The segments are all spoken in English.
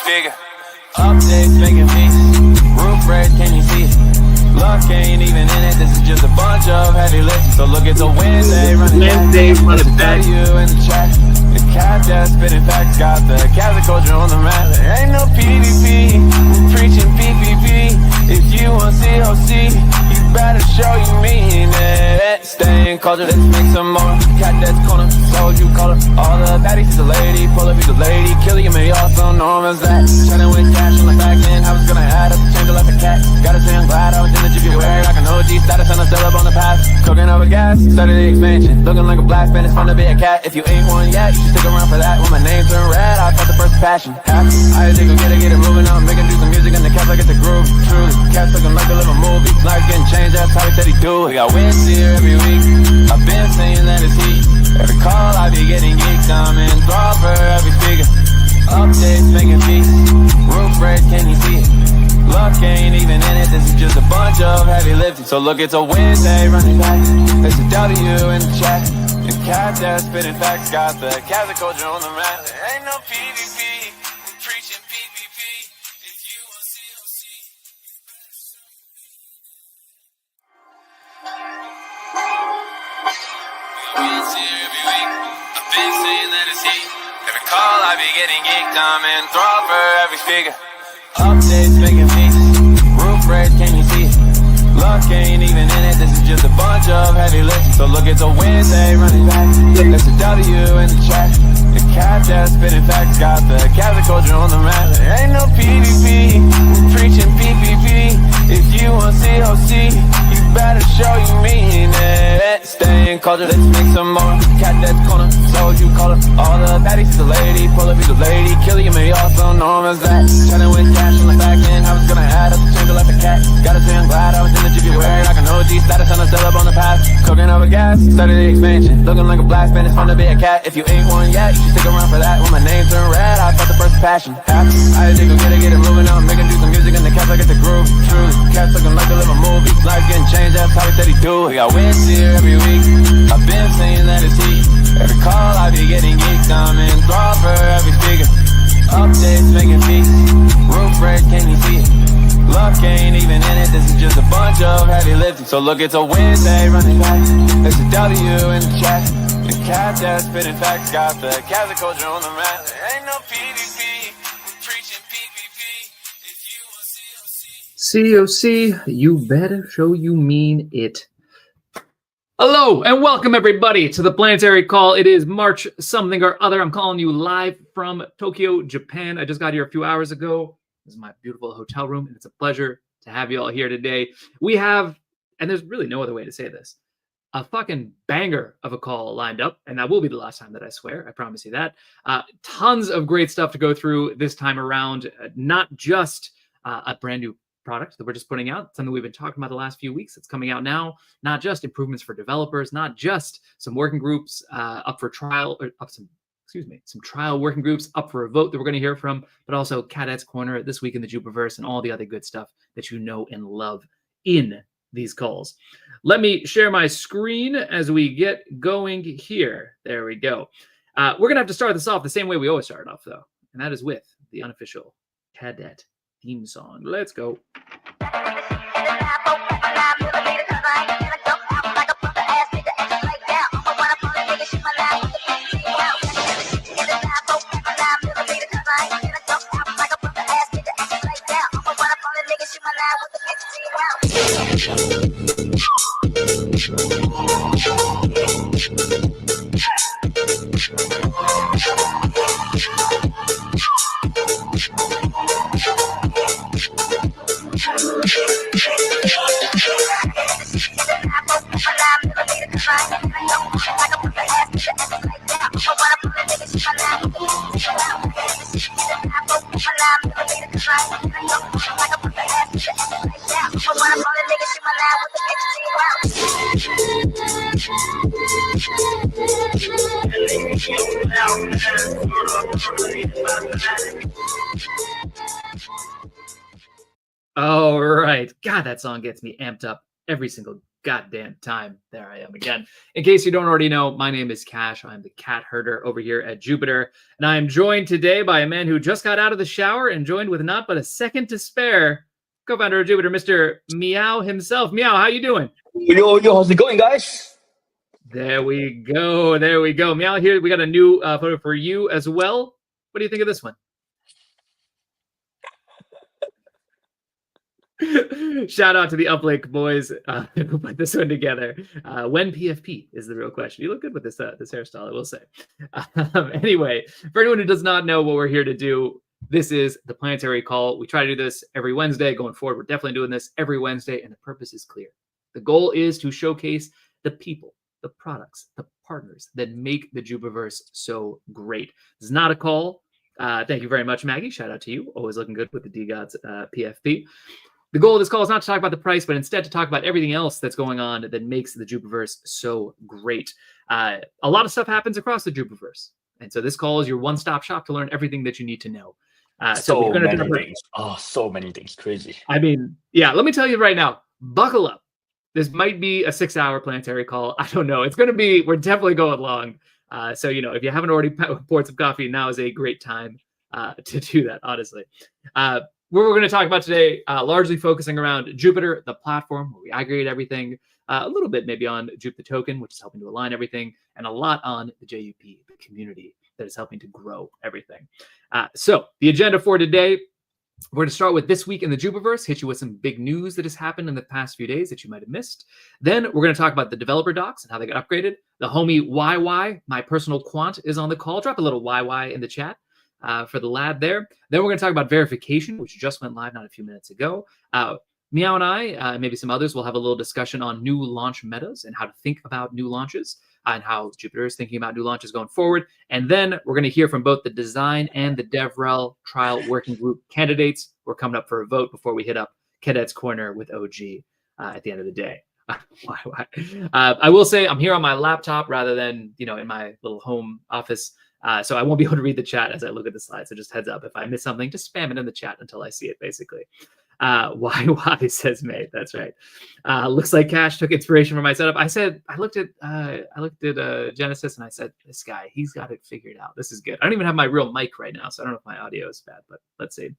figure. Updates making peace. Roof red, can you see it? Luck ain't even in it. This is just a bunch of heavy lifting. So look, it's a Wednesday running back. You in the chat. The catdets spitting facts. Got the Cadet culture on the map. There ain't no PvP. We're preaching PvP. If you want COC, you better show you mean it. Stay in culture, let's make some more. Catdets corner, so you call her. All the baddies is a lady. Pull up, he's a lady. Killing him, me also known as that. Chatting with cash on the back end. How it's gonna add up to change it like a cat. Gotta say I'm glad I was in the GP wearing like an OG status and I'm still up on the path. Cooking over gas, started the expansion. Looking like a blast man, it's fun to be a cat. If you ain't one yet, you should stick around for that. When my name turned red, I felt the first passion. I had to go get it moving on. Making do some music and the cats like it's a groove. Truly, cats looking like a little movie. Life getting changed, that's how he said he do it. We got wins here every week. I've been saying that it's heat. Every call I be getting geeked. I'm in thrall for every speaker. Updates making peace. Roof red, can you see it? Luck ain't even in it. This is just a bunch of heavy lifting. So look, it's a Wednesday running back. There's a W in the chat. The catdets spitting facts. Got the Cadet culture on the map. There ain't no PvP. We're preaching PvP. If you want COC, you better show me. Wins here every week. I've been saying that it's heat. Every call I be getting geeked. I'm in thrall for every speaker. Updates making peace. Roof red, can you see it? Luck ain't even in it. This is just a bunch of heavy lifting. So look, it's a Wednesday running back. There's a W in the chat. The catdets spitting facts. Got the Cadet culture on the map. There ain't no PvP. We're preaching PvP. If you want COC, you better show you mean it. Stay in culture, let's make some more. Catdets corner, so you call her. All the baddies is a lady. Pull up, he's a lady. Killing him, he also known as that. Chatting with cash on the back end. How it's gonna add up to change it like a cat. Gotta say I'm glad I was in the GP wearing like an OG status and I'm still up on the path. Cooking over gas, started the expansion. Looking like a blast man, it's fun to be a cat. If you ain't one yet, you should stick around for that. When my name turned red, I felt the first passion. I had to go get it moving on. Making do some music and the cats like it's a groove. Truly, cats looking like a little movie. Life getting changed, that's how he said he do it. We got wins here every week. I've been saying that it's heat. Every call I be getting geeked. I'm in thrall for every speaker. Updates making peace. Roof red, can you see it? Luck ain't even in it. This is just a bunch of heavy lifting. So look, it's a Wednesday running back. There's a W in the chat. The catdets spitting facts. Got the Cadet culture on the map. There ain't no PvP. We're preaching PvP. If you want COC, COC, you better show you mean it. Hello and welcome everybody to the Planetary Call. It is March something or other. I'm calling you live from Tokyo, Japan. I just got here a few hours ago. This is my beautiful hotel room, and it's a pleasure to have you all here today. We have, and there's really no other way to say this, a fucking banger of a call lined up, and that will be the last time that I swear. I promise you that. Tons of great stuff to go through this time around. Not just a brand new product that we're just putting out, something we've been talking about the last few weeks. It's coming out now. Not just improvements for developers, not just some working groups up for trial, or some trial working groups up for a vote that we're going to hear from, but also Cadet's Corner this week in the J.U.P-verse and all the other good stuff that you know and love in these calls. Let me share my screen as we get going here. There we go. We're going to have to start this off the same way we always start off, though, and that is with the unofficial Cadet theme song. Let's go. All right. God, that song gets me amped up every single goddamn time. There I am again. In case you don't already know, my name is Cash. I'm the cat herder over here at Jupiter. And I am joined today by a man who just got out of the shower and joined with not but a second to spare, co-founder of Jupiter, Mr. Meow himself. Meow, how you doing? Yo, how's it going, guys? There we go. There we go. Meow, here we got a new photo for you as well. What do you think of this one? Shout out to the Uplink boys who put this one together. When PFP is the real question. You look good with this this hairstyle, I will say. Anyway, for anyone who does not know what we're here to do, this is the Planetary Call. We try to do this every Wednesday. Going forward, we're definitely doing this every Wednesday, and the purpose is clear. The goal is to showcase the people, the products, the partners that make the Jupiverse so great. This is not a call. Thank you very much, Maggie. Shout out to you. Always looking good with the DGods PFP. The goal of this call is not to talk about the price, but instead to talk about everything else that's going on that makes the Jupiverse so great. A lot of stuff happens across the Jupiverse. And so this call is your one-stop shop to learn everything that you need to know. So many things. Oh, so many things. Crazy. I mean, yeah, let me tell you right now, buckle up. This might be a 6-hour Planetary Call. I don't know. It's going to be, we're definitely going long. So, you know, if you haven't already poured some coffee, now is a great time to do that, honestly. What we're going to talk about today, largely focusing around Jupiter, the platform where we aggregate everything, a little bit maybe on J.U.P the token, which is helping to align everything, and a lot on the J.U.P community that is helping to grow everything. So the agenda for today, we're going to start with this week in the Jupiverse, hit you with some big news that has happened in the past few days that you might have missed. Then we're going to talk about the developer docs and how they got upgraded. The homie YY, my personal quant, is on the call. Drop a little YY in the chat. For the lab there. Then we're going to talk about verification, which just went live not a few minutes ago. Meow and I, maybe some others, will have a little discussion on new launch metas and how to think about new launches and how Jupiter is thinking about new launches going forward. And then we're going to hear from both the design and the DevRel trial working group candidates. We're coming up for a vote before we hit up Cadet's Corner with OG at the end of the day. I will say I'm here on my laptop rather than, you know, in my little home office. So I won't be able to read the chat as I look at the slides. So just heads up, if I miss something, just spam it in the chat until I see it, basically. Why says May. That's right. Looks like Cash took inspiration from my setup. I looked at Genesis and I said, this guy, he's got it figured out. This is good. I don't even have my real mic right now, so I don't know if my audio is bad, but let's see.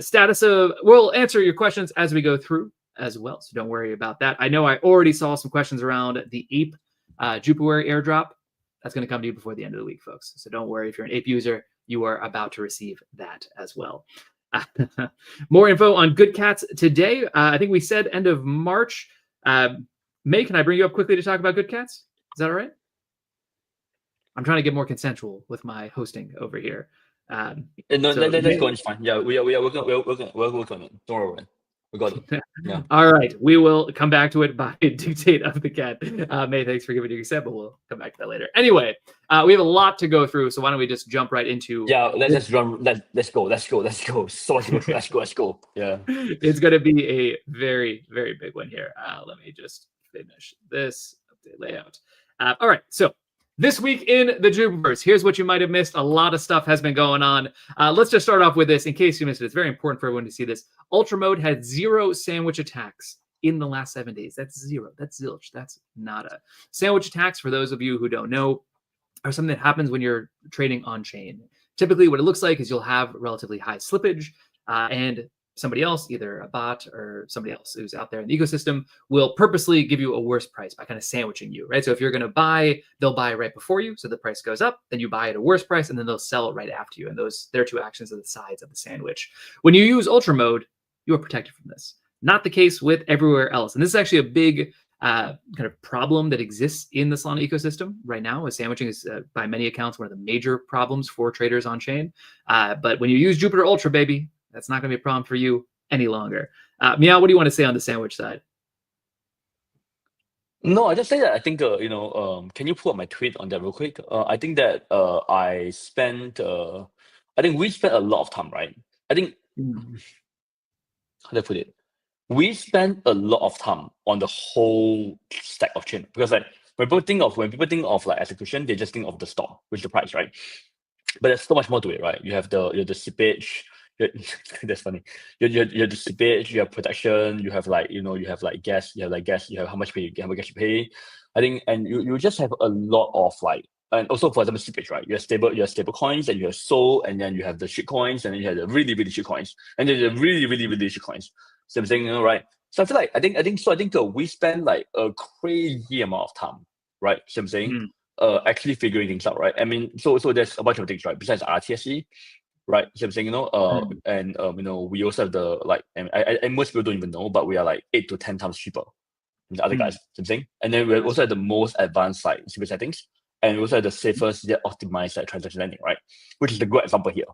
Status of, we'll answer your questions as we go through as well, so don't worry about that. I know I already saw some questions around the Ape Jupiter airdrop. That's going to come to you before the end of the week, folks. So don't worry. If you're an Ape user, you are about to receive that as well. More info on Good Cats today. I think we said end of March. May, can I bring you up quickly to talk about Good Cats? Is that all right? I'm trying to get more consensual with my hosting over here. No, that's going fine. Yeah, we're working on it. Don't worry. We got it. Yeah. All right. We will come back to it by dictate of the cat. May, thanks for giving your consent, but we'll come back to that later. Anyway, we have a lot to go through, so why don't we just jump right into... Yeah, let's run. Let's go. So much to go. Let's go. Yeah. It's going to be a very, very big one here. Let me just finish this update layout. All right. So this week in the Jupiverse, here's what you might have missed. A lot of stuff has been going on. Let's just start off with this. In case you missed it, it's very important for everyone to see this. Ultra Mode had 0 sandwich attacks in the last 7 days. That's 0. That's zilch. That's nada. Sandwich attacks, for those of you who don't know, are something that happens when you're trading on chain. Typically, what it looks like is you'll have relatively high slippage, and somebody else, either a bot or somebody else who's out there in the ecosystem, will purposely give you a worse price by kind of sandwiching you, right? So if you're going to buy, they'll buy right before you, so the price goes up, then you buy at a worse price, and then they'll sell it right after you. And their 2 actions are the sides of the sandwich. When you use Ultra Mode, you are protected from this. Not the case with everywhere else. And this is actually a big kind of problem that exists in the Solana ecosystem right now, as sandwiching is, by many accounts, one of the major problems for traders on chain. But when you use Jupiter Ultra, baby, that's not going to be a problem for you any longer. Meow, what do you want to say on the sandwich side? No, I just say that I think, can you pull up my tweet on that real quick? I think that I think we spent a lot of time, right? I think, how do I put it? We spent a lot of time on the whole stack of chain, because like when people think of like execution, they just think of the stock, which is the price, right? But there's so much more to it, right? You have the seepage, That's funny. You have the seepage, you have protection, you have like you have like gas, you have how much gas you pay. I think, and you just have a lot of like, and also for example seepage, right? You have stable coins, and you have SOL, and then you have the shit coins, and then you have the really really shit coins, and then the really shit coins. So I'm saying, right? So I feel like I think we spend like a crazy amount of time, right? So I'm saying, actually figuring things out, right? I mean, so there's a bunch of things, right? Besides RTSE, right? So I'm saying, and we also have the like, and most people don't even know, but we are like 8 to 10 times cheaper than the other guys. So I'm saying, and then we also have the most advanced like secret settings, and we also have the safest yet optimized like transaction lending, right? Which is the good example here.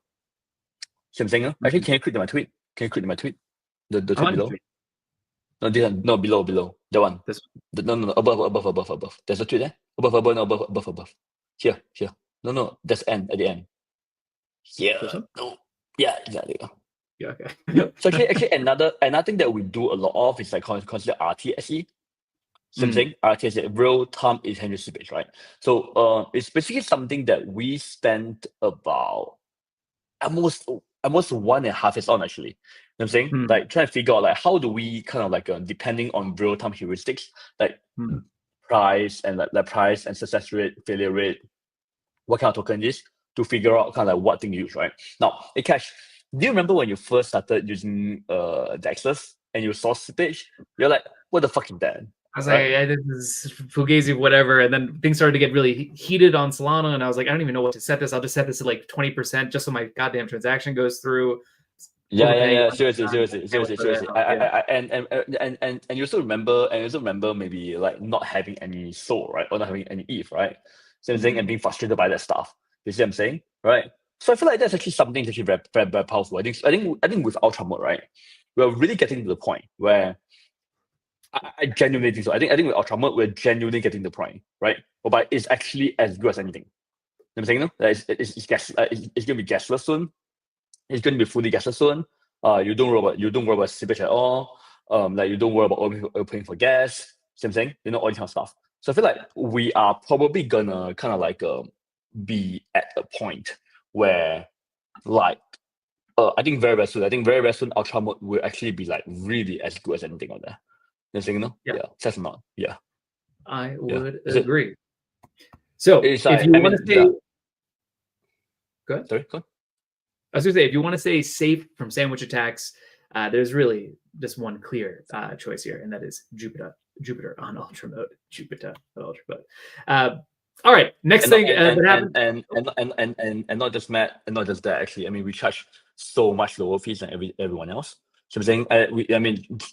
So I'm saying, actually, can you click my tweet? Can you click my tweet? The tweet below. No, this one, no, below. That one. This no, above. There's a tweet there. Above. Here. No, that's end at the end. Here. No. Yeah, exactly. Yeah, okay. So actually another thing that we do a lot of is like consider RTSE. Something RTSE, real time intelligence seepage, right? So it's basically something that we spend about almost 1.5 years on, actually. You know what I'm saying? Like trying to figure out like how do we kind of like depending on real time heuristics, like price and like price and success rate, failure rate, what kind of token it is, to figure out kind of like what thing to use, right? Now, hey Cash, do you remember when you first started using Dexless and you saw seepage? You're like, what the fuck is that? I was like, yeah, this is Fugazi, whatever. And then things started to get really heated on Solana. And I was like, I don't even know what to set this. I'll just set this at like 20% just so my goddamn transaction goes through. Yeah. Seriously. And you also remember maybe like not having any SOL, right? Or not having any ETH, right? So I'm saying, and being frustrated by that stuff. You see what I'm saying? Right? So I feel like that's actually something that's actually very powerful. I think with Ultra Mode, right, we're really getting to the point where I genuinely think so. I think with Ultra Mode, we're genuinely getting to the point, right? But it's actually as good as anything. You know what I'm saying? No? It's gonna be gasless soon. It's gonna be fully gasless soon. You don't worry about seepage at all. Like you don't worry about opening for gas. See what I'm saying? All this kind of stuff. So I feel like we are probably gonna kind of like be at a point where like I think very soon Ultra Mode will actually be like really as good as anything on there. You know what I'm saying? Yeah, that's not. Yeah, I would agree. So if like, you want to say, go ahead. Sorry, go on. I was going to say, if you want to stay safe from sandwich attacks, there's really just one clear choice here, and that is Jupiter on Ultra Mode. Jupiter on Ultra Mode. All right, next thing that happened, and not just Matt, and not just that. Actually, I mean, we charge so much lower fees than everyone else. So I'm saying,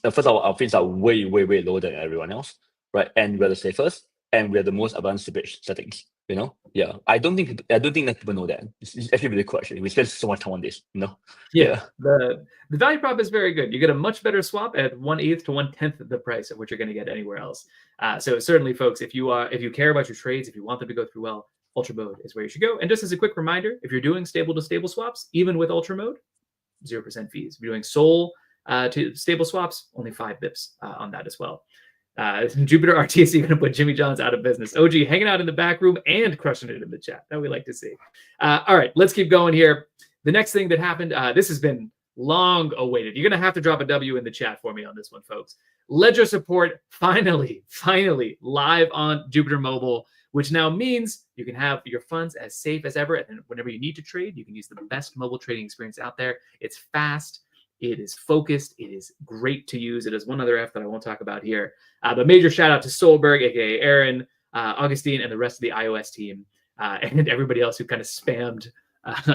first of all, our fees are way lower than everyone else, right? And we're the safest, and we're the most advanced seepage settings. Yeah. I don't think that people know that. It's actually really cool. Actually, we spend so much time on this. Yeah. The value prop is very good. You get a much better swap at 1/8 to 1/10 of the price of what you're going to get anywhere else. So certainly, folks, if you care about your trades, if you want them to go through well, Ultra Mode is where you should go. And just as a quick reminder, if you're doing stable to stable swaps, even with Ultra Mode, 0% fees. If you're doing SOL to stable swaps, only 5 bips on that as well. Jupiter RTSE going to put Jimmy John's out of business. OG hanging out in the back room and crushing it in the chat. That we like to see. All right, let's keep going here. The next thing that happened, this has been long awaited. You're going to have to drop a W in the chat for me on this one, folks. Ledger support finally live on Jupiter Mobile, which now means you can have your funds as safe as ever. And whenever you need to trade, you can use the best mobile trading experience out there. It's fast. It is focused. It is great to use. It is one other F that I won't talk about here. But major shout out to Solberg, aka Aaron, Augustine, and the rest of the iOS team, and everybody else who kind of spammed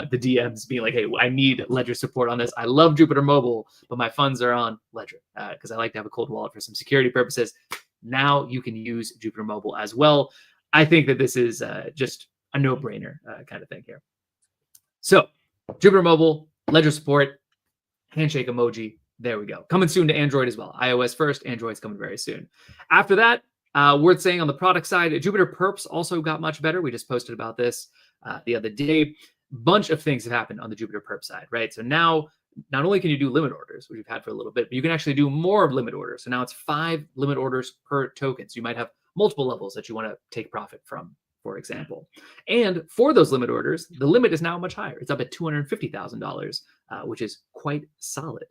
the DMs being like, hey, I need Ledger support on this. I love Jupiter Mobile, but my funds are on Ledger because I like to have a cold wallet for some security purposes. Now you can use Jupiter Mobile as well. I think that this is just a no-brainer kind of thing here. So Jupiter Mobile, Ledger support, handshake emoji. There we go. Coming soon to Android as well. iOS first, Android's coming very soon. After that, worth saying on the product side, Jupiter Perps also got much better. We just posted about this the other day. Bunch of things have happened on the Jupiter Perp side, right? So now, not only can you do limit orders, which you've had for a little bit, but you can actually do more limit orders. So now it's 5 limit orders per token. So you might have multiple levels that you want to take profit from, for example. And for those limit orders, the limit is now much higher. It's up at $250,000 which is quite solid.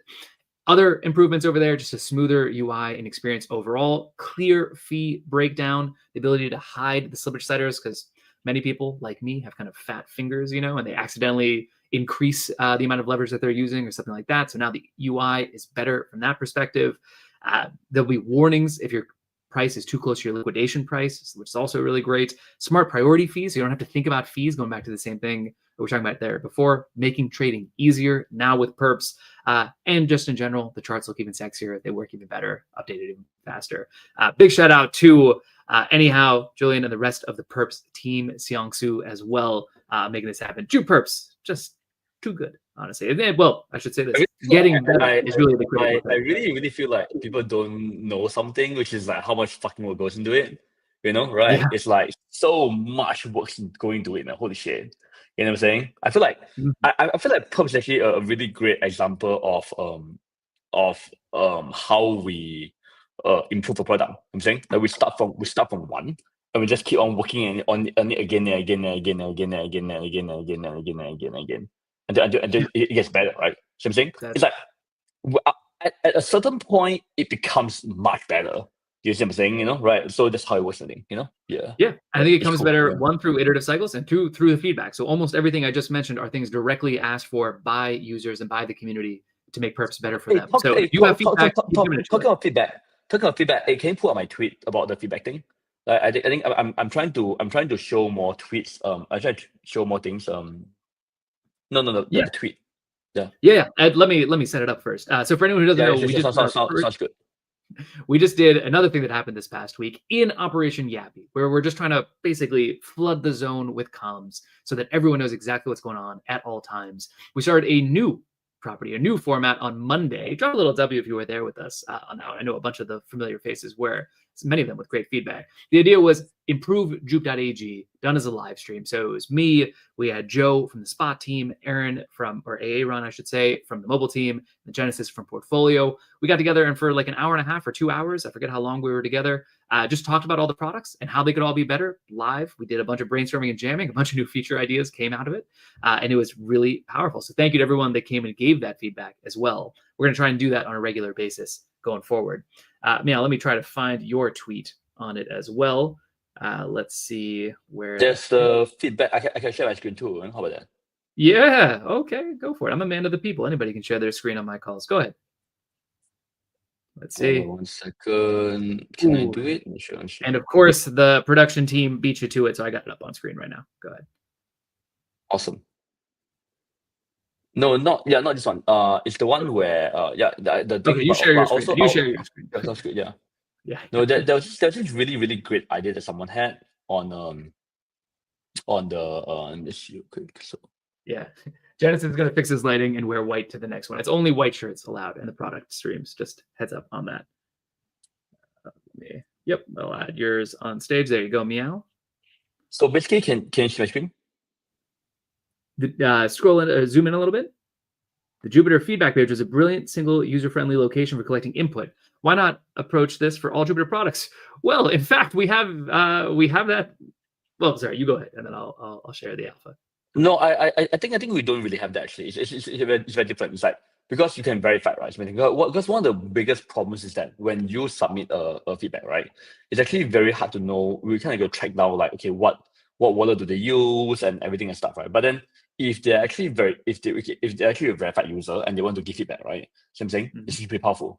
Other improvements over there, just a smoother UI and experience overall, clear fee breakdown, the ability to hide the slippage sliders, because many people like me have kind of fat fingers, you know, and they accidentally increase the amount of leverage that they're using or something like that. So now the UI is better from that perspective. There'll be warnings if your price is too close to your liquidation price, which is also really great. Smart priority fees, so you don't have to think about fees, going back to the same thing that we were talking about there before, making trading easier now with perps. And just in general, the charts look even sexier. They work even better, updated even faster. Big shout out to anyhow, Julian and the rest of the Perps team, Xiangsu as well, making this happen. J.U.P Perps, just too good, honestly. And then, well, I should say this: getting better is really the critical thing. I really feel like people don't know something, which is like how much fucking work goes into it. You know, right? Yeah. It's like so much work going into it, man. Holy shit. You know what I'm saying? I feel like I feel like Perps is actually a really great example of how we improve a product. I'm saying that we start from one and we just keep on working on it again and again and again and again and again and again and again and again and again and again until it gets better, right? So I'm saying it's like at a certain point it becomes much better. You see what I'm saying? You know, right? So that's how it works, I think. You know, yeah. Yeah, I think it comes cool, better, yeah. one, through iterative cycles, and two, through the feedback. So almost everything I just mentioned are things directly asked for by users and by the community to make perps better for them. So if you have feedback, talking about feedback. Hey, can you pull out my tweet about the feedback thing? I think I'm trying to show more tweets. I try to show more things. No, Yeah. the tweet. Yeah. Let me set it up first. So for anyone who doesn't know, we just sounds good. We just did another thing that happened this past week in Operation Yappy, where we're just trying to basically flood the zone with comms so that everyone knows exactly what's going on at all times. We started a new property, a new format on Monday. Drop a little W if you were there with us on that one. I know a bunch of the familiar faces were, many of them with great feedback. The idea was improve J.U.P.ag, done as a live stream. So it was me, we had Joe from the Spot team, Aaron or Aaron, I should say, from the mobile team, and Genesis from Portfolio. We got together and for like an hour and a half or 2 hours, I forget how long we were together, just talked about all the products and how they could all be better live. We did a bunch of brainstorming and jamming. A bunch of new feature ideas came out of it, and it was really powerful. So thank you to everyone that came and gave that feedback as well. We're going to try and do that on a regular basis going forward. Now, let me try to find your tweet on it as well. Let's see where. There's the feedback. I can share my screen too. How about that? Yeah. Okay. Go for it. I'm a man of the people. Anybody can share their screen on my calls. Go ahead. Let's see. 1 second. Can I do it? Sure. And of course, the production team beat you to it, so I got it up on screen right now. Go ahead. Awesome. No, not this one. It's the one where the thing. Okay, you share your screen. Also, you share your screen. Yeah, sounds good. Yeah. Yeah. No, there was this really great idea that someone had on the let me see real quick. So yeah, Jennison's gonna fix his lighting and wear white to the next one. It's only white shirts allowed in the product streams. Just heads up on that. Yep, I'll add yours on stage. There you go, Meow. So basically, can you see my screen? Scroll in, zoom in a little bit. The Jupiter feedback page is a brilliant, single, user-friendly location for collecting input. Why not approach this for all Jupiter products? Well, in fact, we have that. Well, sorry, you go ahead, and then I'll share the alpha. No, I think we don't really have that actually. It's very different. It's like because you can verify, right? Because one of the biggest problems is that when you submit a feedback, right, it's actually very hard to know. We kind of go track down like, okay, what wallet do they use and everything and stuff, right? But then if they're actually if they're actually a verified user and they want to give feedback, right? So I'm saying it's pretty powerful.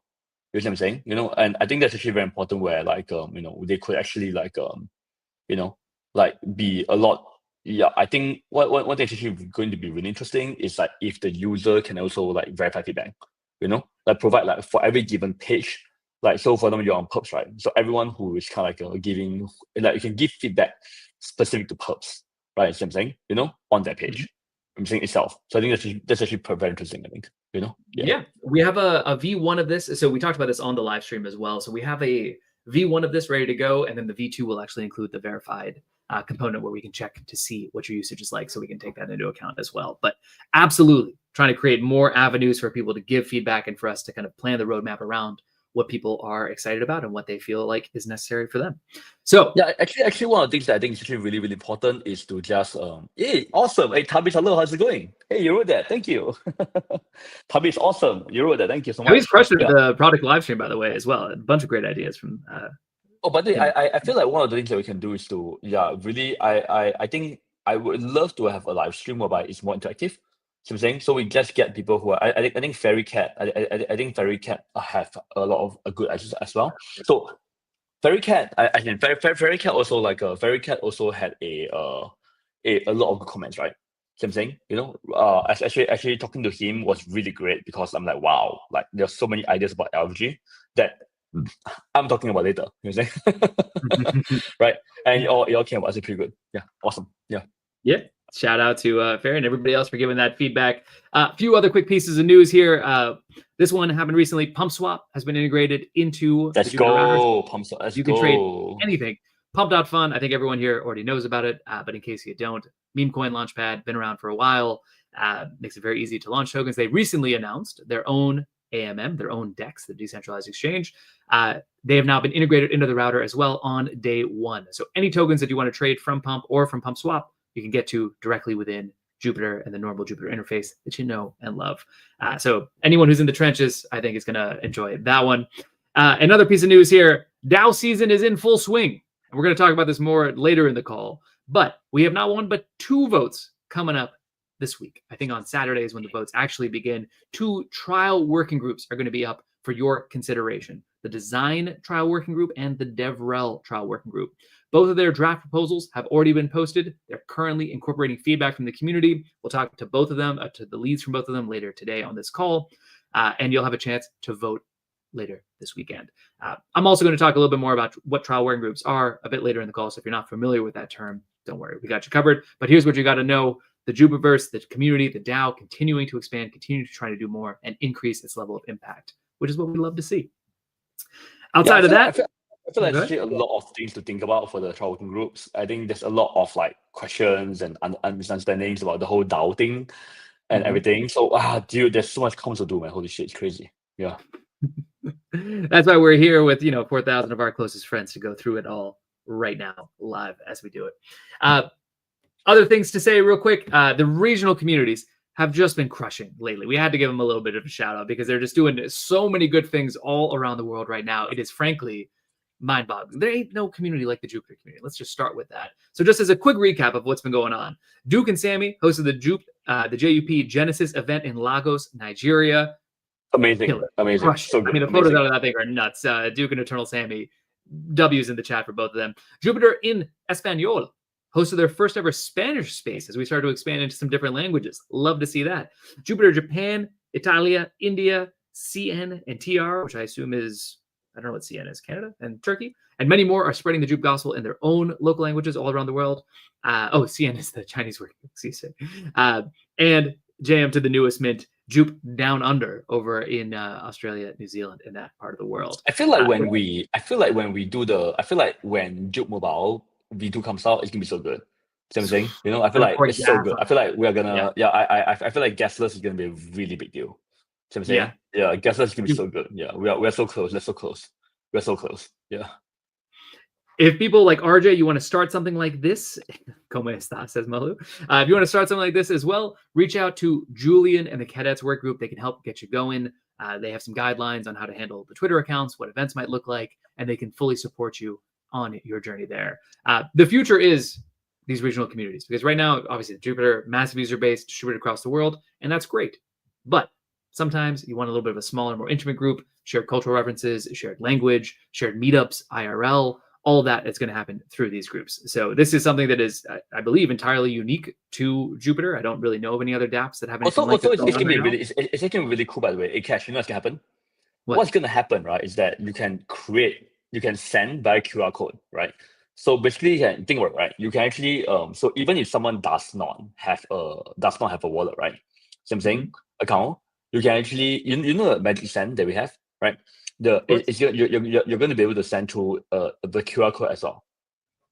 You know what I'm saying? You know, and I think that's actually very important where like they could actually like like be a lot. Yeah, I think one thing actually going to be really interesting is like if the user can also like verify feedback, like provide like for every given page, like so for example you're on Perps, right? So everyone who is kind of like giving, like you can give feedback specific to Perps, right? So I'm saying, on that page, I'm saying itself. So I think that's actually very interesting. I think, Yeah, we have a V1 of this. So we talked about this on the live stream as well. So we have a V1 of this ready to go, and then the V2 will actually include the verified component where we can check to see what your usage is like, so we can take that into account as well. But absolutely trying to create more avenues for people to give feedback and for us to kind of plan the roadmap around what people are excited about and what they feel like is necessary for them. So yeah, actually, one of the things that I think is actually really, really important is to just hey, awesome, hey, Tabis, hello, how's it going? Hey, you wrote that, thank you. Tabis, awesome, you wrote that, thank you so much. He's crushed it with the product live stream, by the way, as well. A bunch of great ideas from. Oh, but I feel like one of the things that we can do is to really I think I would love to have a live stream whereby it's more interactive. So I'm saying, so we just get people who are I think Fairy Cat I think Fairy Cat have a lot of good ideas as well. So Fairy Cat I think Fairy Cat also Fairy Cat also had a lot of good comments, right? So I'm saying, actually talking to him was really great because I'm like, wow, like there's so many ideas about LG that I'm talking about later. You know what I'm saying? Right? And y'all came about it pretty good. Yeah, awesome. Yeah. Yeah. Shout out to Fair and everybody else for giving that feedback. A few other quick pieces of news here. This one happened recently. Pump Swap has been integrated into Let's the Jupiter routers. Pump Swap. Let's You can trade anything. Pump.fun, I think everyone here already knows about it, but in case you don't, meme coin launchpad, been around for a while, makes it very easy to launch tokens. They recently announced their own AMM, their own DEX, the decentralized exchange. They have now been integrated into the router as well on day one. So any tokens that you want to trade from Pump or from Pump Swap, you can get to directly within Jupiter and the normal Jupiter interface that you know and love. So anyone who's in the trenches, I think is going to enjoy that one. Another piece of news here, DAO season is in full swing. And we're going to talk about this more later in the call. But we have not one, but 2 votes coming up this week. I think on Saturday is when the votes actually begin. 2 trial working groups are going to be up for your consideration. The design trial working group and the DevRel trial working group. Both of their draft proposals have already been posted. They're currently incorporating feedback from the community. We'll talk to both of them, to the leads from both of them later today on this call. And you'll have a chance to vote later this weekend. I'm also going to talk a little bit more about what trial working groups are a bit later in the call. So if you're not familiar with that term, don't worry, we got you covered. But here's what you got to know. The Jupiterverse, the community, the DAO continuing to expand, continue to try to do more and increase its level of impact, which is what we love to see. Outside of that, I feel like there's actually a lot of things to think about for the trial working groups. I think there's a lot of like questions and misunderstandings about the whole DAO thing and everything. So dude, there's so much comes to do, man. Holy shit, it's crazy. Yeah. That's why we're here with 4,000 of our closest friends to go through it all right now, live as we do it. Other things to say real quick, the regional communities have just been crushing lately. We had to give them a little bit of a shout out because they're just doing so many good things all around the world right now. It is frankly mind-boggling. There ain't no community like the Jupiter community. Let's just start with that. So just as a quick recap of what's been going on, Duke and Sammy hosted the J.U.P Genesis event in Lagos, Nigeria. Amazing. So good. I mean, the photos out of that thing are nuts. Duke and Eternal Sammy, W's in the chat for both of them. Jupiter in Espanol hosted their first ever Spanish space as we started to expand into some different languages. Love to see that. Jupiter Japan, Italia, India, CN, and TR, which I assume is, I don't know what CN is, Canada and Turkey, and many more are spreading the Jupe gospel in their own local languages all around the world. CN is the Chinese word, excuse me. And JM to the newest mint, Jupe Down Under over in Australia, New Zealand, in that part of the world. I feel like when Jupe Mobile V2 comes out, it's gonna be so good. See what I'm saying? I feel like it's so good. I feel like we're gonna I feel like Gasless is gonna be a really big deal. See what I'm saying? Yeah, Gasless is gonna be so good. Yeah, we're so close. We're so close. Yeah. If people like RJ, you want to start something like this, como esta, says Malu. If you want to start something like this as well, reach out to Julian and the Cadets work group. They can help get you going. They have some guidelines on how to handle the Twitter accounts, what events might look like, and they can fully support you on your journey there. The future is these regional communities, because right now, obviously, Jupiter, massive user base distributed across the world, and that's great. But sometimes you want a little bit of a smaller, more intimate group, shared cultural references, shared language, shared meetups, IRL. All of that is going to happen through these groups. So this is something that is, I believe, entirely unique to Jupiter. I don't really know of any other dApps that have anything like this. It's going to be really cool, by the way. Hey, Cash, you know what's going to happen? What's going to happen, right, is that you can send by QR code, right? So basically, you can think about it, right? You can actually, so even if someone does not have a wallet, right? So I'm saying account, you can actually, you know the Magic Send that we have, right? You're going to be able to send through the QR code as well.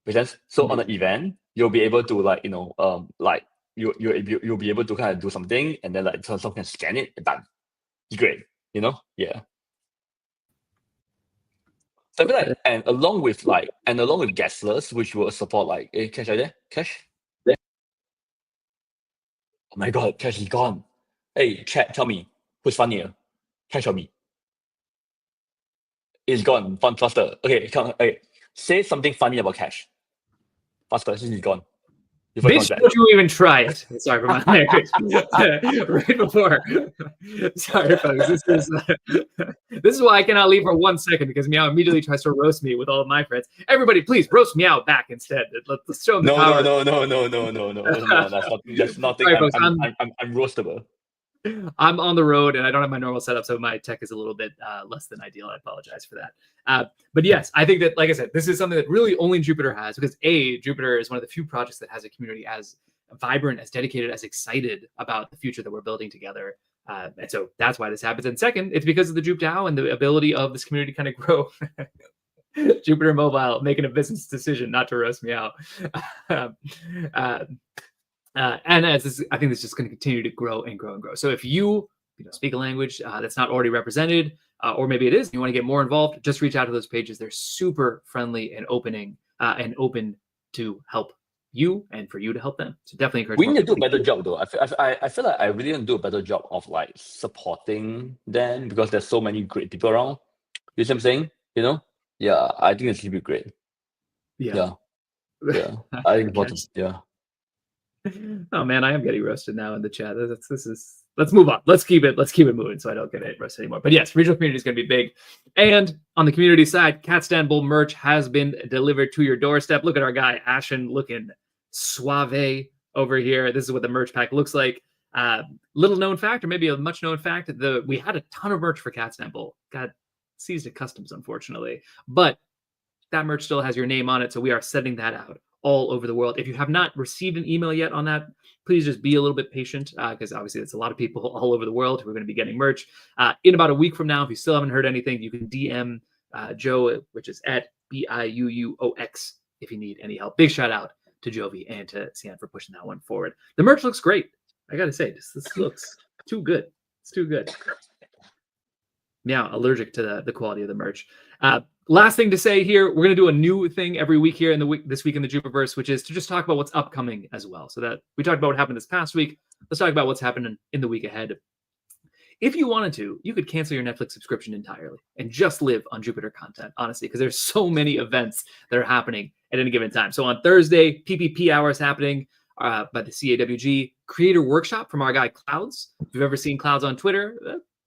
Makes sense? So on an event, you'll be able to you'll be able to kind of do something, and then someone can scan it and done. It's great, Yeah. So I feel like, and along with Gasslers, which will support like, hey, Cash, are you there? Cash? There? Oh my god, Cash is gone. Hey, chat, tell me, who's funnier? Cash or me? It's gone. Fun faster. Okay, come. Okay, say something funny about Cash. Faster, since he's gone. Before he comes Bitch, back. don't you even try it. Sorry for my language. Right before. Sorry, folks. This is why I cannot leave for 1 second, because Meow immediately tries to roast me with all of my friends. Everybody, please roast Meow back instead. Let's show him the power. No. That's nothing. Sorry, folks, I'm roastable. I'm on the road and I don't have my normal setup, so my tech is a little bit less than ideal. I apologize for that. But yes, I think that, like I said, this is something that really only Jupiter has, because Jupiter is one of the few projects that has a community as vibrant, as dedicated, as excited about the future that we're building together. And so that's why this happens. And second, it's because of the J.U.P DAO and the ability of this community to kind of grow. Jupiter Mobile making a business decision not to roast me out. And as this, I think this is just going to continue to grow and grow and grow. So if you speak a language that's not already represented, or maybe it is, you want to get more involved, just reach out to those pages. They're super friendly and open to help you and for you to help them. So definitely encourage. We need to do a better job, though. I feel like I really need to do a better job of like supporting them, because there's so many great people around. You see what I'm saying? You know? Yeah, I think it should be great. Yeah. I think important. Yeah. Oh man, I am getting roasted now in the chat. Let's move on. Let's keep it moving so I don't get roasted anymore. But yes, regional community is going to be big. And on the community side, Cat Stanbull merch has been delivered to your doorstep. Look at our guy Ashen looking suave over here. This is what the merch pack looks like. Little known fact, or maybe a much known fact, we had a ton of merch for Cat Stanbull. Got seized at customs, unfortunately, but that merch still has your name on it. So we are sending that out all over the world. If you have not received an email yet on that, please just be a little bit patient, because obviously it's a lot of people all over the world who are going to be getting merch. In about a week from now, if you still haven't heard anything, you can DM Joe, which is at BIUUOX, if you need any help. Big shout out to Jovi and to Sian for pushing that one forward. The merch looks great. I got to say, this looks too good. It's too good. Yeah, allergic to the quality of the merch. Last thing to say here, we're going to do a new thing every week here this week in the Jupiterverse, which is to just talk about what's upcoming as well. So that we talked about what happened this past week. Let's talk about what's happening in the week ahead. If you wanted to, you could cancel your Netflix subscription entirely and just live on Jupiter content, honestly, because there's so many events that are happening at any given time. So on Thursday, PPP hour is happening by the CAWG. Creator workshop from our guy Clouds. If you've ever seen Clouds on Twitter,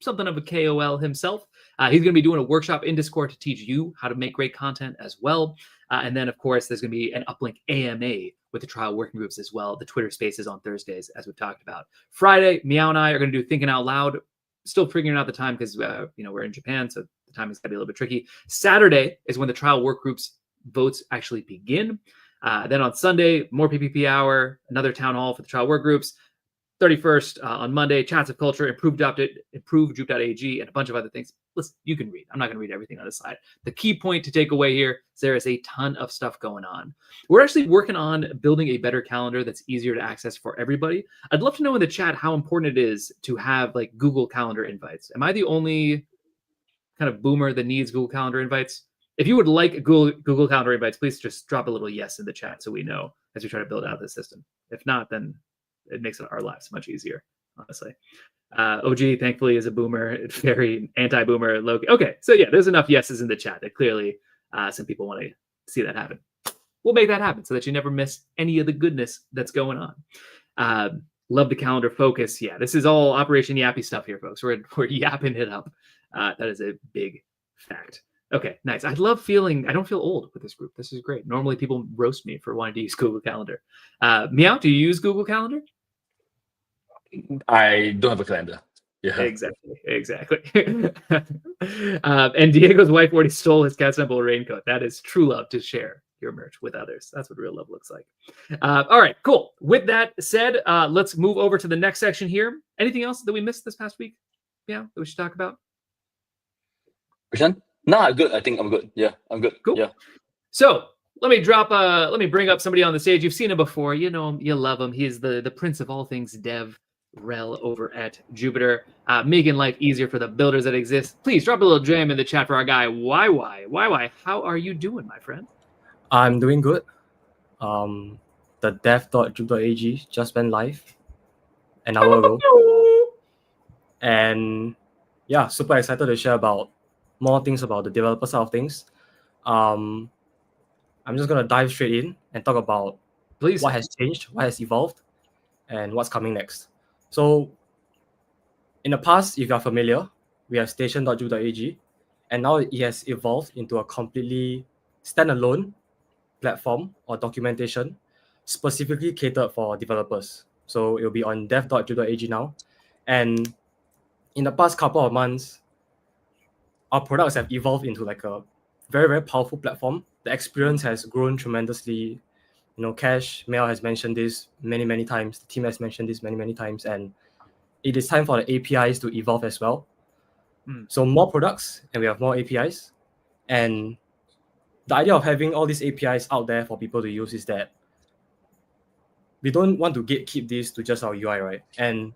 something of a KOL himself. He's going to be doing a workshop in Discord to teach you how to make great content as well. And then, of course, there's going to be an uplink AMA with the trial working groups as well. The Twitter Spaces on Thursdays, as we've talked about. Friday, Meow and I are going to do Thinking Out Loud. Still figuring out the time because we're in Japan, so the time is going to be a little bit tricky. Saturday is when the trial work groups votes actually begin. Then on Sunday, more PPP hour, another town hall for the trial work groups. 31st on Monday, Chats of Culture, Improve J.U.P.AG, and a bunch of other things. Listen, you can read. I'm not going to read everything on the slide. The key point to take away here is there is a ton of stuff going on. We're actually working on building a better calendar that's easier to access for everybody. I'd love to know in the chat how important it is to have like Google Calendar invites. Am I the only kind of boomer that needs Google Calendar invites? If you would like Google Calendar invites, please just drop a little yes in the chat so we know as we try to build out this system. If not, then it makes our lives much easier, honestly. OG, thankfully, is a boomer. It's very anti-boomer. Loki. Okay, so yeah, there's enough yeses in the chat that clearly some people want to see that happen. We'll make that happen so that you never miss any of the goodness that's going on. Love the calendar focus. Yeah, this is all Operation Yappy stuff here, folks. We're yapping it up. That is a big fact. Okay, nice. I don't feel old with this group. This is great. Normally people roast me for wanting to use Google Calendar. Meow, do you use Google Calendar? I don't have a calendar. Yeah. Exactly. And Diego's wife already stole his Cat Stanbull raincoat. That is true love, to share your merch with others. That's what real love looks like. All right, cool. With that said, let's move over to the next section here. Anything else that we missed this past week? Yeah, that we should talk about? Krishan? No, I'm good. I think I'm good. Yeah, I'm good. Cool. Yeah. So let me bring up somebody on the stage. You've seen him before. You know him. You love him. He's the prince of all things dev. rel over at Jupiter, making life easier for the builders that exist. Please drop a little jam in the chat for our guy YY. How are you doing, my friend? I'm doing good. The dev.jup.ag just went live an hour ago. And yeah, super excited to share about more things about the developer side of things. I'm just gonna dive straight in and talk about Please. what has changed, what has evolved, and what's coming next. So in the past, if you're familiar, we have station.ju.ag, and now it has evolved into a completely standalone platform or documentation specifically catered for developers. So it'll be on dev.ju.ag now. And in the past couple of months, our products have evolved into like a very, very powerful platform. The experience has grown tremendously. You know, Cash, Mel has mentioned this many, many times. The team has mentioned this many, many times. And it is time for the APIs to evolve as well. So more products and we have more APIs. And the idea of having all these APIs out there for people to use is that we don't want to gatekeep this to just our UI, right? And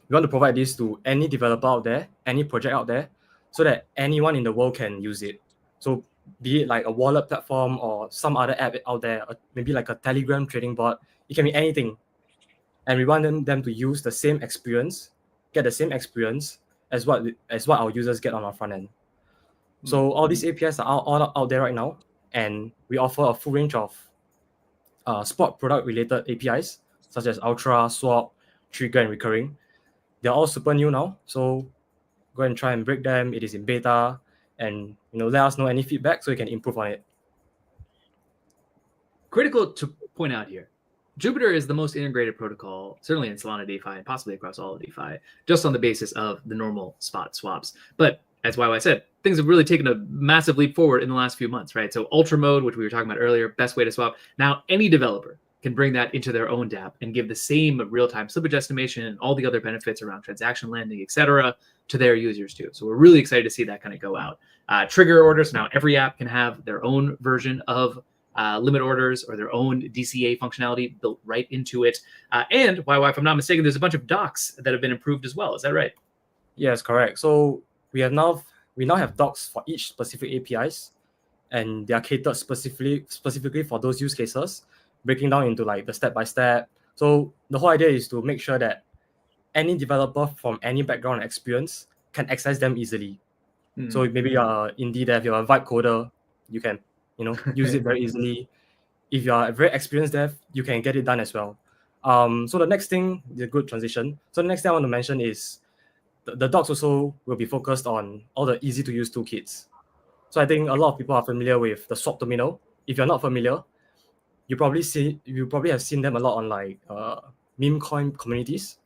we want to provide this to any developer out there, any project out there, so that anyone in the world can use it. So be it like a wallet platform or some other app out there, maybe like a Telegram trading bot, it can be anything. And we want them to use the same experience, get the same experience as what our users get on our front end. So all these APIs are all out there right now, and we offer a full range of spot product related APIs such as Ultra, Swap, Trigger, and Recurring. They're all super new now, so go and try and break them. It is in beta, and let us know any feedback so we can improve on it. Critical to point out here, Jupiter is the most integrated protocol, certainly in Solana DeFi and possibly across all of DeFi, just on the basis of the normal spot swaps. But as YY said, things have really taken a massive leap forward in the last few months, right? So Ultra Mode, which we were talking about earlier, best way to swap. Now any developer can bring that into their own dApp and give the same real-time slippage estimation and all the other benefits around transaction landing, etc., to their users too. So we're really excited to see that kind of go out. Trigger orders, now every app can have their own version of limit orders or their own DCA functionality built right into it. And YY, if I'm not mistaken, there's a bunch of docs that have been improved as well. Is that right? Yes, correct. So we now have docs for each specific APIs, and they are catered specifically for those use cases, breaking down into like the step-by-step. So the whole idea is to make sure that any developer from any background and experience can access them easily. So maybe you're an indie dev, you're a vibe coder, you can use it very easily. If you're a very experienced dev, you can get it done as well. So the next thing is a good transition. So the next thing I want to mention is the docs also will be focused on all the easy to use toolkits. So I think a lot of people are familiar with the swap terminal. If you're not familiar, you probably have seen them a lot on like meme coin communities.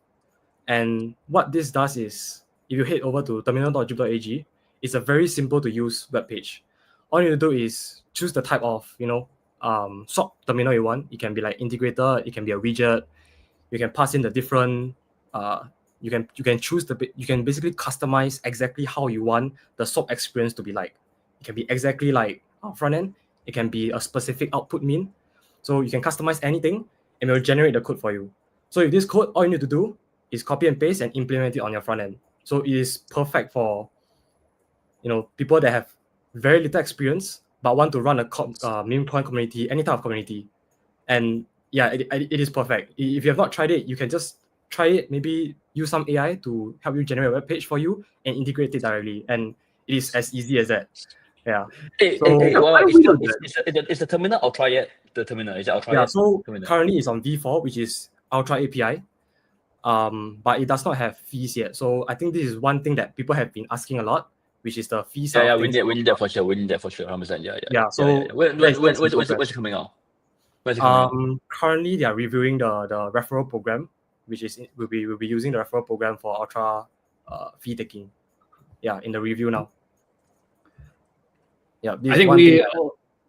And what this does is, if you head over to terminal.jup.ag, it's a very simple to use web page. All you need to do is choose the type of swap terminal you want. It can be like integrator, it can be a widget. You can pass in the different you can choose you can basically customize exactly how you want the swap experience to be like. It can be exactly like our front end. It can be a specific output mean. So you can customize anything and it will generate the code for you. So if this code, all you need to do is copy and paste and implement it on your front end. So it is perfect for people that have very little experience but want to run a meme coin community, any type of community. And yeah, it is perfect. If you have not tried it, you can just try it, maybe use some AI to help you generate a web page for you and integrate it directly. And it is as easy as that. Yeah. Is the terminal Ultra yet? The terminal, is it Ultra yet? So terminal. Currently it's on V4, which is Ultra API. But it does not have fees yet. So I think this is one thing that people have been asking a lot, which is the fees. Yeah, we need that for sure. 100%. Yeah. So when's it coming out? Currently they are reviewing the referral program, which is we'll be using the referral program for Ultra fee taking. Yeah, in the review now. Yeah, I think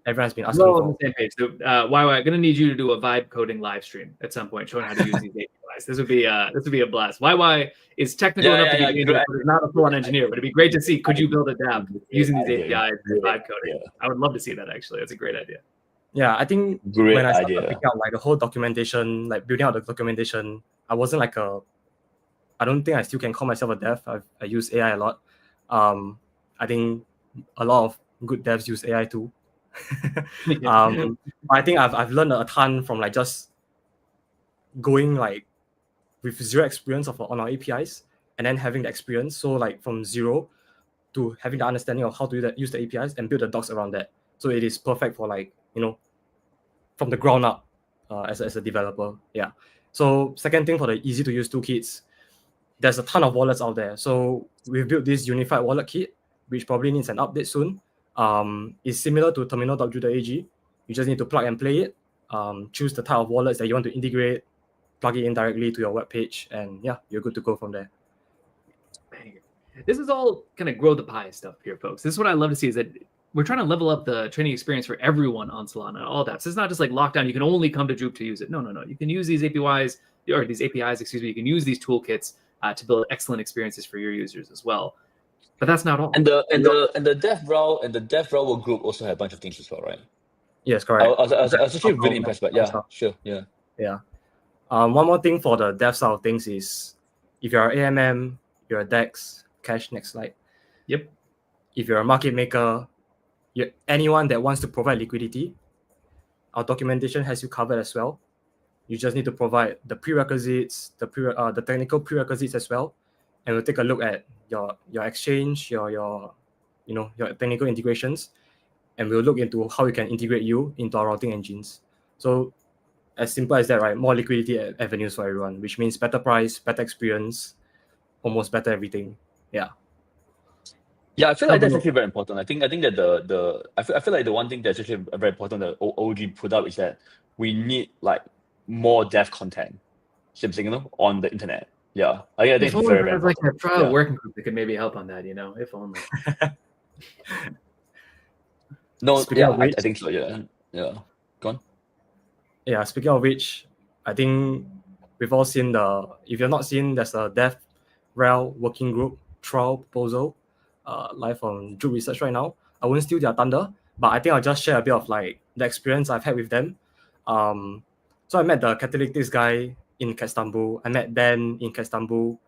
everyone's been asking on the same page. So YY, I'm gonna need you to do a vibe coding live stream at some point, showing how to use these APIs. This would be a blast. YY is technical enough to be not a full-on engineer, but it'd be great to see. Could you build a dApp using these APIs and vibe coding? Yeah. I would love to see that. Actually, that's a great idea. Yeah, I think when I started picking out like the whole documentation, like building out the documentation, I wasn't like a I don't think I still can call myself a dev. I use AI a lot. I think a lot of good devs use AI too. I think I've learned a ton from like just going like with zero experience on our APIs and then having the experience. So like from zero to having the understanding of how to use the APIs and build the docs around that. So it is perfect for like, from the ground up as a developer. Yeah. So second thing for the easy to use toolkits, there's a ton of wallets out there. So we've built this unified wallet kit, which probably needs an update soon. It's similar to terminal.ju.ag. You just need to plug and play it, choose the type of wallets that you want to integrate, plug it in directly to your web page, and yeah, you're good to go from there. This is all kind of grow the pie stuff here, folks. This is what I love to see, is that we're trying to level up the training experience for everyone on Solana, all that. So it's not just like lockdown. You can only come to J.U.P to use it. No. You can use these APIs, You can use these toolkits to build excellent experiences for your users as well. But that's not all. And the dev rel group also had a bunch of things as well, right? Yes, correct. I was actually really impressed, but yeah, sure, yeah. Yeah. One more thing for the dev side of things is, if you're AMM, you're a DEX, Cash, next slide. Yep. If you're a market maker, you're anyone that wants to provide liquidity, our documentation has you covered as well. You just need to provide the prerequisites, the technical prerequisites as well, and we'll take a look at your exchange, your technical integrations, and we'll look into how we can integrate you into our routing engines. So as simple as that, right? More liquidity avenues for everyone, which means better price, better experience, almost better everything. Yeah. Yeah, I feel like that's actually very important. I think that I feel like the one thing that's actually very important that OG put up is that we need like more dev content, on the internet. Yeah, I think it's very, very like important. a trial working group that could maybe help on that. If only. No, Speaking of which, I think so. Yeah. Go on. Yeah, speaking of which, I think we've all seen if you've not seen, there's a dev rel working group trial proposal live on J.U.P Research right now. I won't steal their thunder, but I think I'll just share a bit of like the experience I've had with them. So I met the Catalytics guy in Istanbul. I met Ben in Istanbul.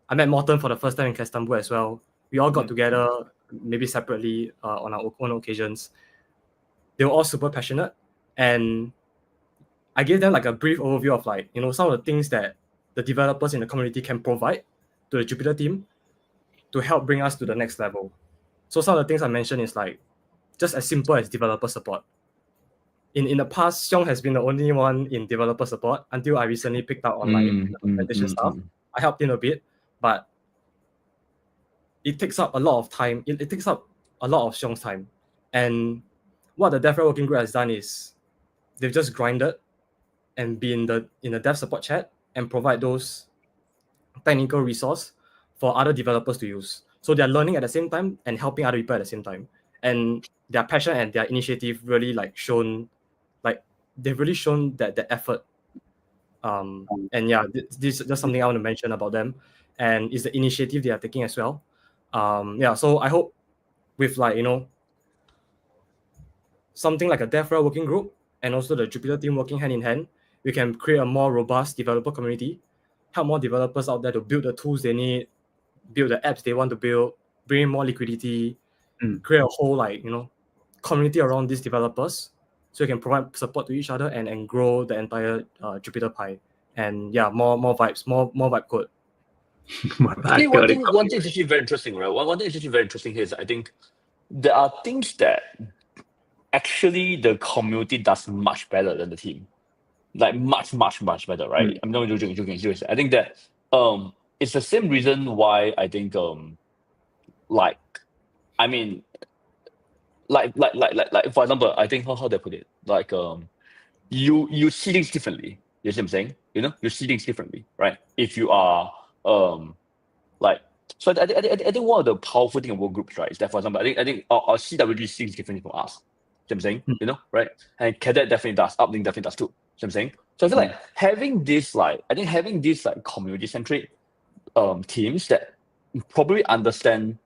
I met Morten for the first time in Istanbul as well. We all got together, maybe separately on our own occasions. They were all super passionate, and I gave them like a brief overview of like, some of the things that the developers in the community can provide to the Jupiter team to help bring us to the next level. So some of the things I mentioned is like just as simple as developer support. In the past, Xiong has been the only one in developer support until I recently picked up on like documentation stuff. I helped him a bit, but it takes up a lot of time. It takes up a lot of Xiong's time. And what the DevRel working group has done is they've just grinded and be in the dev support chat and provide those technical resource for other developers to use. So they're learning at the same time and helping other people at the same time. And their passion and their initiative really they've really shown that the effort. And yeah, this is just something I want to mention about them. And it's the initiative they are taking as well. So I hope with like, something like a DevRel working group and also the Jupiter team working hand in hand, we can create a more robust developer community, help more developers out there to build the tools they need, build the apps they want to build, bring in more liquidity, create a whole community around these developers, so you can provide support to each other and grow the entire Jupiter pie. And yeah, more vibes, more vibe code. One thing is actually very interesting, right? One thing is actually very interesting here is I think there are things that actually the community does much better than the team. Like much better, right? I'm not joking, seriously. I think that it's the same reason why I think like for example, I think how they put it, like you see things differently. You see what I'm saying? You see things differently, right? If you are so I think one of the powerful thing about groups, right, is that, for example, I think our CWG sees differently from us. You know what I'm saying? Right? And Cadet definitely does, Uplink definitely does too. You know what I'm saying? So I feel like having these community-centric teams that probably understand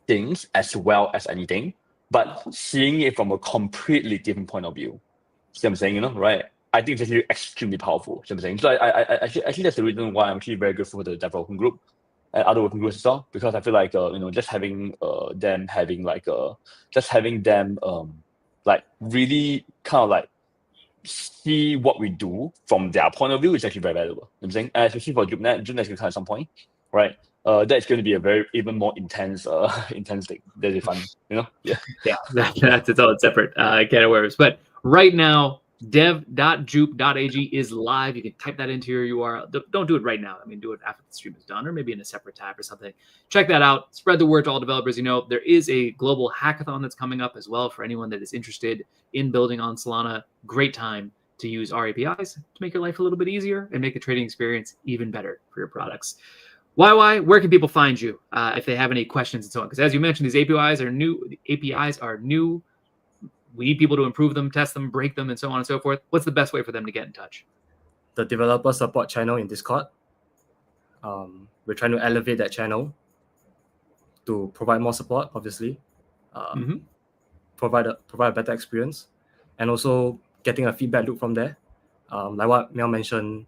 things as well as anything, but seeing it from a completely different point of view. See what I'm saying? Right? I think it's actually extremely powerful. So I'm saying, so I actually that's the reason why I'm actually very grateful for the development group and other working groups as well, because I feel like just having them like really kind of like see what we do from their point of view is actually very valuable. You know what I'm saying, and especially for JUPNet is going to come at some point, right? That's going to be a very even more intense thing. That is fun, Yeah. Yeah, that's its own separate can of worms. But right now, dev.jup.ag is live. You can type that into your URL. Don't do it right now. I mean, do it after the stream is done, or maybe in a separate tab or something. Check that out. Spread the word to all developers. There is a global hackathon that's coming up as well for anyone that is interested in building on Solana. Great time to use our APIs to make your life a little bit easier and make the trading experience even better for your products. Where can people find you if they have any questions and so on? Because as you mentioned, these APIs are new. We need people to improve them, test them, break them, and so on and so forth. What's the best way for them to get in touch? The developer support channel in Discord. We're trying to elevate that channel to provide more support, obviously, provide a better experience, and also getting a feedback loop from there. Like what Mel mentioned,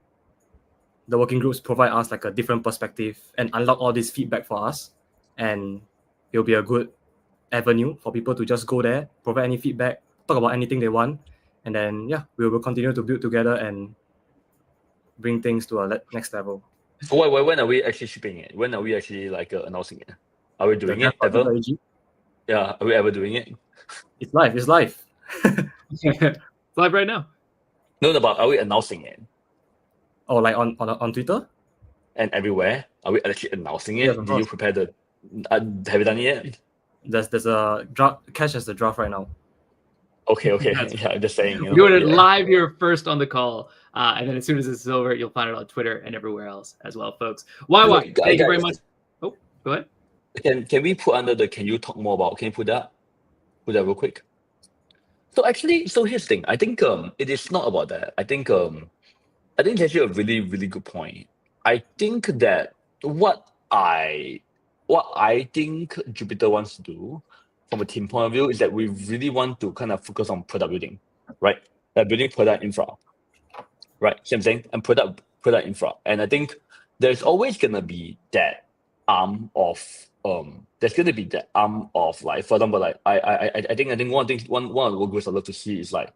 the working groups provide us like a different perspective and unlock all this feedback for us, and it'll be a good avenue for people to just go there, provide any feedback, talk about anything they want, and then we will continue to build together and bring things to a next level. So when are we actually shipping it? When are we actually announcing it? Are we doing it ever? Yeah, are we ever doing it? It's live. It's live. It's live right now. No, but are we announcing it? Oh, like on Twitter? And everywhere? Are we actually announcing it? Yes, Did you prepare the... have you done it yet? There's a draft. Cash as the draft right now. Okay. Yeah, I'm just saying. We're doing it live here first on the call. And then as soon as this is over, you'll find it on Twitter and everywhere else as well, folks. Thank you very much. Oh, go ahead. Can we put under the can you talk more about? Can you put that real quick? So here's the thing. I think it is not about that. I think it's actually a really, really good point. I think that what I think Jupiter wants to do from a team point of view is that we really want to kind of focus on product building, right? Building product infra, right? See what I'm saying? And product infra. And I think there's always gonna be that arm of like, for example, like I think one of the work groups I love to see is like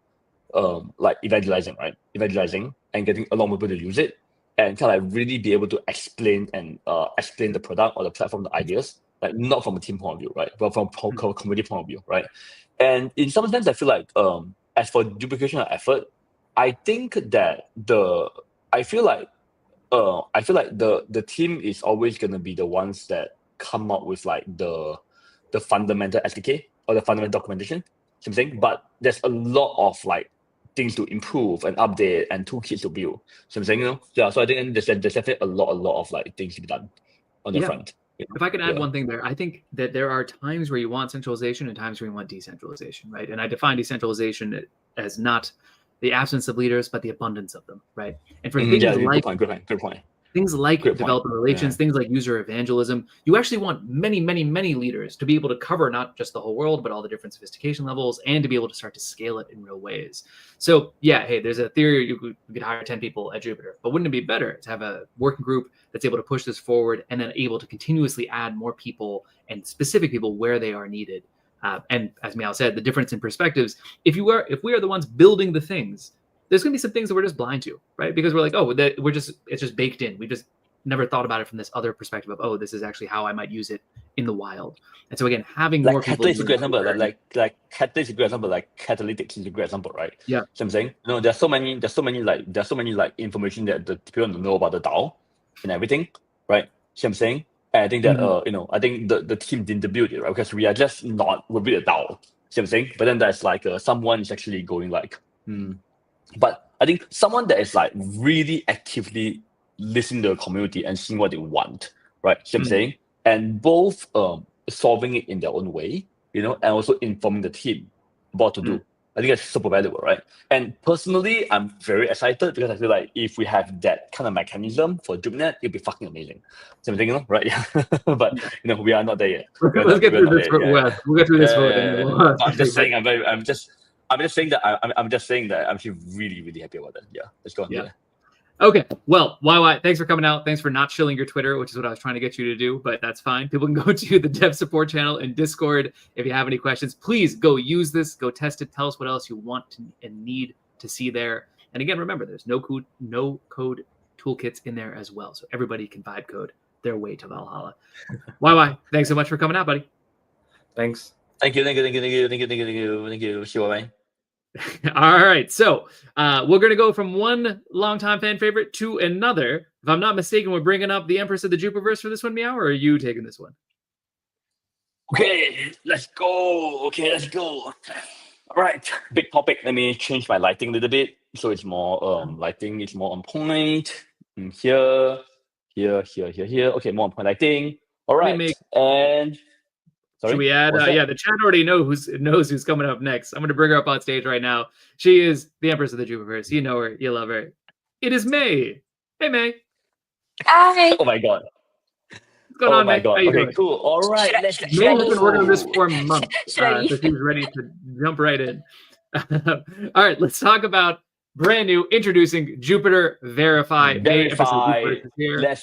evangelizing, right? Evangelizing and getting a lot more people to use it and kind of like really be able to explain the product or the platform, the ideas, like not from a team point of view, right? But from a community point of view, right? And in some sense, I feel like as for duplication of effort, I think that the team is always gonna be the ones that come up with like the fundamental SDK or the fundamental documentation. You know what I'm saying? But there's a lot of like things to improve and update and toolkits to build. So I'm saying, yeah. So I think there's definitely a lot of like things to be done on the front. If I could add one thing there, I think that there are times where you want centralization and times where you want decentralization, right? And I define decentralization as not the absence of leaders, but the abundance of them, right? And for things like good point. Things like developer relations, things like user evangelism, you actually want many, many, many leaders to be able to cover not just the whole world, but all the different sophistication levels and to be able to start to scale it in real ways. So hey, there's a theory you could hire 10 people at Jupiter, but wouldn't it be better to have a working group that's able to push this forward and then able to continuously add more people and specific people where they are needed? And as Miao said, the difference in perspectives, if we are the ones building the things, there's going to be some things that we're just blind to, right? Because we're like, it's just baked in. We just never thought about it from this other perspective of, this is actually how I might use it in the wild. And so again, having more people. Catdets is a great example. Like Catdets is a great example. Like Catalytics is a great example, right? Yeah. So I'm saying, there's so many like information that the people don't know about the DAO and everything, right? So I'm saying, and I think that I think the team didn't build it, right? Because we are just not with the DAO. So I'm saying, but then there's like someone is actually going like, But I think someone that is like really actively listening to the community and seeing what they want, right? So I'm saying, and both solving it in their own way, and also informing the team about what to do. I think that's super valuable, right? And personally, I'm very excited because I feel like if we have that kind of mechanism for JUPNet, it'd be fucking amazing. So I'm thinking, right? Yeah. But we are not there yet. Let's get through this. We'll get through this. I'm just saying, I'm I'm just saying that I'm just saying that I'm actually really, really happy about that. Yeah, let's go on. Yeah. Okay, well, YY, thanks for coming out. Thanks for not shilling your Twitter, which is what I was trying to get you to do, but that's fine. People can go to the dev support channel and Discord if you have any questions. Please go use this, go test it, tell us what else you want to, and need to see there. And again, remember, there's no code toolkits in there as well, so everybody can vibe code their way to Valhalla. YY, thanks so much for coming out, buddy. Thanks. Thank you. See you, bye. All right, so we're going to go from one longtime fan favorite to another. If I'm not mistaken, we're bringing up the Empress of the Jupiverse for this one, Meow, or are you taking this one? Okay, let's go. Okay, let's go. All right, big topic. Let me change my lighting a little bit so it's more lighting is more on point. Here. Okay, more on point lighting. All right, and sorry. Should we add? Yeah, the chat already knows who's coming up next. I'm going to bring her up on stage right now. She is the Empress of the Jupiverse. You know her, you love her. It is May. Hey, May. Hi. Oh my god. What's going on, my May? god. How you Okay, doing? cool. All right, Should I- let's should May I has been leave? working on this for months, Should I so leave? she's ready to jump right in. All right, let's talk about brand new, introducing Jupiter Verify. May, Empress of the verify. Jupiverse is here.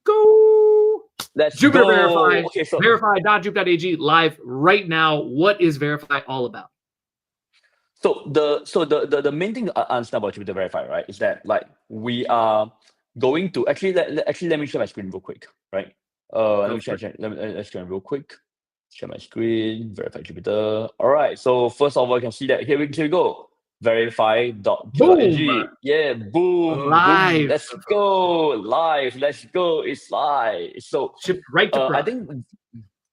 Go. Let's Jupiter go. Verify. Okay, so Verify.jup.ag live right now. What is Verify all about? So the main thing to understand about Jupiter Verify, right, is that like we are going to actually let me share my screen real quick, right? Let me share real quick. Share my screen. Verify Jupiter. All right. So first of all, you can see that here we go. Verify.jup.ag. Yeah. Boom. Live. Boom. Let's go live. Let's go. It's live. So Shipped right to I think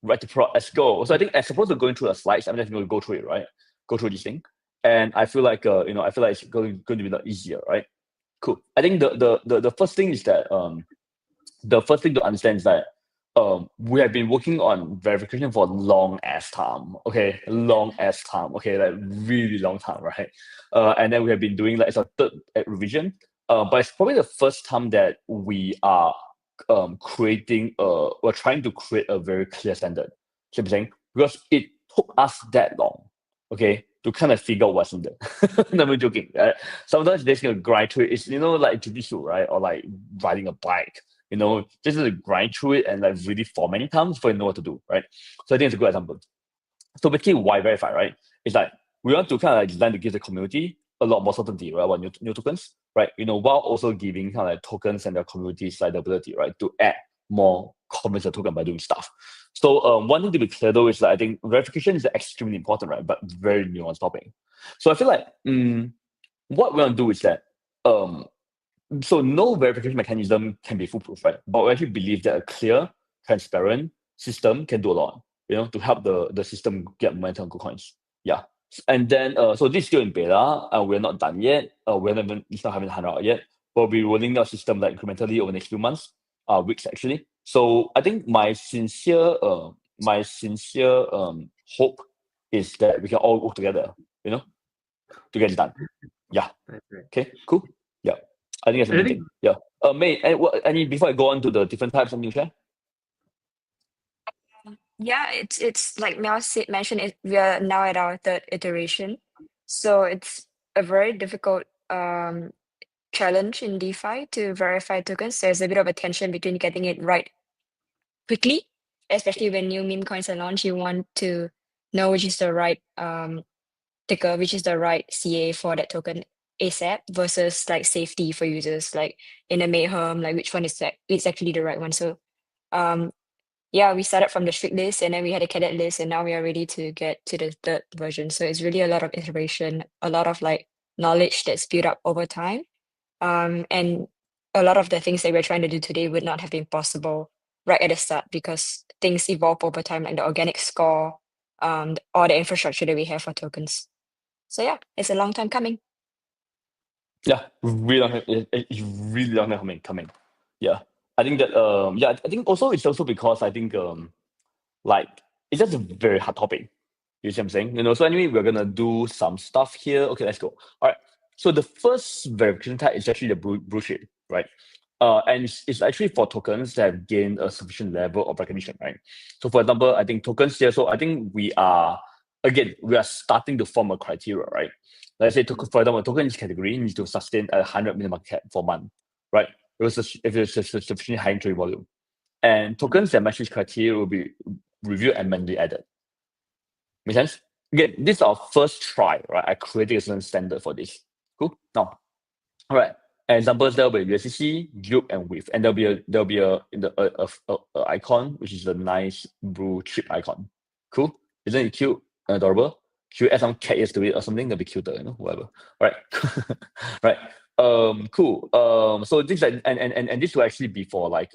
right to pro. Let's go. So I think as opposed to going through the slides, I'm just going to go through it, right? Go through this thing. And I feel like I feel like it's going to be a lot easier, right? Cool. I think the first thing is that the first thing to understand is that we have been working on verification for long ass time. Okay, long ass time. Okay, like really long time, right? And then we have been doing like it's a third revision. But it's probably the first time that we are we're trying to create a very clear standard. So I'm saying because it took us that long, okay, to kind of figure out what's in there. No, I'm joking. Sometimes they're just gonna grind through it. It's like jujitsu, right? Or like riding a bike. Just to grind through it and like really for many times before you know what to do, right? So I think it's a good example. So basically, why Verify, right? It's like we want to kind of like design to give the community a lot more certainty, right, about new tokens, right? While also giving kind of like tokens and their communities like the ability, right, to add more comments to the token by doing stuff. So one thing to be clear though is that I think verification is extremely important, right? But very nuanced topic. So I feel like what we want to do is that so no verification mechanism can be foolproof, right? But we actually believe that a clear, transparent system can do a lot, to help the system get momentum on good coins. Yeah. And then so this is still in beta, and we're not done yet. It's not having 100 out yet. We'll be rolling out system like incrementally over the next few months, weeks actually. So I think my sincere hope is that we can all work together, to get it done. Yeah. Okay, cool. Yeah. I think that's the main thing. Yeah. May, before I go on to the different types, something to share? Yeah, it's like Mel mentioned, we are now at our third iteration. So it's a very difficult challenge in DeFi to verify tokens. There's a bit of a tension between getting it right quickly, especially when new meme coins are launched. You want to know which is the right ticker, which is the right CA for that token ASAP versus like safety for users, like in a mayhem, like which one is it's actually the right one. So yeah, we started from the strict list and then we had a cadet list and now we are ready to get to the third version. So it's really a lot of iteration, a lot of like knowledge that's built up over time. And a lot of the things that we're trying to do today would not have been possible right at the start because things evolve over time, like the organic score, or the infrastructure that we have for tokens. So yeah, it's a long time coming. Yeah, really long. It's really long time coming. Yeah, I think that I think also it's also because I think like it's just a very hard topic. You see what I'm saying? So anyway, we're gonna do some stuff here. Okay, let's go. All right. So the first verification type is actually the blue chip, right? And it's actually for tokens that have gained a sufficient level of recognition, right? So for example, I think tokens here. So I think we are again, we are starting to form a criteria, right? Let's say, for example, token category needs to sustain a 100 million market cap for a month, right? If it's a sufficiently high trade volume. And tokens that match this criteria will be reviewed and manually added. Make sense? Again, this is our first try, right? I created a certain standard for this. Cool. Now, all right. Examples, there will be USDC, J.U.P, and WIF, and there'll be a icon, which is a nice blue chip icon. Cool. Isn't it cute and adorable? Should we add some catdets to it or something? That'll be cuter, whatever. Right. Right. Cool. So this and this will actually be for like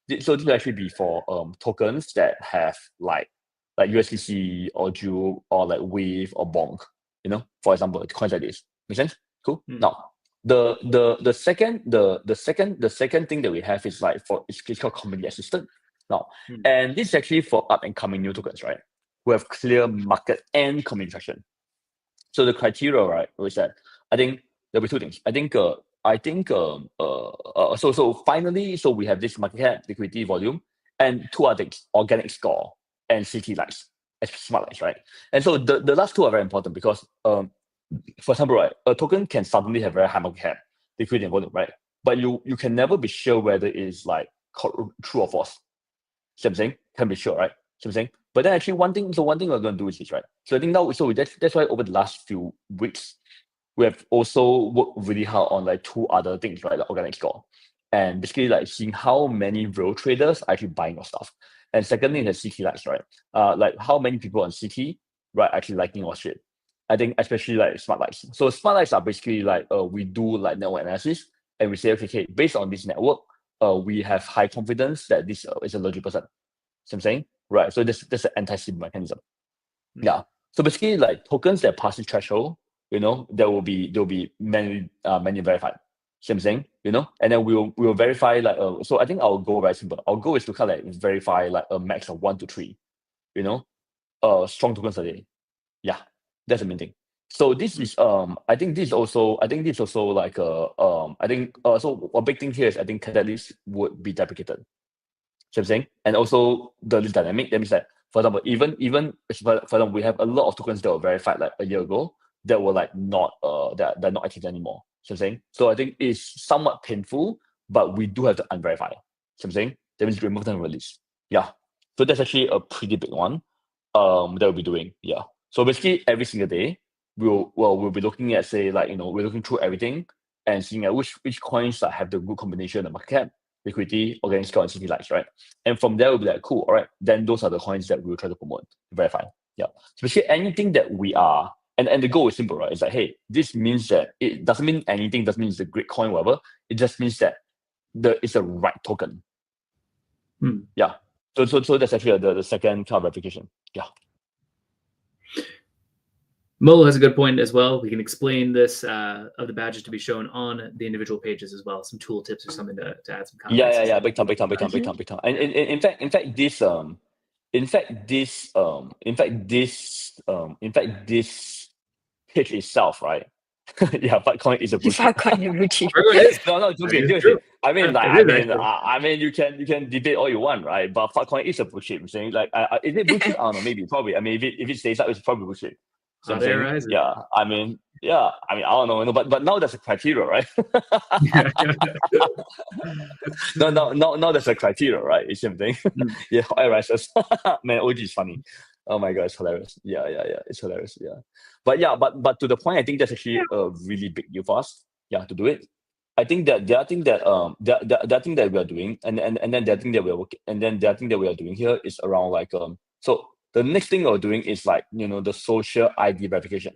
this will actually be for tokens that have like USDC or J.U.P or like WIF or Bonk, for example, coins like this. Make sense? Cool. Now, the second thing that we have is like it's called community assistant. Now, and this is actually for up and coming new tokens, right? Who have clear market and community traction. So the criteria, right, was that I think there'll be two things. So finally, so we have this market cap, liquidity, volume, and two other things: organic score and CT likes, smart likes, right? And so the last two are very important because for example, right, a token can suddenly have very high market cap, liquidity, and volume, right? But you can never be sure whether it's like true or false. See what I'm saying? Can be sure, right? See what I'm saying? But then actually one thing we're going to do is this, right? So I think now, that's why over the last few weeks, we have also worked really hard on like two other things, right? Like organic score. And basically like seeing how many real traders are actually buying your stuff. And secondly, is the CT likes, right? Like how many people on CT, right, actually liking your shit. I think especially like smart likes. So smart likes are basically like we do like network analysis and we say, okay, based on this network, we have high confidence that this is a legit person. See what I'm saying? Right. So that's an anti-SIM mechanism. Yeah. So basically like tokens that pass the threshold, they'll be manually verified. See what I'm saying? And then we'll verify like so I think our goal very simple. Our goal is to kind of like verify like a max of 1 to 3, strong tokens a day. Yeah, that's the main thing. So this is I think this is also like so a big thing here is I think cadet list would be deprecated. See what I'm saying? And also the list dynamic. That means that for example, even for example, we have a lot of tokens that were verified like a year ago that were like not they're not active anymore. See what I'm saying? So I think it's somewhat painful, but we do have to unverify. See what I'm saying? That means remove them from the list. Yeah. So that's actually a pretty big one that we'll be doing. Yeah. So basically every single day we'll be looking at, say, like, we're looking through everything and seeing at which coins that have the good combination of market cap, liquidity, organic score, and CT likes, right? And from there we'll be like, cool, all right, then those are the coins that we'll try to promote, verify. Yeah. So basically anything that we are, and the goal is simple, right? It's like, hey, this means that it doesn't mean anything, doesn't mean it's a great coin, whatever. It just means that it's a right token. Yeah. So that's actually the second kind of verification. Yeah. Mo has a good point as well. We can explain this of the badges to be shown on the individual pages as well. Some tool tips or something to add some context. Yeah. Big time. And in fact, this pitch itself, right? Yeah, Bitcoin is a bullshit. No, joking. I mean, you can debate all you want, right? But Bitcoin is a bullshit. I'm saying, like, is it bullshit? I don't know. Maybe, probably. I mean, if it stays up, it's probably bullshit. So I mean, I don't know, but now there's a criteria, right? No, there's a criteria, right? It's something. Yeah, all right. Man, OG is funny. Oh my god, it's hilarious. Yeah, it's hilarious. Yeah, but to the point, I think that's actually a really big deal for us. Yeah, to do it. I think that the other thing that we are doing, and then the other thing that we are working, and then the other thing that we are doing here is around like so. The next thing we're doing is like, the social ID verification.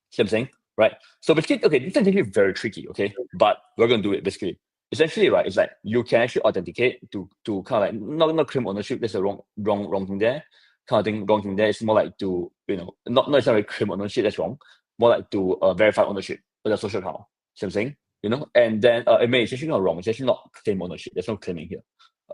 See what I'm saying? Right? So basically, okay, this is actually very tricky, okay? But we're going to do it basically. Essentially, right, it's like you can actually authenticate to kind of like, not claim ownership, there's a wrong thing there. Kind of thing, wrong thing there. It's more like to, not necessarily claim ownership, that's wrong. More like to verify ownership of the social account. See what I'm saying? And then it's actually not wrong. It's actually not claim ownership. There's no claiming here.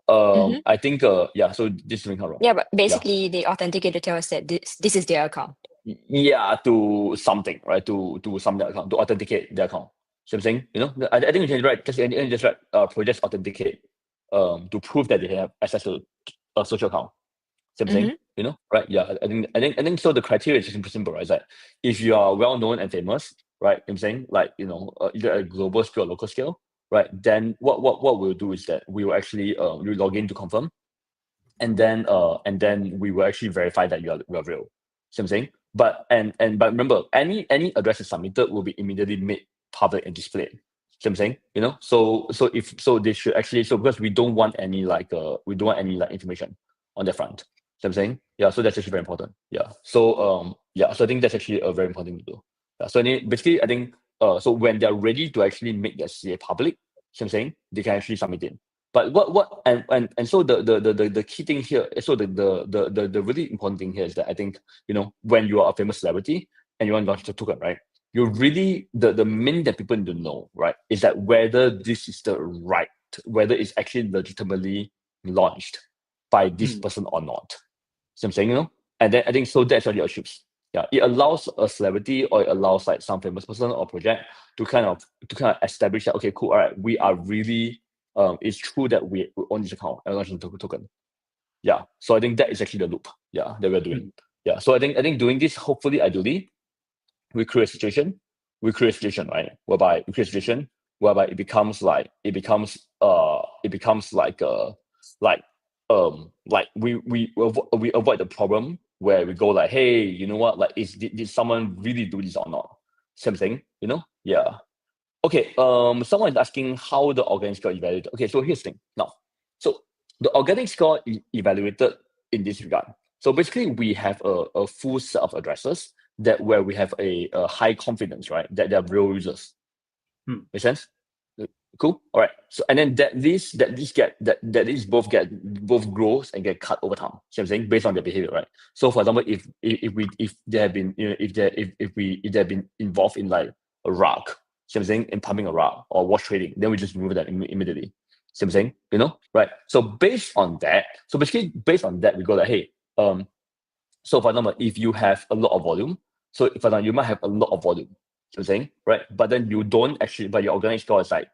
I think so this is wrong. Yeah, but basically they authenticate to tell us that this is their account. Yeah, to something, right? To some account, to authenticate their account. So I'm saying, I think you can write just write projects authenticate to prove that they have access to a social account. So I'm saying, You know, right? Yeah, I think so. The criteria is simple, right? Is that if you are well known and famous, right? I'm saying like either at a global scale or local scale, right? Then what we'll do is that we will actually you log in to confirm, and then we will actually verify that you are real. See what I'm saying? But remember, any address is submitted will be immediately made public and displayed. See what I'm saying? You know, so they should actually, because we don't want any information on that front. See what I'm saying? Yeah, so that's actually very important. Yeah. So so I think that's actually a very important thing to do. Yeah. So basically I think so when they're ready to actually make their CA public, see what I'm saying, they can actually submit it. But what and so the key thing here, so the really important thing here is that I think, when you are a famous celebrity and you want to launch the token, right? You really the main that people need to know, right, is that whether this is whether it's actually legitimately launched by this person or not. See what I'm saying, And then I think so that's really achieves. Yeah, it allows a celebrity or it allows like some famous person or project to kind of establish that, okay, cool, all right, we are really it's true that we own this account and launch the token. Yeah. So I think that is actually the loop, that we're doing. Yeah. So I think doing this, hopefully, ideally, we create a situation, right? Whereby we create a situation whereby it becomes like we avoid the problem where we go like, hey, you know what? Like, did someone really do this or not? Same thing, Yeah. Okay, someone is asking how the organic score evaluated. Okay, so here's the thing. Now, so the organic score is evaluated in this regard. So basically, we have a full set of addresses where we have a high confidence, right, that they're real users. Make sense? Cool. All right. So and then these both grows and get cut over time. See what I'm saying? Based on their behavior, right? So for example, if they have been if they have been involved in like a rug, see what I'm saying, in pumping a rug or wash trading, then we just remove that immediately. See what I'm saying? Right? So based on that, we go like, hey, so for example, if you have a lot of volume, so for example, you might have a lot of volume. See what I'm saying? Right? But then you don't actually, but your organic score is like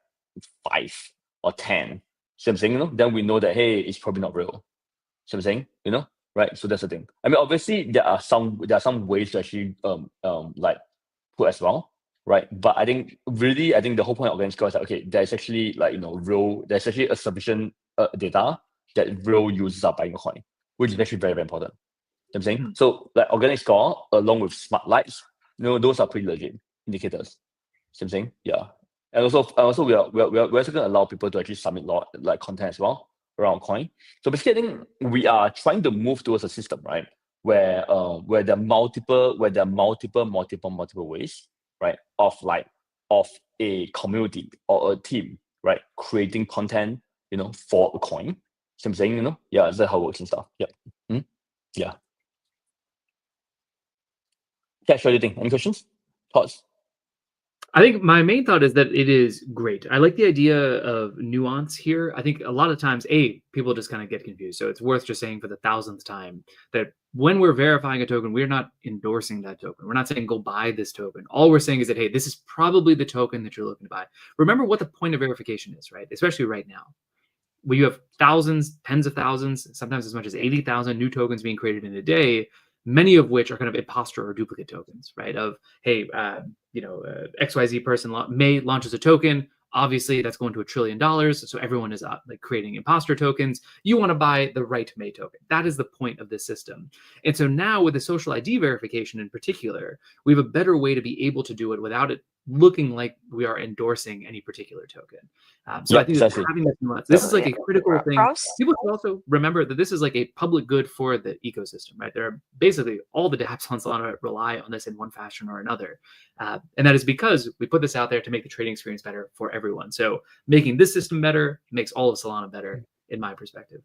5 or 10. See what I'm saying? Then we know that, hey, it's probably not real. See what I'm saying? Right? So that's the thing. I mean, obviously there are some ways to actually like put as well, right? But I think the whole point of organic score is that, okay, there's actually like there's actually a sufficient data that real users are buying a coin, which is actually very, very important. You know what I'm saying? So like organic score along with smart lights, those are pretty legit indicators. See what I'm saying? Yeah. And also we're also going to allow people to actually submit like content as well around coin. So basically, I think we are trying to move towards a system, right, where there are multiple ways, right, of a community or a team, right, creating content, for a coin. See what I'm saying? Yeah, that's how it works and stuff. Yeah. Yeah. Cash, what do you think? Any questions? Thoughts? I think my main thought is that it is great. I like the idea of nuance here. I think a lot of times, people just kind of get confused. So it's worth just saying for the 1000th time that when we're verifying a token, we're not endorsing that token. We're not saying go buy this token. All we're saying is that, hey, this is probably the token that you're looking to buy. Remember what the point of verification is, right? Especially right now, where you have thousands, tens of thousands, sometimes as much as 80,000 new tokens being created in a day, many of which are kind of imposter or duplicate tokens, right? Of, hey, XYZ person May launches a token. Obviously, that's going to $1 trillion. So everyone is like creating imposter tokens. You want to buy the right May token. That is the point of this system. And so now with the social ID verification in particular, we have a better way to be able to do it without it looking like we are endorsing any particular token. So I think that having this nuance, this is like a critical thing. People should also remember that this is like a public good for the ecosystem, right? There are basically all the dApps on Solana rely on this in one fashion or another. And that is because we put this out there to make the trading experience better for everyone. So making this system better makes all of Solana better, in my perspective.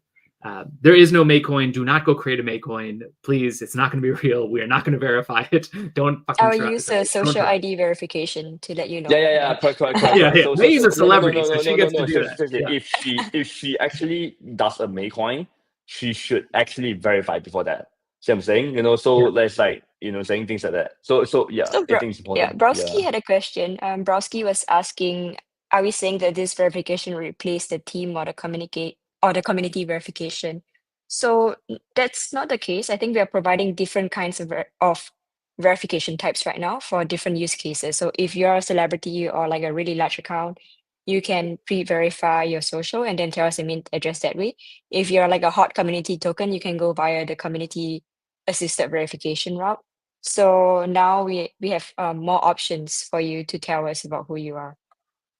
There is no Maycoin. Do not go create a Maycoin, please. It's not going to be real. We are not going to verify it. Don't fucking try. I'll use a social ID verification to let you know. Yeah. Correct. So, May's a celebrity, so she gets to do that. If she actually does a Maycoin, she should actually verify before that. See what I'm saying? So let's like, saying things like that. So yeah, I think it's important. Yeah, Browski had a question. Browski was asking, are we saying that this verification will replace the team or the community verification? So that's not the case. I think we are providing different kinds of verification types right now for different use cases. So if you're a celebrity or like a really large account, you can pre-verify your social and then tell us a mint address that way. If you're like a hot community token, you can go via the community assisted verification route. So now we have more options for you to tell us about who you are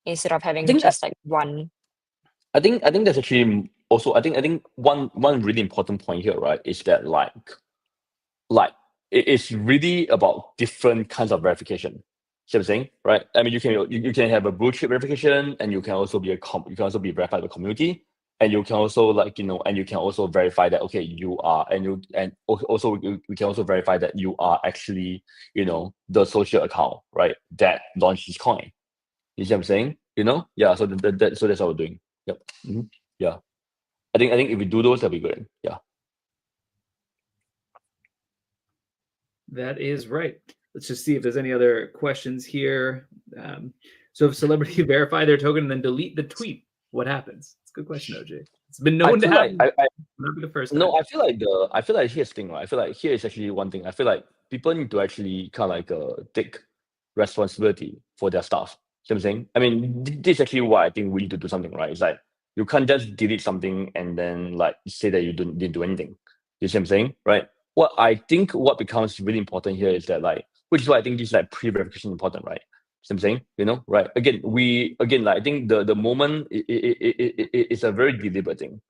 instead of I having think just like one. I think that's actually also I think one really important point here, right, is that like it's really about different kinds of verification. See what I'm saying, right? I mean, you can have a blue chip verification, and you can also be you can also be verified by the community, and you can also like and you can also verify that okay you are also we can also verify that you are actually the social account, right, that launched this coin. You see what I'm saying? Yeah. So so that's what we're doing. Yep. Yeah. I think if we do those, that'll be good. Yeah. That is right. Let's just see if there's any other questions here. So if celebrity verify their token and then delete the tweet, what happens? It's a good question, OJ. It's been known to happen. Not be the first time. No, I feel like here's the thing, right? I feel like here is actually one thing. I feel like people need to actually kind of like take responsibility for their stuff. See what I'm saying? I mean, this is actually why I think we need to do something, right? It's like you can't just delete something and then like say that you didn't do anything. You see what I'm saying, right? What I think what becomes really important here is that like, which is why I think this is like pre-verification important, right? See what I'm saying, right? Again, like I think the moment it's a very deliberate thing.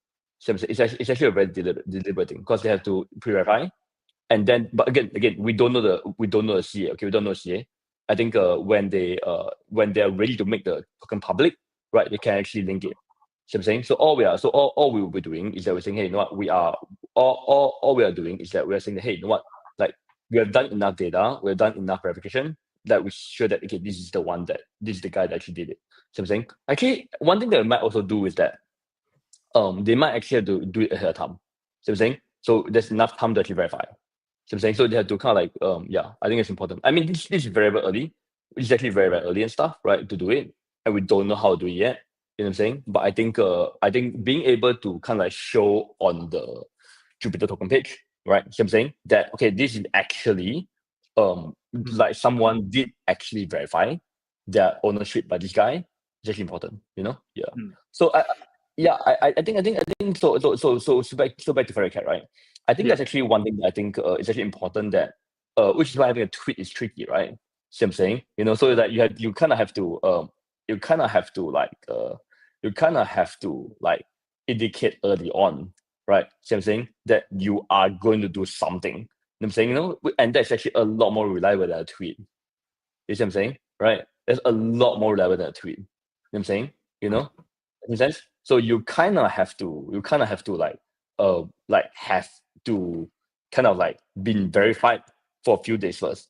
It's actually a very deliberate thing because they have to pre-verify, and then but again we don't know the CA. Okay, we don't know CA. I think when they are ready to make the token public, right, they can actually link it. See what I'm saying? So all we will be doing is that we're saying, hey, you know what, we are all we are doing is that we are saying that, hey, you know what, like we have done enough data, we have done enough verification that we show that okay, this is the guy that actually did it. See what I'm saying? Actually, one thing that we might also do is that they might actually have to do it ahead of time. See what I'm saying? So there's enough time to actually verify. See what I'm saying? So they have to kind of like yeah, I think it's important. I mean, this is very early. It's actually very early and stuff, right, to do it, and we don't know how to do it yet. You know what I'm saying? But I think being able to kind of like show on the Jupiter token page, right? See what I'm saying? That okay, this is actually like someone did actually verify their ownership by this guy. It's actually important, Yeah. So I think so back to Fairy Cat, right? I think that's actually one thing that I think is actually important that which is why having a tweet is tricky, right? See what I'm saying? So that you kind of have to like indicate early on, right? See what I'm saying? That you are going to do something. You know what I'm saying? And that's actually a lot more reliable than a tweet. You see what I'm saying? Right? That's a lot more reliable than a tweet. You know what I'm saying? Makes sense? So you kind of have to like have to kind of like been verified for a few days first.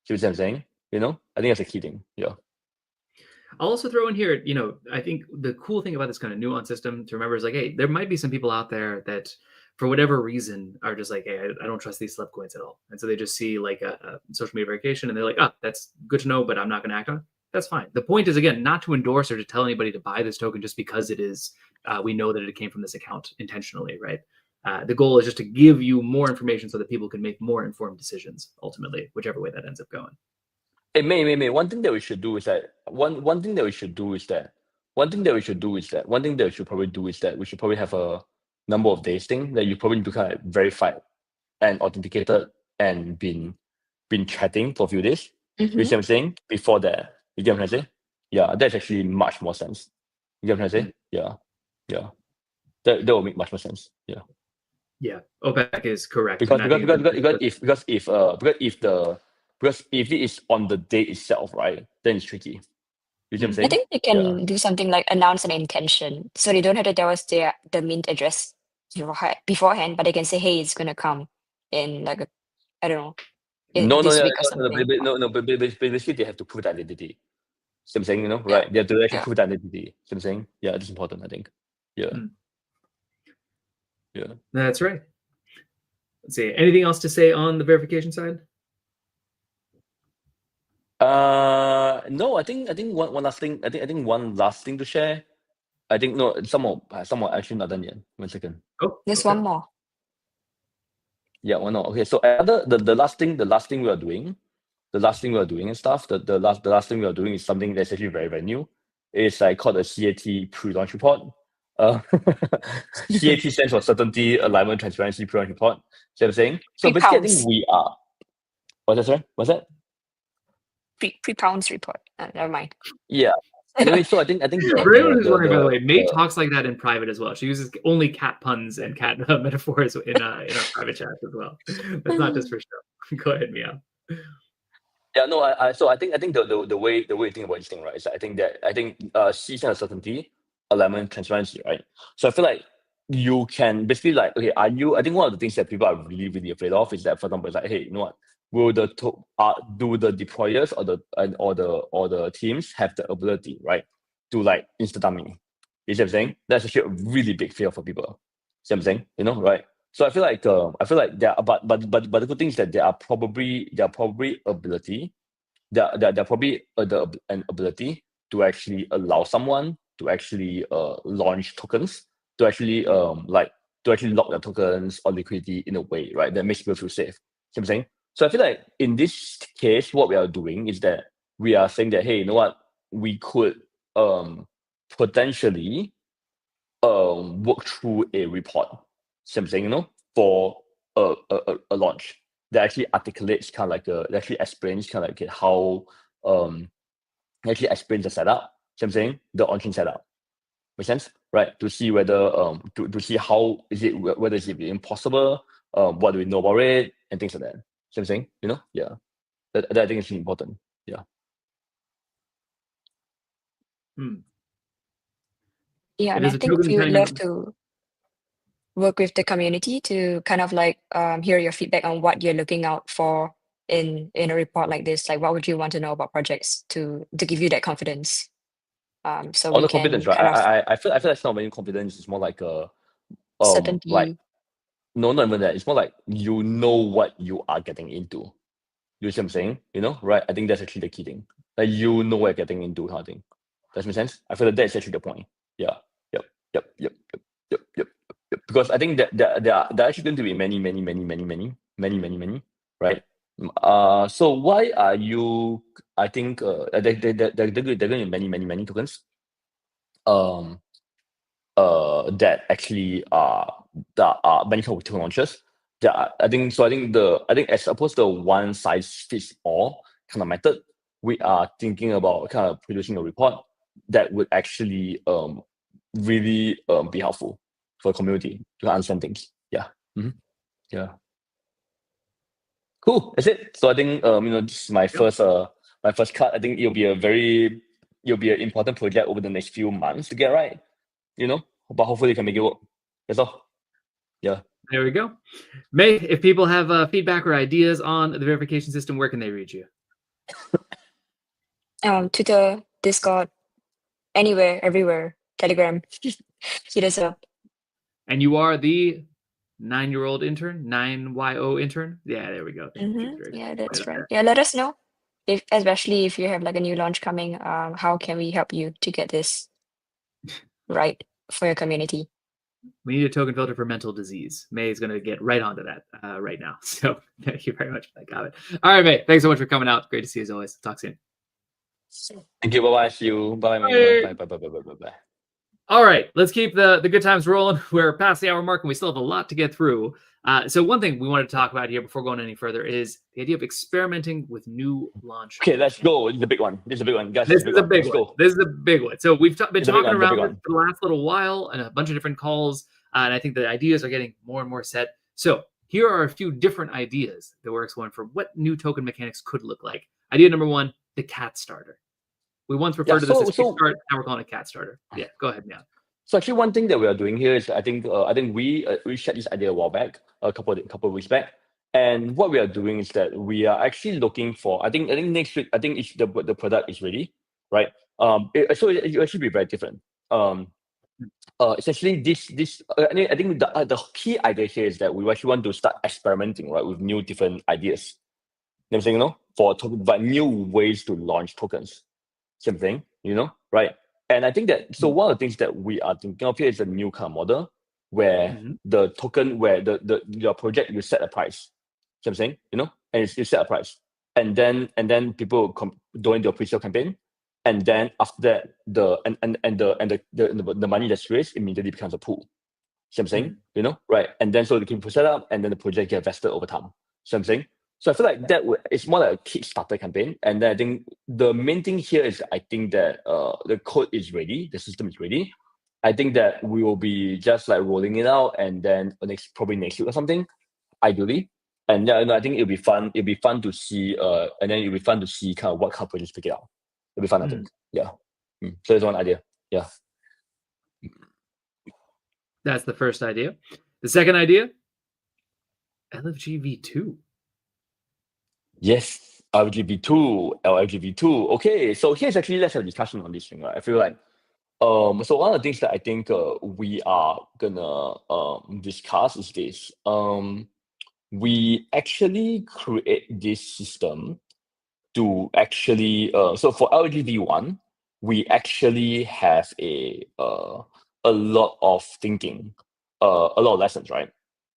See what I'm saying? I think that's a key thing. Yeah. I'll also throw in here, I think the cool thing about this kind of nuanced system to remember is like, hey, there might be some people out there that for whatever reason are just like, hey, I don't trust these celeb coins at all. And so they just see like a social media verification and they're like, oh, that's good to know, but I'm not going to act on it. That's fine. The point is, again, not to endorse or to tell anybody to buy this token just because it is, we know that it came from this account intentionally, right? The goal is just to give you more information so that people can make more informed decisions, ultimately, whichever way that ends up going. Hey, May. One thing that we should probably do is that we should probably have a number of days thing that you probably need to kind of verify and authenticated and been chatting for a few days. You see what I'm saying? Before that, you get what I'm trying to say? Yeah, that's actually much more sense. You get what I'm trying to say? Yeah. That will make much more sense. Yeah. Yeah, OPEC is correct. Because if it is on the day itself, right, then it's tricky. You see what I'm saying? I think they can do something like announce an intention, so they don't have to tell us the mint address beforehand, but they can say, "Hey, it's gonna come in like I don't know, this week or something." But basically they have to prove identity. See what I'm saying? Right? They have to actually prove identity. See what I'm saying? Yeah, it's important, I think. Yeah. Yeah. That's right. Let's see. Anything else to say on the verification side? No, I think one last thing. I think one last thing to share. I think no, some more actually not done yet. 1 second. Oh, There's one more. Yeah, why not? Okay, so the last thing we are doing, and stuff, the last thing we are doing is something that's actually very, very new. It's like called a CAT pre-launch report. CAT stands for Certainty, Alignment, Transparency Pre-launch Report. See what I'm saying? So basically, I think Pre-pounds. we are. What's that, sorry? What's that? Pre-pounds report. Never mind. Yeah. Anyway, so I think For anyone who's wondering, by the way, May the talks like that in private as well. She uses only cat puns and cat metaphors in our private chat as well. That's not just for show. Go ahead, Mia. yeah, no, so I think the way you think about this thing, right, is that I think C stands for certainty, alignment, transparency, right? So I feel like you can basically like, okay, I think one of the things that people are really, really afraid of is that, for example, it's like, hey, you know what? Will do the deployers or the teams have the ability, right, to like insta dummy? You see what I'm saying? That's actually a really big fear for people. See what I'm saying? You know, right? So I feel like there are, but the good thing is that there are probably ability, there probably an ability to actually allow someone to actually launch tokens, to actually to actually lock their tokens or liquidity in a way, right, that makes people feel safe. See what I'm saying? So I feel like in this case, what we are doing is that we are saying that, hey, you know what, we could potentially work through a report, something, you know, for a launch that actually articulates kind of like that actually explains kind of like how actually explains the setup, something, the on-chain setup. Make sense? Right? To see whether to see how is it, whether it's even possible, what do we know about it, and things like that. Something, you know? Yeah. That I think is really important. Yeah. Yeah, It and is I a think token we would depending love on. to work with the community to kind of like hear your feedback on what you're looking out for in a report like this. Like, what would you want to know about projects to give you that confidence? So On we the confidence, can right? kind of I feel like it's not really confidence. It's more like a like, certainty. no, not even that. It's more like you know what you are getting into. You see what I'm saying? You know, right? I think that's actually the key thing. Like, you know what you're getting into, kind of thing. Does that make sense? I feel like that's actually the point. Yeah. Yep. Because I think that there are actually going to be many, right? So why are you? I think there are going to be many tokens. That actually that are many token launches. I think so. I think as opposed to one size fits all kind of method, we are thinking about kind of producing a report that would actually really be helpful for the community to understand things. Yeah. Yeah. Cool. That's it. So I think this is my first cut. I think it'll be an important project over the next few months to get right. You know, but hopefully you can make it work. That's all. Yeah. There we go. May, if people have feedback or ideas on the verification system, where can they reach you? Twitter, Discord, anywhere, everywhere, Telegram. Hit us up. And you are the 9-year-old intern, 9YO intern. Yeah, there we go. Yeah, that's right. Yeah, let us know especially if you have like a new launch coming. How can we help you to get this right for your community? We need a token filter for mental disease. May is going to get right onto that right now. So thank you very much for that comment. All right, May. Thanks so much for coming out. Great to see you as always. Talk soon. Thank you. Bye-bye. See you. Bye, Mia. Bye. All right, let's keep the good times rolling. We're past the hour mark and we still have a lot to get through. So one thing we wanted to talk about here before going any further is the idea of experimenting with new launch. Okay, let's go. This is the big one. Guys. This is a big one. This is a big one. So we've been talking around it for the last little while and a bunch of different calls. And I think the ideas are getting more and more set. So here are a few different ideas that we're exploring for what new token mechanics could look like. Idea number one, the cat starter. We once referred to this as Kickstart, now we're calling it cat starter. Yeah, go ahead, Mia. So actually, one thing that we are doing here is I think we shared this idea a while back, a couple of weeks back, and what we are doing is that we are actually looking for. I think next week, I think if the product is ready, right? So it will actually be very different. Essentially, I think the key idea here is that we actually want to start experimenting, right, with new different ideas. You know what I'm saying, you know, but new ways to launch tokens. Same thing, you know, right? And I think that, so one of the things that we are thinking of here is a new kind of model where the token, where your project, you set a price. See what I'm saying? You know, and you set a price, and then people will join the pre-sale campaign, and then after that, the money that's raised immediately becomes a pool. See what I'm saying? You know, right? And then so the people set up, and then the project get vested over time. See what I'm saying? So I feel like it's more like a Kickstarter campaign. And then I think the main thing here is I think that the code is ready, the system is ready. I think that we will be just like rolling it out, and then probably next week or something, ideally. And yeah, I think it'll be fun. It'll be fun to see, and then it'll be fun to see kind of what kind of projects pick it out. It'll be fun, I think. Yeah. So there's one idea. Yeah. That's the first idea. The second idea, LFGV2. Yes, LFGV2. Okay, so here's actually, let's have a discussion on this thing, right? I feel like, so one of the things that I think we are gonna discuss is this. We actually create this system to actually, so for LFGV1, we actually have a lot of thinking, a lot of lessons, right?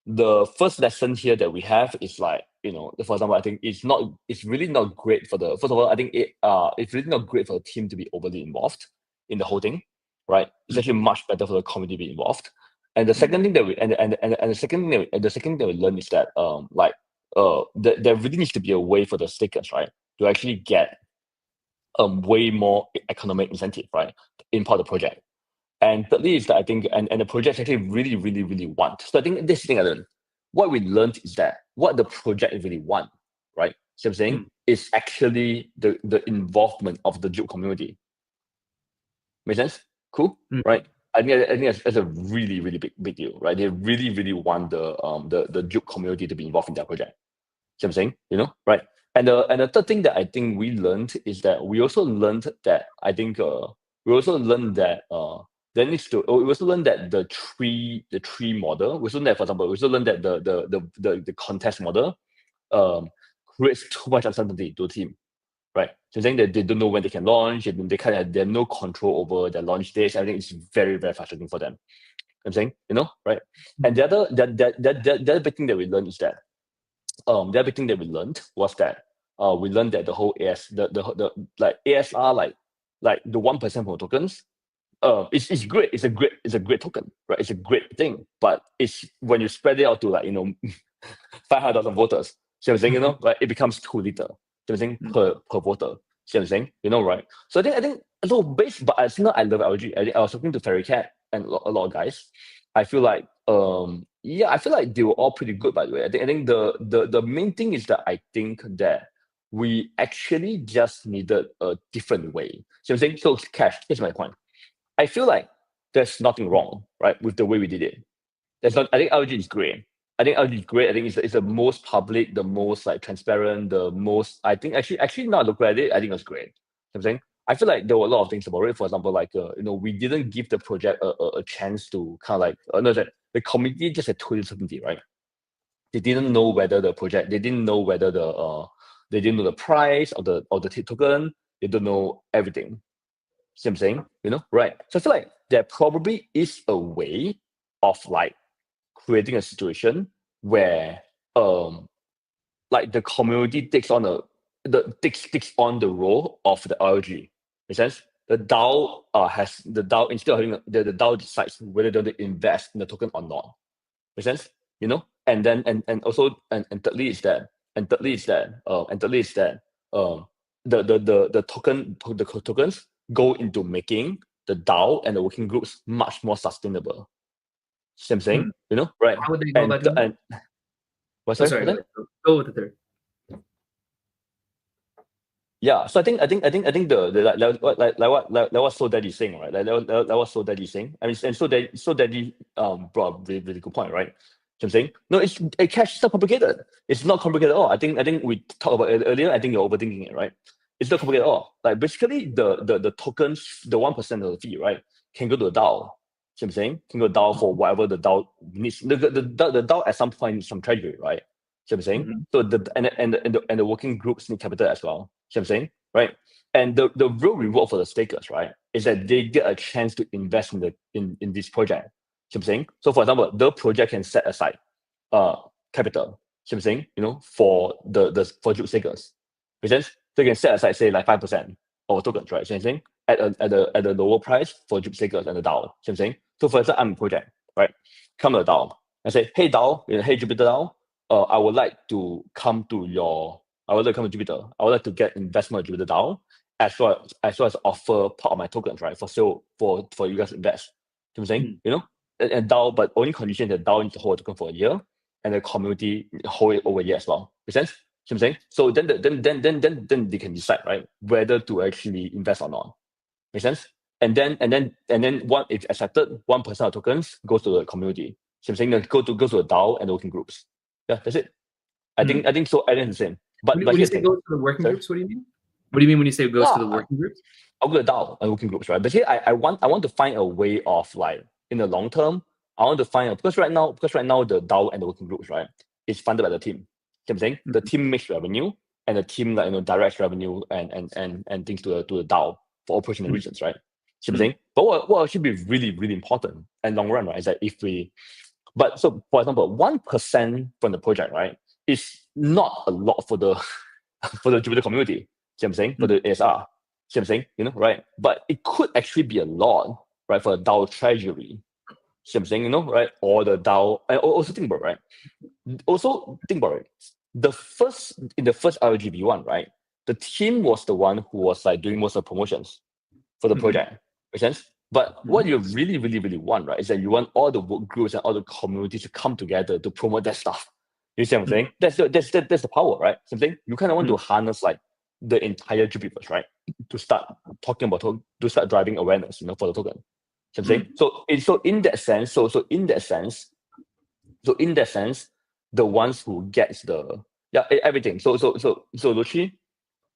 The first lesson here that we have is like, for example, I think it's really not great for first of all, I think it's really not great for the team to be overly involved in the whole thing, right? It's actually much better for the community to be involved. And the second thing that we the second thing that we learn is that there really needs to be a way for the stakers, right, to actually get way more economic incentive, right, in part of the project. And thirdly is that I think, and the project actually really, really, really want. So I think this thing I learned, what we learned is that what the project really want, right? See what I'm saying? Is actually the involvement of the J.U.P community. Make sense? Cool, right? I think that's a really, really big deal, right? They really, really want the J.U.P community to be involved in their project. See what I'm saying? Right? And the third thing that I think we learned is that we also learned that we also learned that the tree model. We also learned that, for example, the contest model creates too much uncertainty to the team, right? So saying that they don't know when they can launch, they have no control over their launch dates. I think it's very, very frustrating for them. I'm saying, right? And the other big thing that we learned is that the other thing that we learned was that we learned that the whole like ASR, like the 1% for tokens, it's great. It's a great token, right? It's a great thing, but it's when you spread it out to 500,000 voters. See what I'm saying? Like it becomes too little. See what I'm saying? Per voter. See what I'm saying? Right? So I think so based, but as I love LG. I was talking to Fairy Cat and a lot of guys. I feel like I feel like they were all pretty good, by the way. I think the main thing is that I think that we actually just needed a different way. See what I'm saying? So Cash, here's my point. I feel like there's nothing wrong, right, with the way we did it. I think LG is great. I think it's the most public, the most like transparent, the most. I think actually now look at it, I think it was great. You know what I'm saying? I feel like there were a lot of things about it. For example, like we didn't give the project a chance to kind of like the committee just had total certainty, right? They didn't know whether the project. They didn't know whether they didn't know the price of the token. They don't know everything. See what I'm saying? Right? So I feel like there probably is a way of like creating a situation where like the community takes on the role of the LG. Make sense? The DAO instead of having the DAO decides whether they invest in the token or not. Make sense? And then and also and thirdly is that the tokens go into making the DAO and the working groups much more sustainable. See what I'm saying? Right? How would they go about doing that? What's Oh, that? sorry, go with the third. Yeah, so I think the what So Daddy saying, right? Like what So Daddy saying. I mean, and So Daddy brought up a really good point, right? So I'm saying, no, cash is not complicated. It's not complicated at all. I think we talked about it earlier. I think you're overthinking it, right? It's not complicated at all. Like basically the tokens, the 1% of the fee, right, can go to a DAO. See what I'm saying? Can go DAO for whatever the DAO needs. The DAO at some point needs some treasury, right? See what I'm saying? So the working groups need capital as well. See what I'm saying? Right? And the real reward for the stakers, right, is that they get a chance to invest in this project. I'm saying? So for example, the project can set aside capital, I'm saying, for for J.U.P stakers. Make sense? So you can set aside, say, like 5% of tokens, right? So I'm saying at a lower price for J.U.P stakers and the DAO. So I'm saying, so for example, I'm a project, right? Come to the DAO. I say, hey DAO, hey Jupiter DAO, I would like to come to Jupiter. I would like to get investment in Jupiter DAO as well as offer part of my tokens, right? For sale for you guys to invest. So I'm saying, and DAO, but only condition that DAO needs to hold a token for a year and the community hold it over a year as well. Make sense? So I'm saying, so then they can decide, right, whether to actually invest or not. Make sense? And then one, if accepted, 1% of tokens goes to the community. So I'm saying that goes to the DAO and the working groups. Yeah, that's it. I think so. I think it's the same. But when you say goes to the working groups, what do you mean? What do you mean when you say it goes to the working groups? I'll go to DAO and working groups, right? But here I want to find a way of, like, in the long term, I want to find because right now the DAO and the working groups, right, is funded by the team. You know what I'm saying? The team makes revenue and the team, like, directs revenue and things to the DAO for operational reasons, right? You know what I'm saying? But what should be really, really important and long run, right, is that so for example, 1% from the project, right, is not a lot for the Jupiter community. You know what I'm saying? For the ASR. You know what I'm saying? Right? But it could actually be a lot, right, for the DAO treasury. You know what I'm saying? Right? Or the DAO. And also think about it, right? Also think about it. In the first RGB one, right, the team was the one who was, like, doing most of the promotions for the project. Make sense? But what you really, really, really want, right, is that you want all the work groups and all the communities to come together to promote that stuff. You see what I'm saying? That's the power, right? Something you kind of want to harness, like, the entire Jupiter, right, to start talking about to start driving awareness, for the token. You know what I'm saying? So in that sense, the ones who gets everything. So Luchi,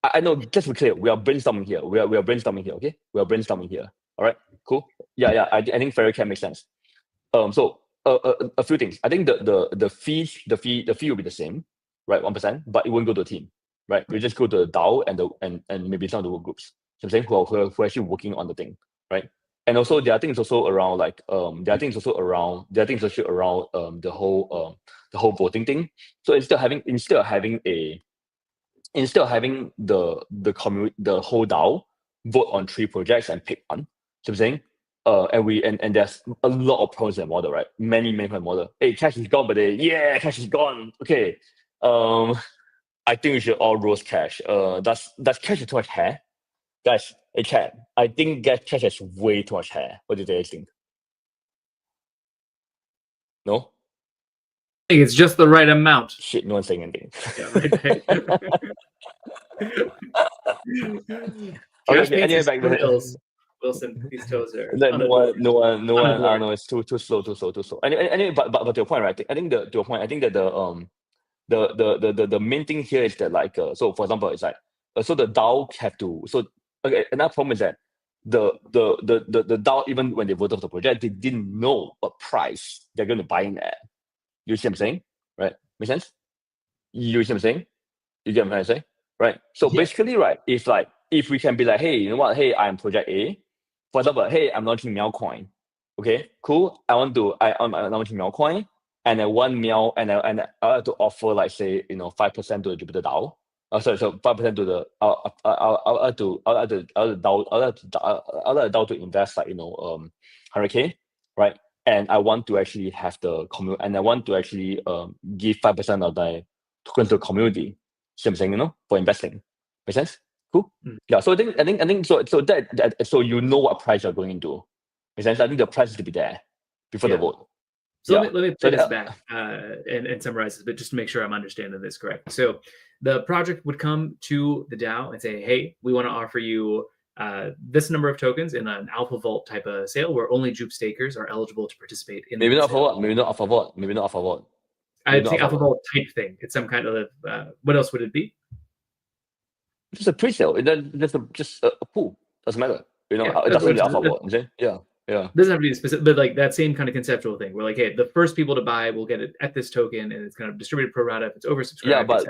I know, just to be clear, we are brainstorming here. We are brainstorming here, okay? We are brainstorming here. All right, cool. Yeah. I think fairy can make sense. So a few things. I think the fee will be the same, right? 1%, but it won't go to the team, right? We just go to the DAO and maybe some of the work groups. So I'm saying who are actually working on the thing, right? And also there are things also around, like, the whole voting thing. So instead of having the whole DAO vote on 3 projects and pick one. So I'm saying, and there's a lot of pros in the model, right? Many model. Hey, cash is gone, but cash is gone. Okay, I think we should all roast cash. Does cash have too much hair, guys? Hey, chat. I think cash has way too much hair. What do you guys think? No. I think it's just the right amount. Shit, no one's saying anything. Yeah, right. Okay, anyway, back to Wilson, these toes are. No one. No, it's too slow. Anyway, but to your point, right? I think to your point, I think that the main thing here is that, like, so for example, it's like, so the DAO have to. So okay, another problem is that the DAO, even when they voted for the project, they didn't know what price they're going to buy in at. You see what I'm saying? Right? Make sense? You see what I'm saying? You get what I'm saying? Right? So basically, right, if we can be like, hey, you know what? Hey, I'm project A. For example, hey, I'm launching Meow Coin. Okay, cool. I'm launching Meow Coin, and I want Meow, and I have to offer, like, say, 5% to the Jupiter DAO. So 5% to the I'll have the DAO to invest, like, 100K, right? And I want to actually have and I want to actually give 5% of the tokens to the community. See what I'm saying? For investing. Make sense? Cool. Yeah. So I think so you know what price you're going into. Make sense? I think the price is to be there before the vote. So let me play this back and summarize this, but just to make sure I'm understanding this correct. So the project would come to the DAO and say, hey, we want to offer you this number of tokens in an alpha vault type of sale where only J.U.P stakers are eligible to participate in. Maybe not alpha vault. Maybe not alpha vault. I think alpha vault type thing. It's some kind of what else would it be? Just a pre-sale. Just a pool. Doesn't matter. It doesn't be alpha vault. Yeah. Doesn't have to be specific, but like that same kind of conceptual thing. Where, like, hey, the first people to buy will get it at this token, and it's kind of distributed pro rata if it's oversubscribed.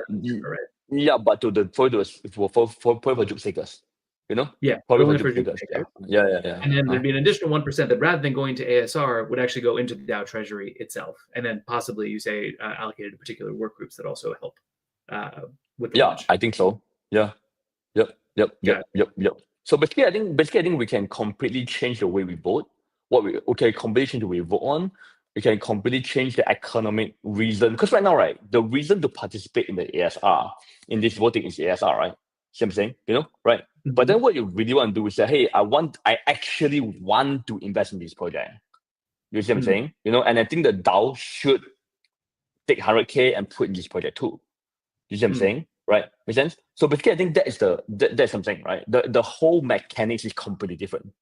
Yeah, but to the for J.U.P stakers. You know, Yeah, probably only for for Jupiter. Jupiter. Yeah. And then there'd be an additional 1% that rather than going to ASR would actually go into the DAO treasury itself. And then possibly you say allocated to particular work groups that also help with the launch. I think so. Yeah. Yep. So basically, I think we can completely change the way we vote. Completely change the way we vote on. We can completely change the economic reason. Because right now, right, the reason to participate in the ASR, in this voting is ASR, right? See what I'm saying? You know, right? But then what you really want to do is say, hey, I actually want to invest in this project. You see what I'm saying? You know, and I think the DAO should take 100K and put in this project too. You see what I'm saying? Right? Make sense? So basically, I think that's something, right? The whole mechanics is completely different.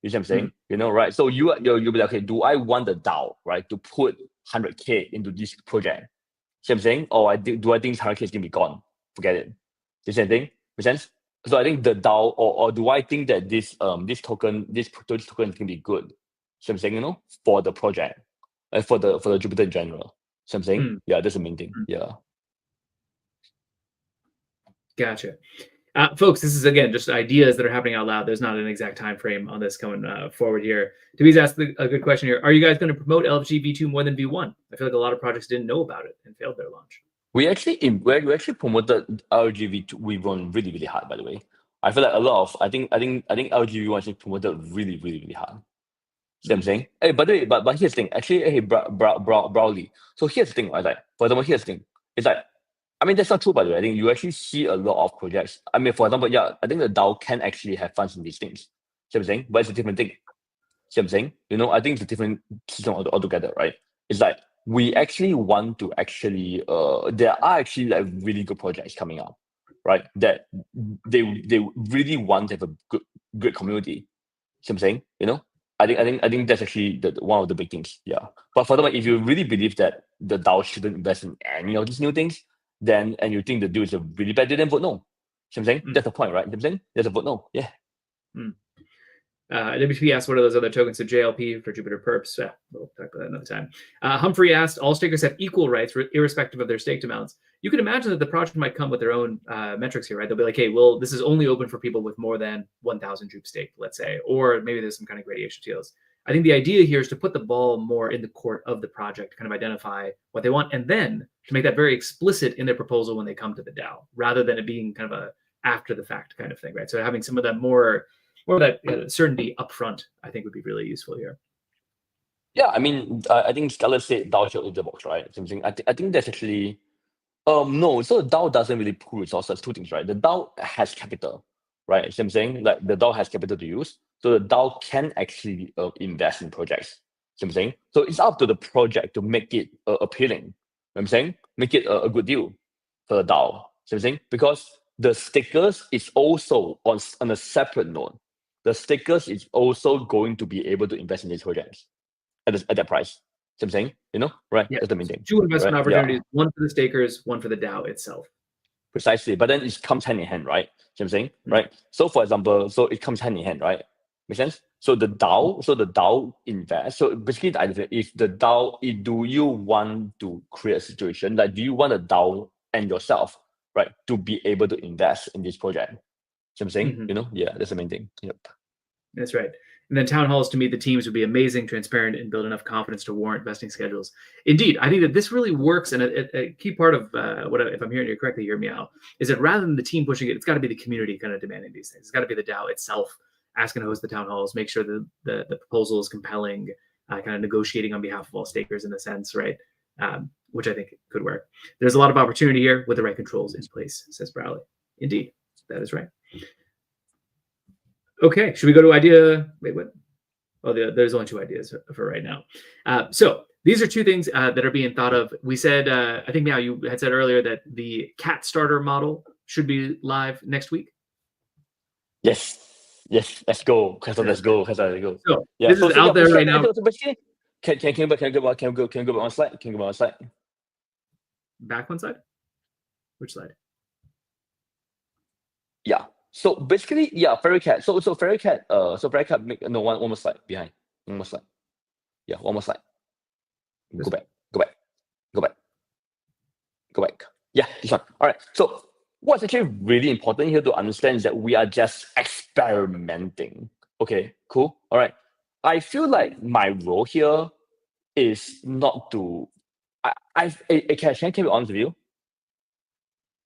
You see what I'm saying? You know, right? So you'll be like, okay, do I want the DAO, right, to put 100K into this project? See what I'm saying? Or do I think 100K is gonna be gone? Forget it. The same thing. Make sense? So I think the DAO, or do I think that this token is gonna be good? See what I'm saying? You know, for the project, for the Jupiter in general. See what I'm saying? Yeah, that's the main thing. Yeah. Gotcha. Folks, this is, again, just ideas that are happening out loud. There's not an exact time frame on this coming forward here. Toby's asked a good question here. Are you guys going to promote LFG V2 more than V1? I feel like a lot of projects didn't know about it and failed their launch. We actually promoted LGV V1 really, really hard, by the way. I feel like a lot of I think LGV V1 actually promoted really, really, really hard. See what I'm saying? Hey, by the way, but here's the thing. Actually, hey, Browley. So here's the thing, right? Like, for example, here's the thing. It's like, I mean, that's not true, by the way. I think you actually see a lot of projects. I mean, for example, yeah, I think the DAO can actually have funds in these things. See what I'm saying? But it's a different thing. See what I'm saying? You know, I think it's a different system altogether, right? It's like, we actually want to actually, there are actually like really good projects coming up, right? That they really want to have a good community. See what I'm saying? You know, I think that's actually one of the big things. Yeah. But for example, if you really believe that the DAO shouldn't invest in any of these new things, then and you think the deal is a really bad deal, then vote no. See what I'm saying? That's the point, right? You know what I'm saying? There's a vote no. Yeah. WP asked, what are those other tokens? So J.L.P for Jupiter Perps. We'll talk about that another time. Humphrey asked, all stakers have equal rights irrespective of their staked amounts. You can imagine that the project might come with their own metrics here, right? They'll be like, hey, well, this is only open for people with more than 1,000 Jupe staked, let's say, or maybe there's some kind of gradation deals. I think the idea here is to put the ball more in the court of the project, to kind of identify what they want, and then to make that very explicit in their proposal when they come to the DAO, rather than it being kind of a after the fact kind of thing, right? So having some of that more of that certainty upfront, I think, would be really useful here. Yeah, I mean, I think Scarlett said DAO should in the box, right? Something. I think that's actually no. So the DAO doesn't really pool resources. Two things, right? The DAO has capital, right? See what I'm saying? Like the DAO has capital to use, so the DAO can actually invest in projects. See what I'm saying? So it's up to the project to make it appealing. You know what I'm saying? Make it a good deal for the DAO. See what I'm saying? Because the stakers is also on a separate note. The stakers is also going to be able to invest in these projects at that price. See what I'm saying? You know, right? Yeah. That's the main thing. Two investment right? opportunities, one for the stakers, one for the DAO itself. Precisely. But then it comes hand in hand, right? See what I'm saying? Right? So for example, so it comes hand in hand, right? Make sense? So the DAO invest. So basically the idea is the DAO, do you want to create a situation, like do you want a DAO and yourself, right, to be able to invest in this project? See what I'm saying? You know? Yeah, that's the main thing. Yep. That's right. And then town halls to meet the teams would be amazing, transparent, and build enough confidence to warrant vesting schedules. Indeed, I think that this really works. And a key part of if I'm hearing you correctly here, Meow, is that rather than the team pushing it, it's got to be the community kind of demanding these things. It's got to be the DAO itself asking to host the town halls, make sure the proposal is compelling, kind of negotiating on behalf of all stakers in a sense, right? Which I think could work. There's a lot of opportunity here with the right controls in place, says Browley. Indeed, that is right. Okay, should we go to idea? Wait, what? Oh, there's only two ideas for right now. So these are two things that are being thought of. We said, I think, Meow, you had said earlier that the cat starter model should be live next week. Yes, let's go. Let's go. So yeah, this is out there right now. Can you go back on slide? Can you go back on slide? Back one slide? Which slide? Yeah. So basically, yeah, Fairy Cat. So Fairy Cat, Fairy Cat make one more slide behind. One more slide. Yeah, one more slide. Go back. Yeah, this one. All right. So what's actually really important here to understand is that we are just experimenting. Okay, cool. All right. I feel like my role here is not to. Cash, can I be honest with you?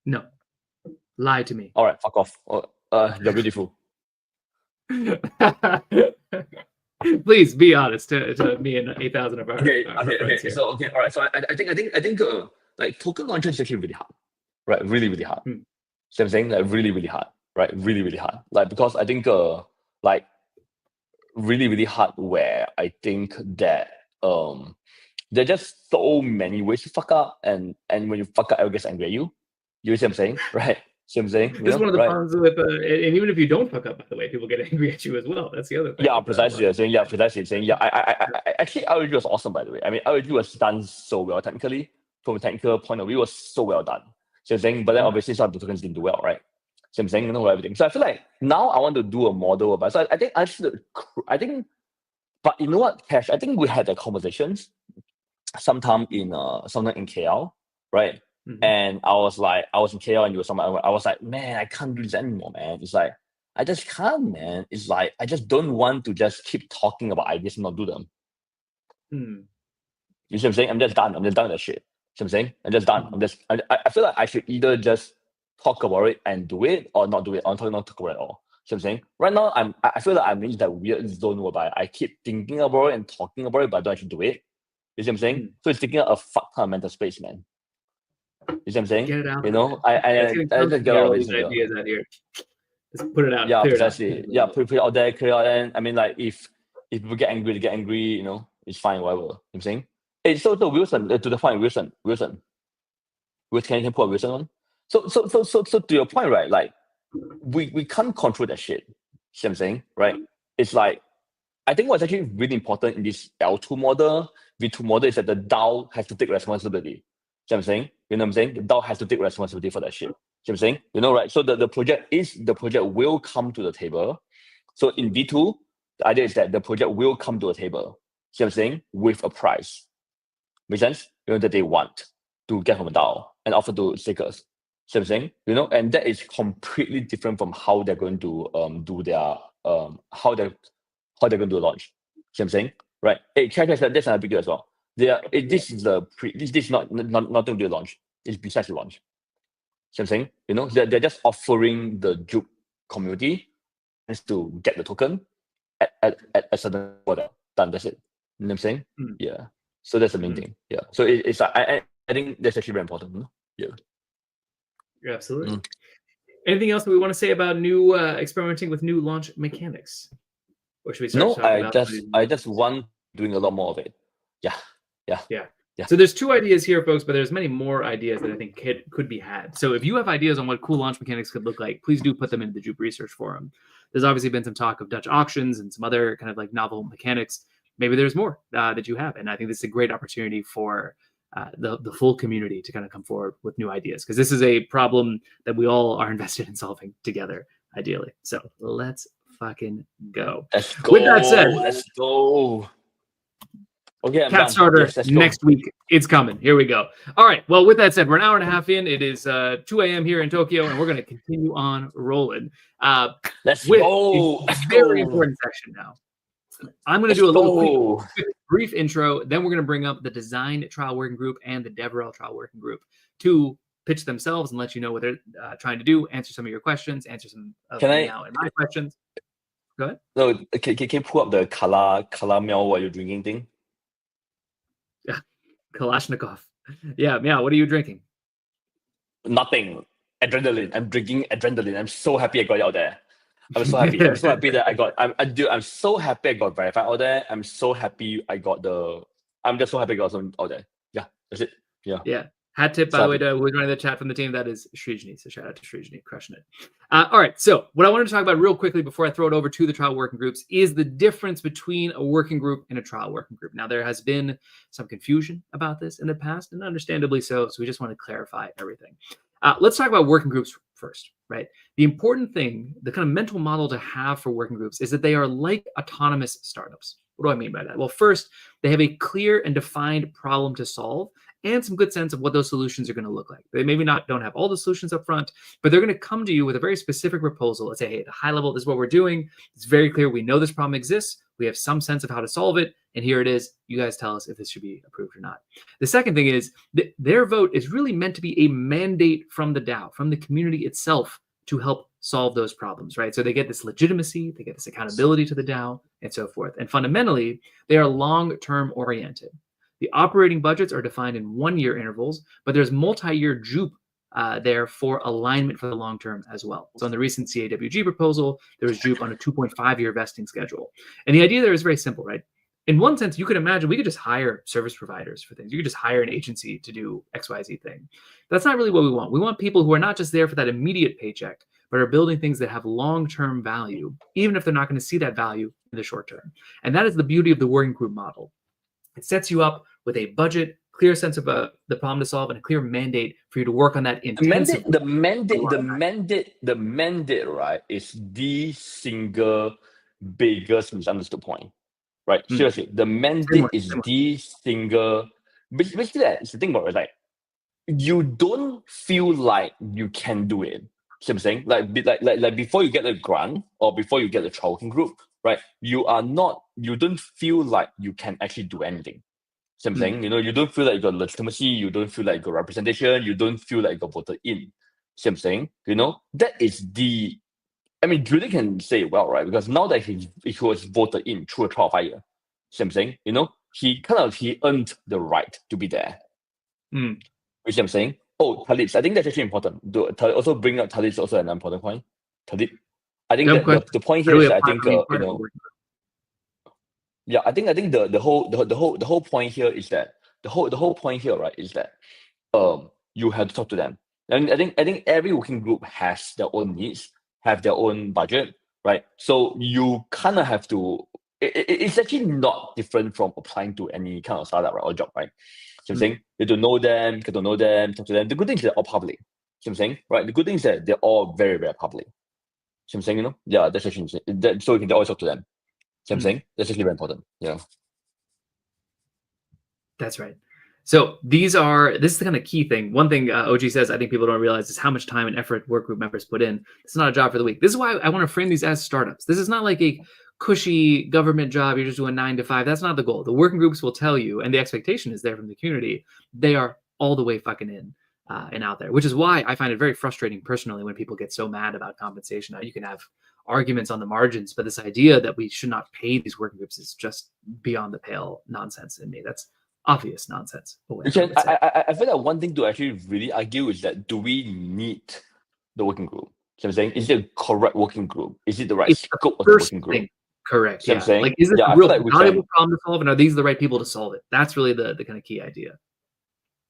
No, lie to me. All right, fuck off. You're beautiful. Please be honest to me and 8,000 of our, Okay. our friends here. So okay, all right. So I think like token launcher is actually really hard, right? Really, really hard. So I'm saying like really, really hard, right? Really, really hard. Like because I think like really, really hard where I think that there are just so many ways to fuck up, and when you fuck up, everyone gets angry at you. You see what I'm saying, right? See what I'm saying? This is one of the problems with, and even if you don't fuck up, by the way, people get angry at you as well. That's the other thing. Yeah, precisely. Saying, I actually, ROG was awesome, by the way. I mean, ROG was done so well technically. From a technical point of view, was so well done. So I'm saying, but then obviously some of the tokens didn't do well, right? So I'm saying, everything. So I feel like now I want to do a model about. So I think, but you know what, Cash? I think we had the conversations sometime in KL, right? And I was in KL and you were somewhere. I was like, man, I can't do this anymore, man. It's like I just can't, man. It's like I just don't want to just keep talking about ideas and not do them. You see what I'm saying? I'm just done. I'm just done with that shit. See what I'm saying? I'm just done. I feel like I should either just talk about it and do it or not do it, or not talk about it at all. See what I'm saying? Right now, I feel like I'm in that weird zone whereby I keep thinking about it and talking about it, but I don't actually do it. You see what I'm saying? So it's taking a fuck ton of mental space, man. You see what I'm saying? Get it out. You know, I just get all these ideas out here. Just put it out. Yeah, clear precisely. it out. Yeah, put it out there, clear it out. And I mean, like, if people get angry, they get angry. You know, it's fine, whatever. You know what I'm saying? Hey, so Wilson, to the point, Wilson, can you put Wilson on? So to your point, right? Like, we can't control that shit. See what I'm saying, right? It's like, I think what's actually really important in this L2 model, V2 model, is that the DAO has to take responsibility. See what I'm saying? You know what I'm saying? The DAO has to take responsibility for that shit. See what I'm saying? You know, right? So the project will come to the table. So in V2, the idea is that the project will come to a table. See what I'm saying? With a price. Make sense? You know, that they want to get from a DAO and offer to stakers. See what I'm saying? You know, and that is completely different from how they're going to do their how they're going to do a launch. See what I'm saying? Right? Hey, that's another big deal as well. This is not to do a launch. It's besides the launch. See what I'm saying? You know, they're just offering the J.U.P community to get the token at a certain order. Done. That's it. You know what I'm saying? Yeah. So that's the main thing. Yeah. So it's I think that's actually very important. Yeah. Absolutely. Anything else that we want to say about new experimenting with new launch mechanics? Or should we start talking about I just want doing a lot more of it. Yeah. So there's 2 ideas here, folks, but there's many more ideas that I think could be had. So if you have ideas on what cool launch mechanics could look like, please do put them into the J.U.P research forum. There's obviously been some talk of Dutch auctions and some other kind of like novel mechanics. Maybe there's more that you have. And I think this is a great opportunity for the full community to kind of come forward with new ideas, because this is a problem that we all are invested in solving together, ideally. So let's fucking go. Let's go. With that said, let's go. Okay, Cat starter next week. It's coming. Here we go. All right. Well, with that said, we're an hour and a half in. It is 2 a.m. here in Tokyo, and we're going to continue on rolling. Let's go. A very important section now. I'm going to do a little quick, brief intro. Then we're going to bring up the design trial working group and the DevRel trial working group to pitch themselves and let you know what they're trying to do, answer some of your questions, answer some of now and my questions. Go ahead. No, can you pull up the Kala Meow while you're drinking thing? Yeah, Kalashnikov. Yeah, what are you drinking? Nothing. Adrenaline. I'm drinking adrenaline. I'm so happy I got it out there. I'm so happy. I'm so happy that I got. I'm so happy I got verified out there. I'm so happy I got the. I'm just so happy I got something out there. Yeah, that's it. Yeah. Hat tip, by the way, to who's running the chat from the team. That is Srijni. So shout out to Srijni, crushing it. All right. So what I wanted to talk about real quickly before I throw it over to the trial working groups is the difference between a working group and a trial working group. Now, there has been some confusion about this in the past, and understandably so. So we just want to clarify everything. Let's talk about working groups first, right? The important thing, the kind of mental model to have for working groups is that they are like autonomous startups. What do I mean by that? Well, first, they have a clear and defined problem to solve, and some good sense of what those solutions are going to look like. They maybe don't have all the solutions up front, but they're going to come to you with a very specific proposal and say, hey, at a high level, this is what we're doing. It's very clear. We know this problem exists. We have some sense of how to solve it. And here it is. You guys tell us if this should be approved or not. The second thing is that their vote is really meant to be a mandate from the DAO, from the community itself, to help solve those problems, right? So they get this legitimacy, they get this accountability to the DAO, and so forth. And fundamentally, they are long-term oriented. The operating budgets are defined in 1-year intervals, but there's multi-year J.U.P there for alignment for the long term as well. So in the recent CAWG proposal, there was J.U.P on a 2.5-year vesting schedule. And the idea there is very simple, right? In one sense, you could imagine we could just hire service providers for things. You could just hire an agency to do XYZ thing. That's not really what we want. We want people who are not just there for that immediate paycheck, but are building things that have long-term value, even if they're not going to see that value in the short term. And that is the beauty of the working group model. It sets you up with a budget, clear sense of the problem to solve, and a clear mandate for you to work on that intensively. The mandate, right, is the single biggest misunderstood point, right? Seriously, the mandate is the single. Basically, that's the thing about it. Like, you don't feel like you can do it. See what I'm saying? Like before you get a grant or before you get a trial working group, right? You don't feel like you can actually do anything. See what I'm saying? You know, you don't feel like you got legitimacy, you don't feel like you got representation, you don't feel like you got voted in. See what I'm saying? You know, that is the, I mean, Julie can say it well, right? Because now that he was voted in through a trial of fire, see what I'm saying? You know, he earned the right to be there. You see what I'm saying? Oh, Talib, I think that's actually important. Also bring up Talib is also an important point. Talib, I think that the point here is that I think yeah, I think the whole point here is that the whole point here, right, is that you have to talk to them. And I think every working group has their own needs, have their own budget, right? So you kind of have to. It's actually not different from applying to any kind of startup, right, or job, right? So I'm saying you have to know them, get to know them, talk to them. The good thing is they're all public. So I'm saying, right? The good thing is that they're all very, very public. So I'm saying, you know, yeah, that's actually so you can always talk to them. So I'm saying that's actually very important. Yeah. That's right. So this is the kind of key thing. One thing OG says I think people don't realize is how much time and effort work group members put in. It's not a job for the week. This is why I want to frame these as startups. This is not like a cushy government job. You're just doing 9 to 5. That's not the goal. The working groups will tell you, and the expectation is there from the community. They are all the way fucking in and out there, which is why I find it very frustrating personally when people get so mad about compensation. Now, you can have arguments on the margins, but this idea that we should not pay these working groups is just beyond the pale nonsense in me. That's obvious nonsense. I feel like one thing to actually really argue is that do we need the working group? So I'm saying, is it a correct working group? Is it the right scope of the working group? Correct. So yeah. I'm saying, like, is it a real valuable problem to solve, and are these the right people to solve it? That's really the kind of key idea.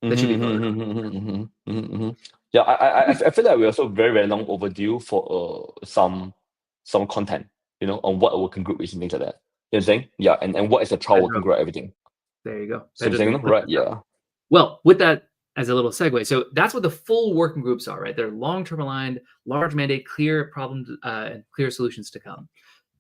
That should be voted. Yeah, I feel like we're also very, very long overdue for some content, you know, on what a working group is and things like that. You know what I'm saying? Yeah, and what is a trial working group, everything. There you go. So I'm saying, right? Yeah. Well, with that as a little segue, so that's what the full working groups are, right? They're long-term aligned, large mandate, clear problems, and clear solutions to come.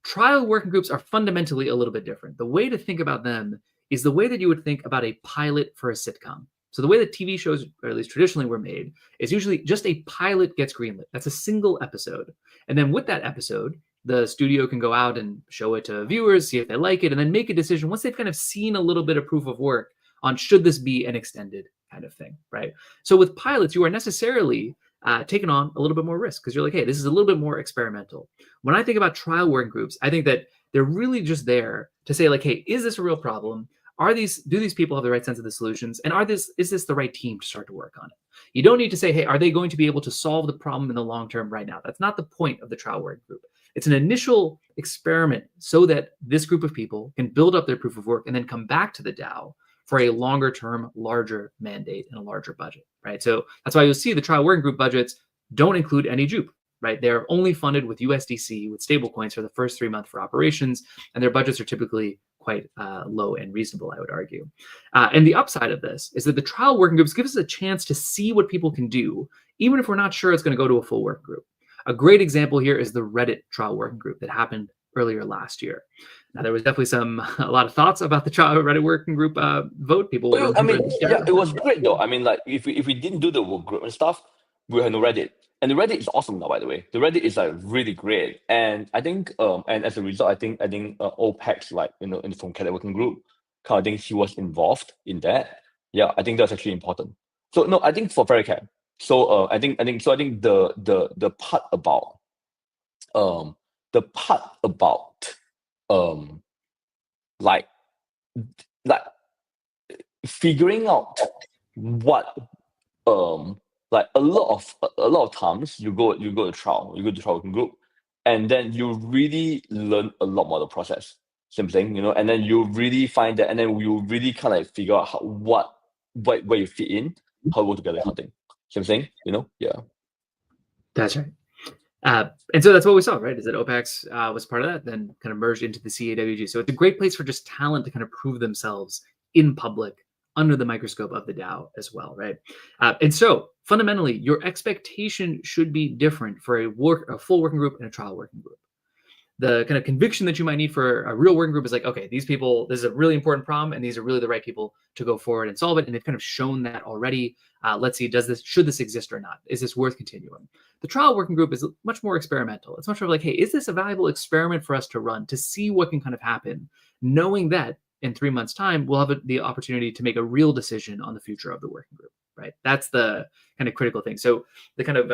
Trial working groups are fundamentally a little bit different. The way to think about them is the way that you would think about a pilot for a sitcom. So the way that TV shows, or at least traditionally, were made is usually just a pilot gets greenlit. That's a single episode. And then with that episode, the studio can go out and show it to viewers, see if they like it, and then make a decision once they've kind of seen a little bit of proof of work on should this be an extended kind of thing, right? So with pilots, you are necessarily taking on a little bit more risk because you're like, hey, this is a little bit more experimental. When I think about trial working groups, I think that they're really just there to say like, hey, is this a real problem? Do these people have the right sense of the solutions? And is this the right team to start to work on it? You don't need to say, hey, are they going to be able to solve the problem in the long term right now? That's not the point of the trial working group. It's an initial experiment so that this group of people can build up their proof of work and then come back to the DAO for a longer term, larger mandate and a larger budget, right? So that's why you'll see the trial working group budgets don't include any J.U.P, right? They're only funded with USDC, with stablecoins for the first 3 months for operations, and their budgets are typically quite low and reasonable, I would argue. And the upside of this is that the trial working groups give us a chance to see what people can do, even if we're not sure it's going to go to a full working group. A great example here is the Reddit trial working group that happened earlier last year. Now, there was definitely a lot of thoughts about the Reddit working group vote. People, Well, I mean, yeah, yeah, it was great though. I mean, like if we didn't do the work group and stuff, we had no Reddit. And the Reddit is awesome now, by the way. The Reddit is like really great. And I think and as a result, I think OPEX, like from Cadet working group, I think he was involved in that. Yeah, I think that's actually important. So no, I think for Vericat. So I think the part about like figuring out what like a lot of times you go to trial working group, and then you really learn a lot more the process. Same thing, and then you really find that, and then you really kind of like figure out where you fit in, how to work together, kind of thing. Same thing, yeah. That's right. And so that's what we saw, right? Is that OPEX was part of that, then kind of merged into the CAWG. So it's a great place for just talent to kind of prove themselves in public under the microscope of the DAO as well, right? And so fundamentally, your expectation should be different for a full working group and a trial working group. The kind of conviction that you might need for a real working group is like, okay, these people, this is a really important problem, and these are really the right people to go forward and solve it. And they've kind of shown that already. Let's see, should this exist or not? Is this worth continuing? The trial working group is much more experimental. It's much more like, hey, is this a valuable experiment for us to run to see what can kind of happen, knowing that in 3 months' time, we'll have the opportunity to make a real decision on the future of the working group, right? That's the kind of critical thing. So the kind of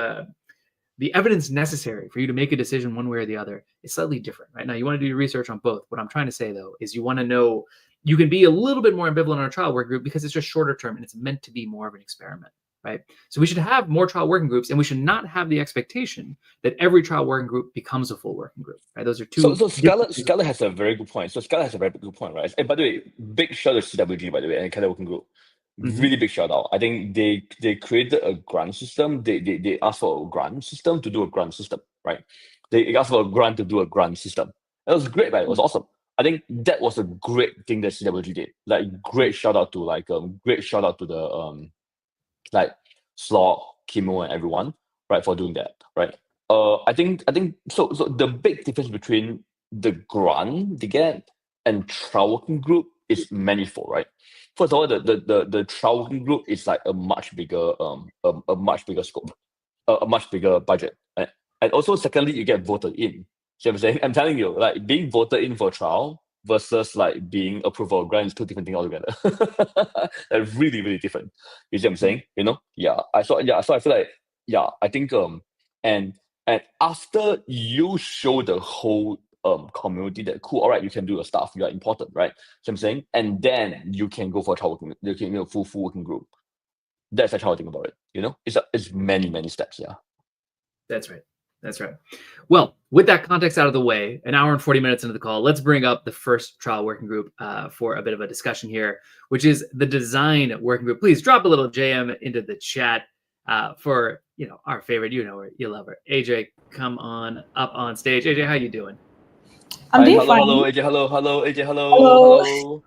the evidence necessary for you to make a decision one way or the other is slightly different, right? Now, you want to do your research on both. What I'm trying to say, though, is you want to know, you can be a little bit more ambivalent on a trial working group because it's just shorter term and it's meant to be more of an experiment, right? So we should have more trial working groups, and we should not have the expectation that every trial working group becomes a full working group, right? Those are two. So Scarlett has a very good point. Right? And by the way, big shout out to CWG, by the way, and Cadet working group. Really big shout out. I think they created a grant system. They asked for a grant system to do a grant system, right? They asked for a grant to do a grant system. It was great, right? It was awesome. I think that was a great thing that CWG did. Like great shout out to the like Slog, Kimo, and everyone, right, for doing that, right? I think so the big difference between the grant they get and trial working group is manifold, right? First of all, the trial working group is like a much bigger scope, a much bigger budget, right? And also secondly, you get voted in. See what I'm saying? I'm telling you, like being voted in for a trial versus like being approved for a grant is two different things altogether. They're really, really different. You see what I'm saying? Yeah. So I feel like, yeah, I think and after you show the whole community that cool, all right, you can do your stuff, you are important, right? So I'm saying, and then you can go for a trial working, you can full working group. That's how I think about it. It's many steps. Yeah. That's right. That's right. Well, with that context out of the way, an hour and 40 minutes into the call, let's bring up the first trial working group for a bit of a discussion here, which is the design working group. Please drop a little JM into the chat for our favorite, you love her. AJ, come on up on stage. AJ, how you doing? I'm doing fine. Hello, AJ. Hello, AJ. Hello.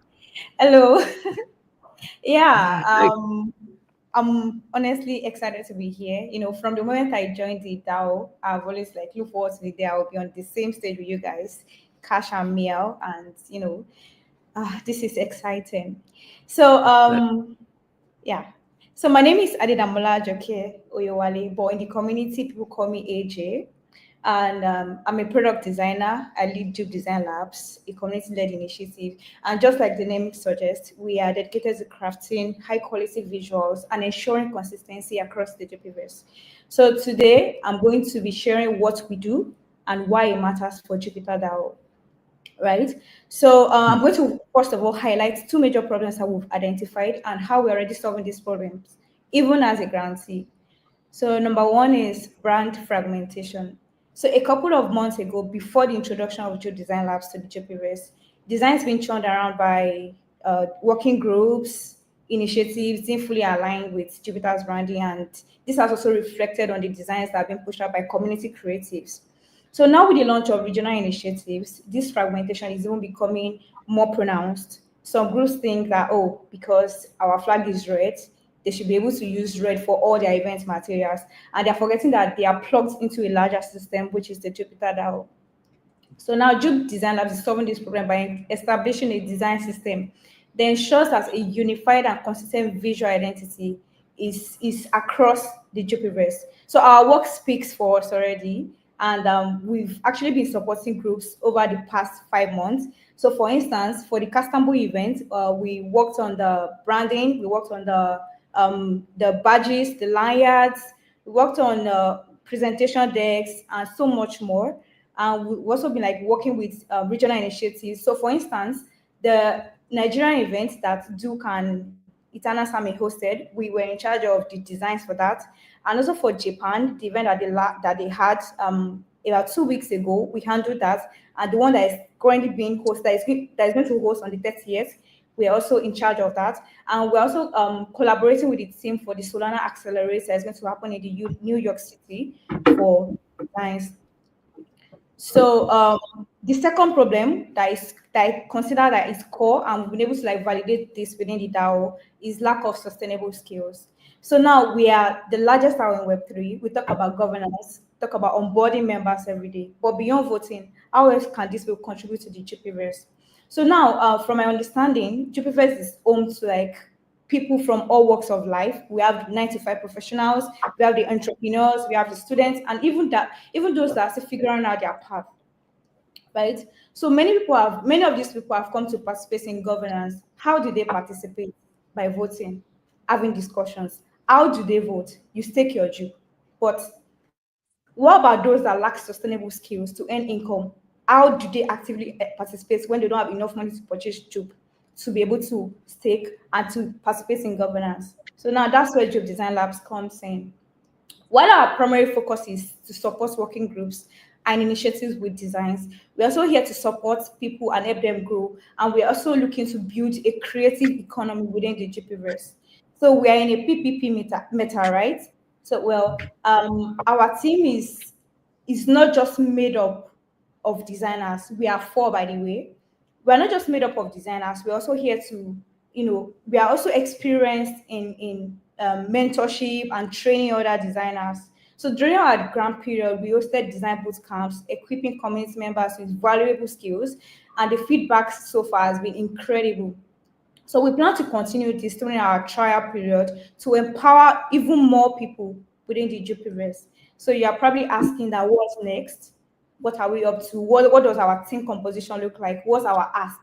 Hello. Yeah. I'm honestly excited to be here. From the moment I joined the DAO, I've always looked forward to the day I'll be on the same stage with you guys, Cash and Miel, and this is exciting. So yeah. So my name is Adedamola Joke Oyewale, but in the community people call me AJ. And I'm a product designer. I lead J.U.P Design Labs, a community-led initiative. And just like the name suggests, we are dedicated to crafting high-quality visuals and ensuring consistency across the J.U.P-verse. So today, I'm going to be sharing what we do and why it matters for Jupiter DAO, right? So I'm going to, first of all, highlight two major problems that we've identified and how we're already solving these problems, even as a grantee. So number one is brand fragmentation. So a couple of months ago, before the introduction of J.U.P Design Labs to the J.U.P-verse, design's been churned around by working groups, initiatives didn't fully align with Jupiter's branding, and this has also reflected on the designs that have been pushed out by community creatives. So now with the launch of regional initiatives, this fragmentation is even becoming more pronounced. Some groups think that, because our flag is red, they should be able to use red for all their event materials. And they're forgetting that they are plugged into a larger system, which is the Jupiter DAO. So now J.U.P Design Labs is solving this problem by establishing a design system that ensures that a unified and consistent visual identity is across the J.U.P.verse. So our work speaks for us already, and we've actually been supporting groups over the past 5 months. So for instance, for the Castambo event, we worked on the branding, we worked on the badges, the lanyards, we worked on presentation decks, and so much more. And we've also been like working with regional initiatives. So, for instance, the Nigerian event that Duke and Eternal Sami hosted, we were in charge of the designs for that. And also for Japan, the event that they had about 2 weeks ago, we handled that. And the one that is currently being hosted, that is going to host on the 30th, we're also in charge of that. And we're also collaborating with the team for the Solana Accelerator that's going to happen in the New York City for designs. So the second problem that I consider that is core, and we've been able to like validate this within the DAO, is lack of sustainable skills. So now we are the largest DAO in Web3. We talk about governance, talk about onboarding members every day. But beyond voting, how else can this will contribute to the J.U.P.verse? So now, from my understanding, J.U.P.verse is home to like people from all walks of life. We have 95 professionals, we have the entrepreneurs, we have the students, and even those that are still figuring out their path. Right? So many of these people have come to participate in governance. How do they participate? By voting, having discussions. How do they vote? You stake your J.U.P. But what about those that lack sustainable skills to earn income? How do they actively participate when they don't have enough money to purchase J.U.P to be able to stake and to participate in governance? So now that's where J.U.P Design Labs comes in. While our primary focus is to support working groups and initiatives with designs, we're also here to support people and help them grow. And we're also looking to build a creative economy within the J.U.P.verse. So we are in a PPP meta, right? So our team is not just made up of designers. We are four, by the way. We're not just made up of designers. We're also here to, we are also experienced in mentorship and training other designers. So during our grant period, we hosted design boot camps, equipping community members with valuable skills, and the feedback so far has been incredible. So we plan to continue this during our trial period to empower even more people within the J.U.P.verse. So you are probably asking that what's next? What are we up to? What does our team composition look like? What's our ask?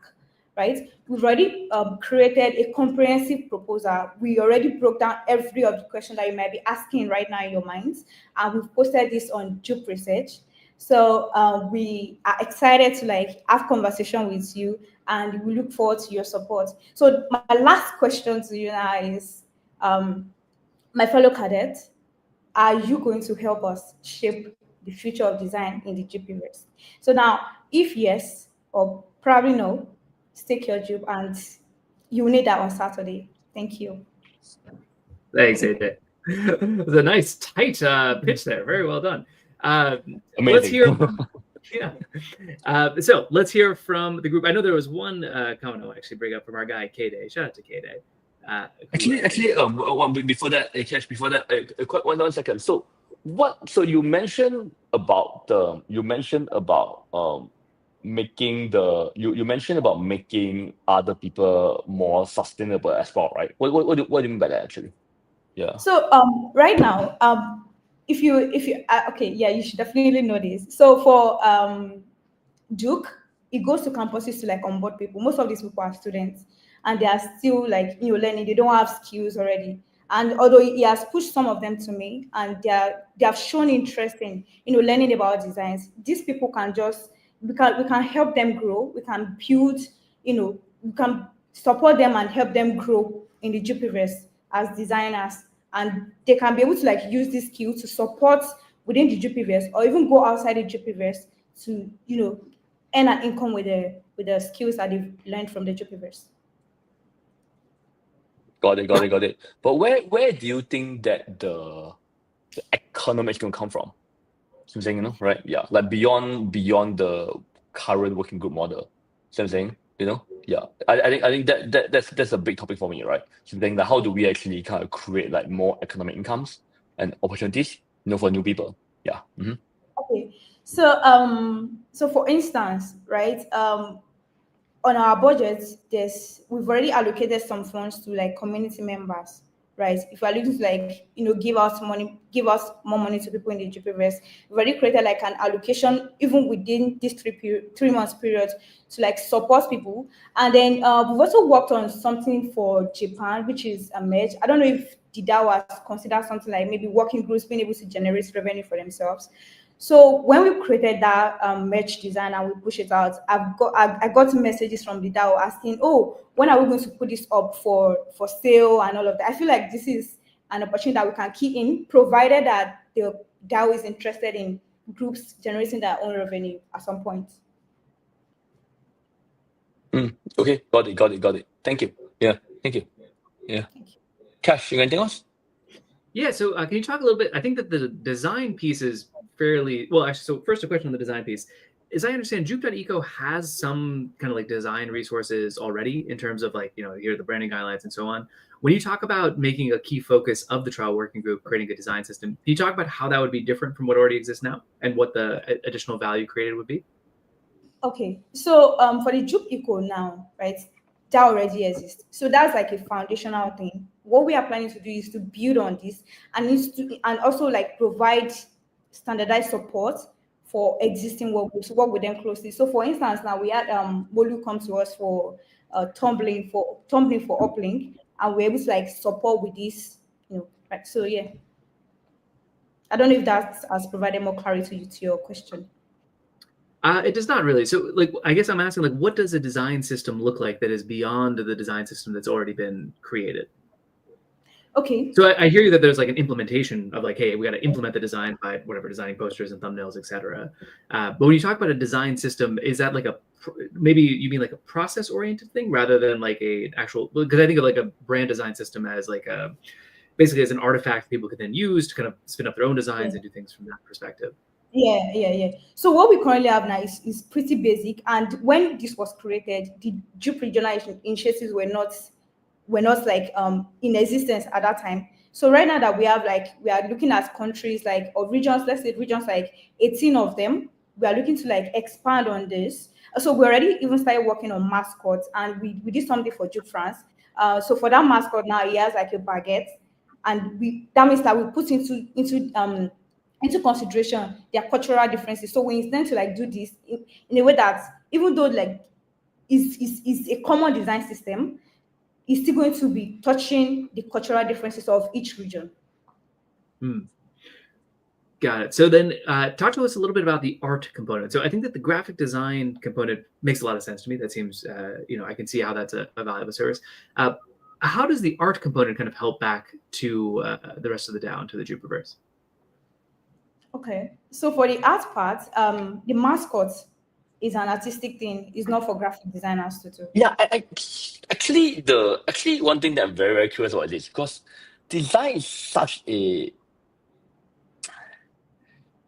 Right? We've already created a comprehensive proposal. We already broke down every of the questions that you might be asking right now in your minds, and we've posted this on J.U.P Research. So we are excited to like have conversation with you, and we look forward to your support. So my last question to you now is, my fellow cadet, are you going to help us shape the future of design in the J.U.P.verse? So now, if yes, or probably no, stake your J.U.P and you will need that on Saturday. Thank you. Thanks, AJ. It was a nice tight pitch there. Very well done. Let's Amazing. hear. So let's hear from the group. I know there was one comment I'll actually bring up from our guy Cadet. Shout out to Cadet. Before that, Cash, one second. So you mentioned about making other people more sustainable as well, right? What do you mean by that actually? Yeah. So right now, if you okay, yeah, you should definitely know this. So for Duke, it goes to campuses to like onboard people. Most of these people are students, and they are still like learning. They don't have skills already. And although he has pushed some of them to me, and they have shown interest in learning about designs, these people can just we can help them grow. We can build, we can support them and help them grow in the J.U.P.verse as designers, and they can be able to like use this skill to support within the J.U.P.verse or even go outside the J.U.P.verse to earn an income with the skills that they've learned from the J.U.P.verse. Got it. But where do you think that the economics gonna come from? So I'm saying, right? Yeah, like beyond the current working group model. So I'm saying, yeah. I think that's a big topic for me, right? So I'm saying that how do we actually kind of create like more economic incomes and opportunities, for new people? Yeah. Mm-hmm. Okay. So for instance, right, on our budget, we've already allocated some funds to like community members, right? If we're looking to like give us money, give us more money to people in the GPverse, we've already created like an allocation even within this 3 months period to like support people. And then we've also worked on something for Japan, which is a merge. I don't know if the DAO has considered something like maybe working groups being able to generate revenue for themselves. So when we created that merch design and we push it out, I got messages from the DAO asking, "Oh, when are we going to put this up for sale and all of that?" I feel like this is an opportunity that we can key in, provided that the DAO is interested in groups generating their own revenue at some point. Okay, got it. Thank you. Yeah, thank you. Yeah. Cash, you got anything else? Yeah, so can you talk a little bit? I think that the design piece is fairly well. Actually, so first a question on the design piece. As I understand, J.U.P.eco has some kind of like design resources already in terms of like here are the branding guidelines and so on. When you talk about making a key focus of the trial working group, creating a design system, can you talk about how that would be different from what already exists now and what the additional value created would be? Okay, so for the J.U.P.eco now, right, that already exists. So that's like a foundational thing. What we are planning to do is to build on this and also like provide standardized support for existing work groups, work with them closely. So for instance, now we had Bolu come to us for tumbling for uplink, and we're able to like support with this, right? So yeah. I don't know if that has provided more clarity to your question. It does not really. So, like, I guess I'm asking, like, what does a design system look like that is beyond the design system that's already been created? Okay. So I hear you that there's like an implementation of like, hey, we got to implement the design by whatever, designing posters and thumbnails, etc. But when you talk about a design system, is that like maybe you mean like a process-oriented thing rather than like a actual? Because I think of like a brand design system as like basically as an artifact people can then use to kind of spin up their own designs and do things from that perspective. Yeah. So what we currently have now is pretty basic. And when this was created, the J.U.P regional initiatives were not like in existence at that time. So right now that we are looking at countries like or regions, let's say regions like 18 of them, we are looking to like expand on this. So we already even started working on mascots, and we did something for J.U.P France. So for that mascot now, he has like a baguette, and that means that we put into consideration their cultural differences. So we intend to like do this in a way that even though like is a common design system, it's still going to be touching the cultural differences of each region. Got it. So then talk to us a little bit about the art component. So I think that the graphic design component makes a lot of sense to me. That seems, I can see how that's a valuable service. How does the art component kind of help back to the rest of the DAO and to the J.U.P.verse? Okay. So for the art part, the mascot is an artistic thing. It's not for graphic designers to do. Yeah, actually one thing that I'm very, very curious about is because design is such a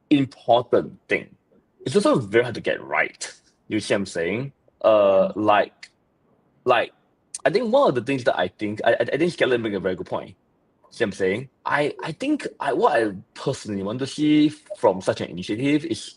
important thing. It's also very hard to get right. You see what I'm saying? Like I think one of the things that I think Skeleton made a very good point. See what I'm saying? I think what I personally want to see from such an initiative is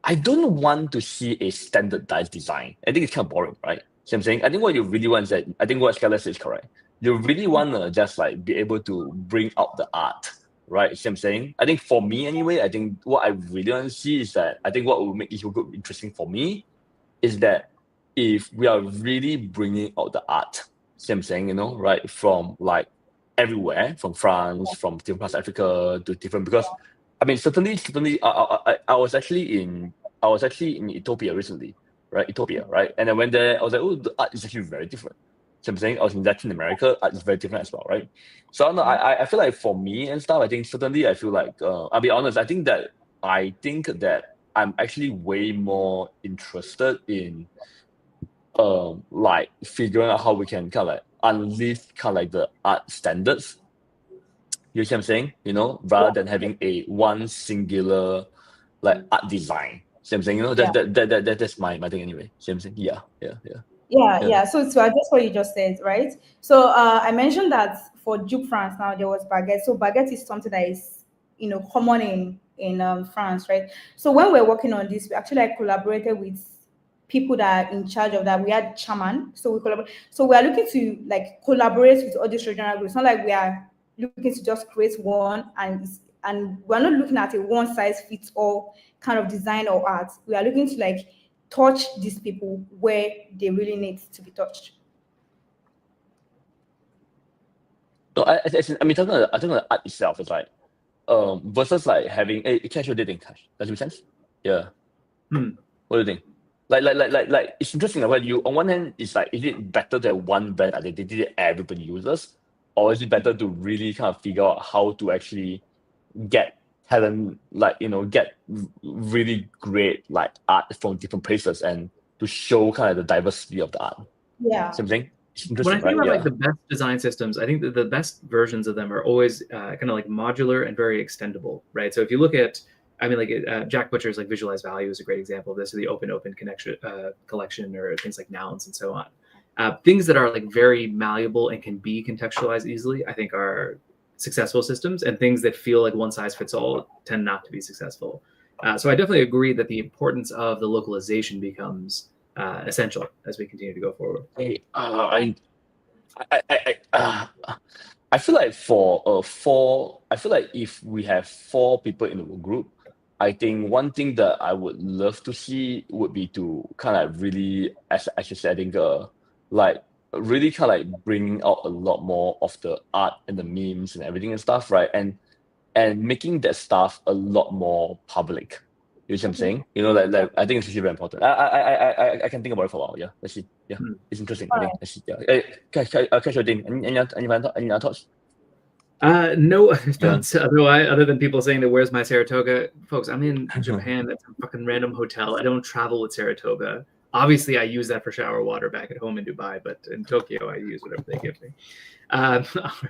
I don't want to see a standardized design. I think it's kind of boring, right? See what I'm saying? I think what you really want is that I think what Skeleton says is correct. You really want to just like be able to bring out the art, right? See what I'm saying? I think for me anyway, I think what I really want to see is that I think what will make this group interesting for me is that if we are really bringing out the art, see what I'm saying, right? From like everywhere, from France, from different parts of Africa to different, because I mean, certainly, I was actually in Ethiopia recently, right? Ethiopia, right? And I went there, I was like, oh, the art is actually very different. So I'm saying I was in Latin America, art is very different as well, right? So I don't know, I feel like for me and stuff, I think certainly I feel like, I'll be honest, I think that I'm actually way more interested in like figuring out how we can kind of like unleash kind of like the art standards. You see what I'm saying? Rather than having a one singular like art design. See what I'm saying? That's my thing anyway. See what I'm saying? Yeah. So that's what you just said, right? So I mentioned that for J.U.P France now there was baguette. So baguette is something that is common in France, right? So when we're working on this, we actually like collaborated with people that are in charge of that. We had chairman, so we collaborate. So we are looking to like collaborate with all these regional groups. It's not like we are looking to just create one and we're not looking at a one size fits all kind of design or art. We are looking to like touch these people where they really need to be touched. So I mean, talking about the art itself is like, versus like having a casual dating. Does it make sense? Yeah. Hmm. What do you think? Like it's interesting. Like, you on one hand, it's like, is it better to have one brand identity that everybody uses, or is it better to really kind of figure out how to actually get talent, like, get really great like art from different places and to show kind of the diversity of the art. Yeah. Same thing. It's When interesting, I think right? about Yeah. like the best design systems, I think that the best versions of them are always kind of like modular and very extendable, right? So if you look at, I mean, like Jack Butcher's like Visualize Value is a great example of this, or the Open connection collection, or things like nouns and so on. Things that are like very malleable and can be contextualized easily, I think, are successful systems, and things that feel like one size fits all tend not to be successful. So I definitely agree that the importance of the localization becomes essential as we continue to go forward. Hey, I feel like I feel like if we have 4 people in the group, I think one thing that I would love to see would be to kind of really, as you said, I think like really kind of like bringing out a lot more of the art and the memes and everything and stuff, right? And making that stuff a lot more public. You know what I'm saying? Like I think it's actually very important. I can think about it for a while. Yeah, let's see. Yeah, it's interesting. I think. Let's see. Yeah. Hey, catch your thing. Any other thoughts? No other thoughts other than people saying that where's my Saratoga, folks. I'm in Japan. That's a fucking random hotel. I don't travel with Saratoga. Obviously, I use that for shower water back at home in Dubai, but in Tokyo, I use whatever they give me. All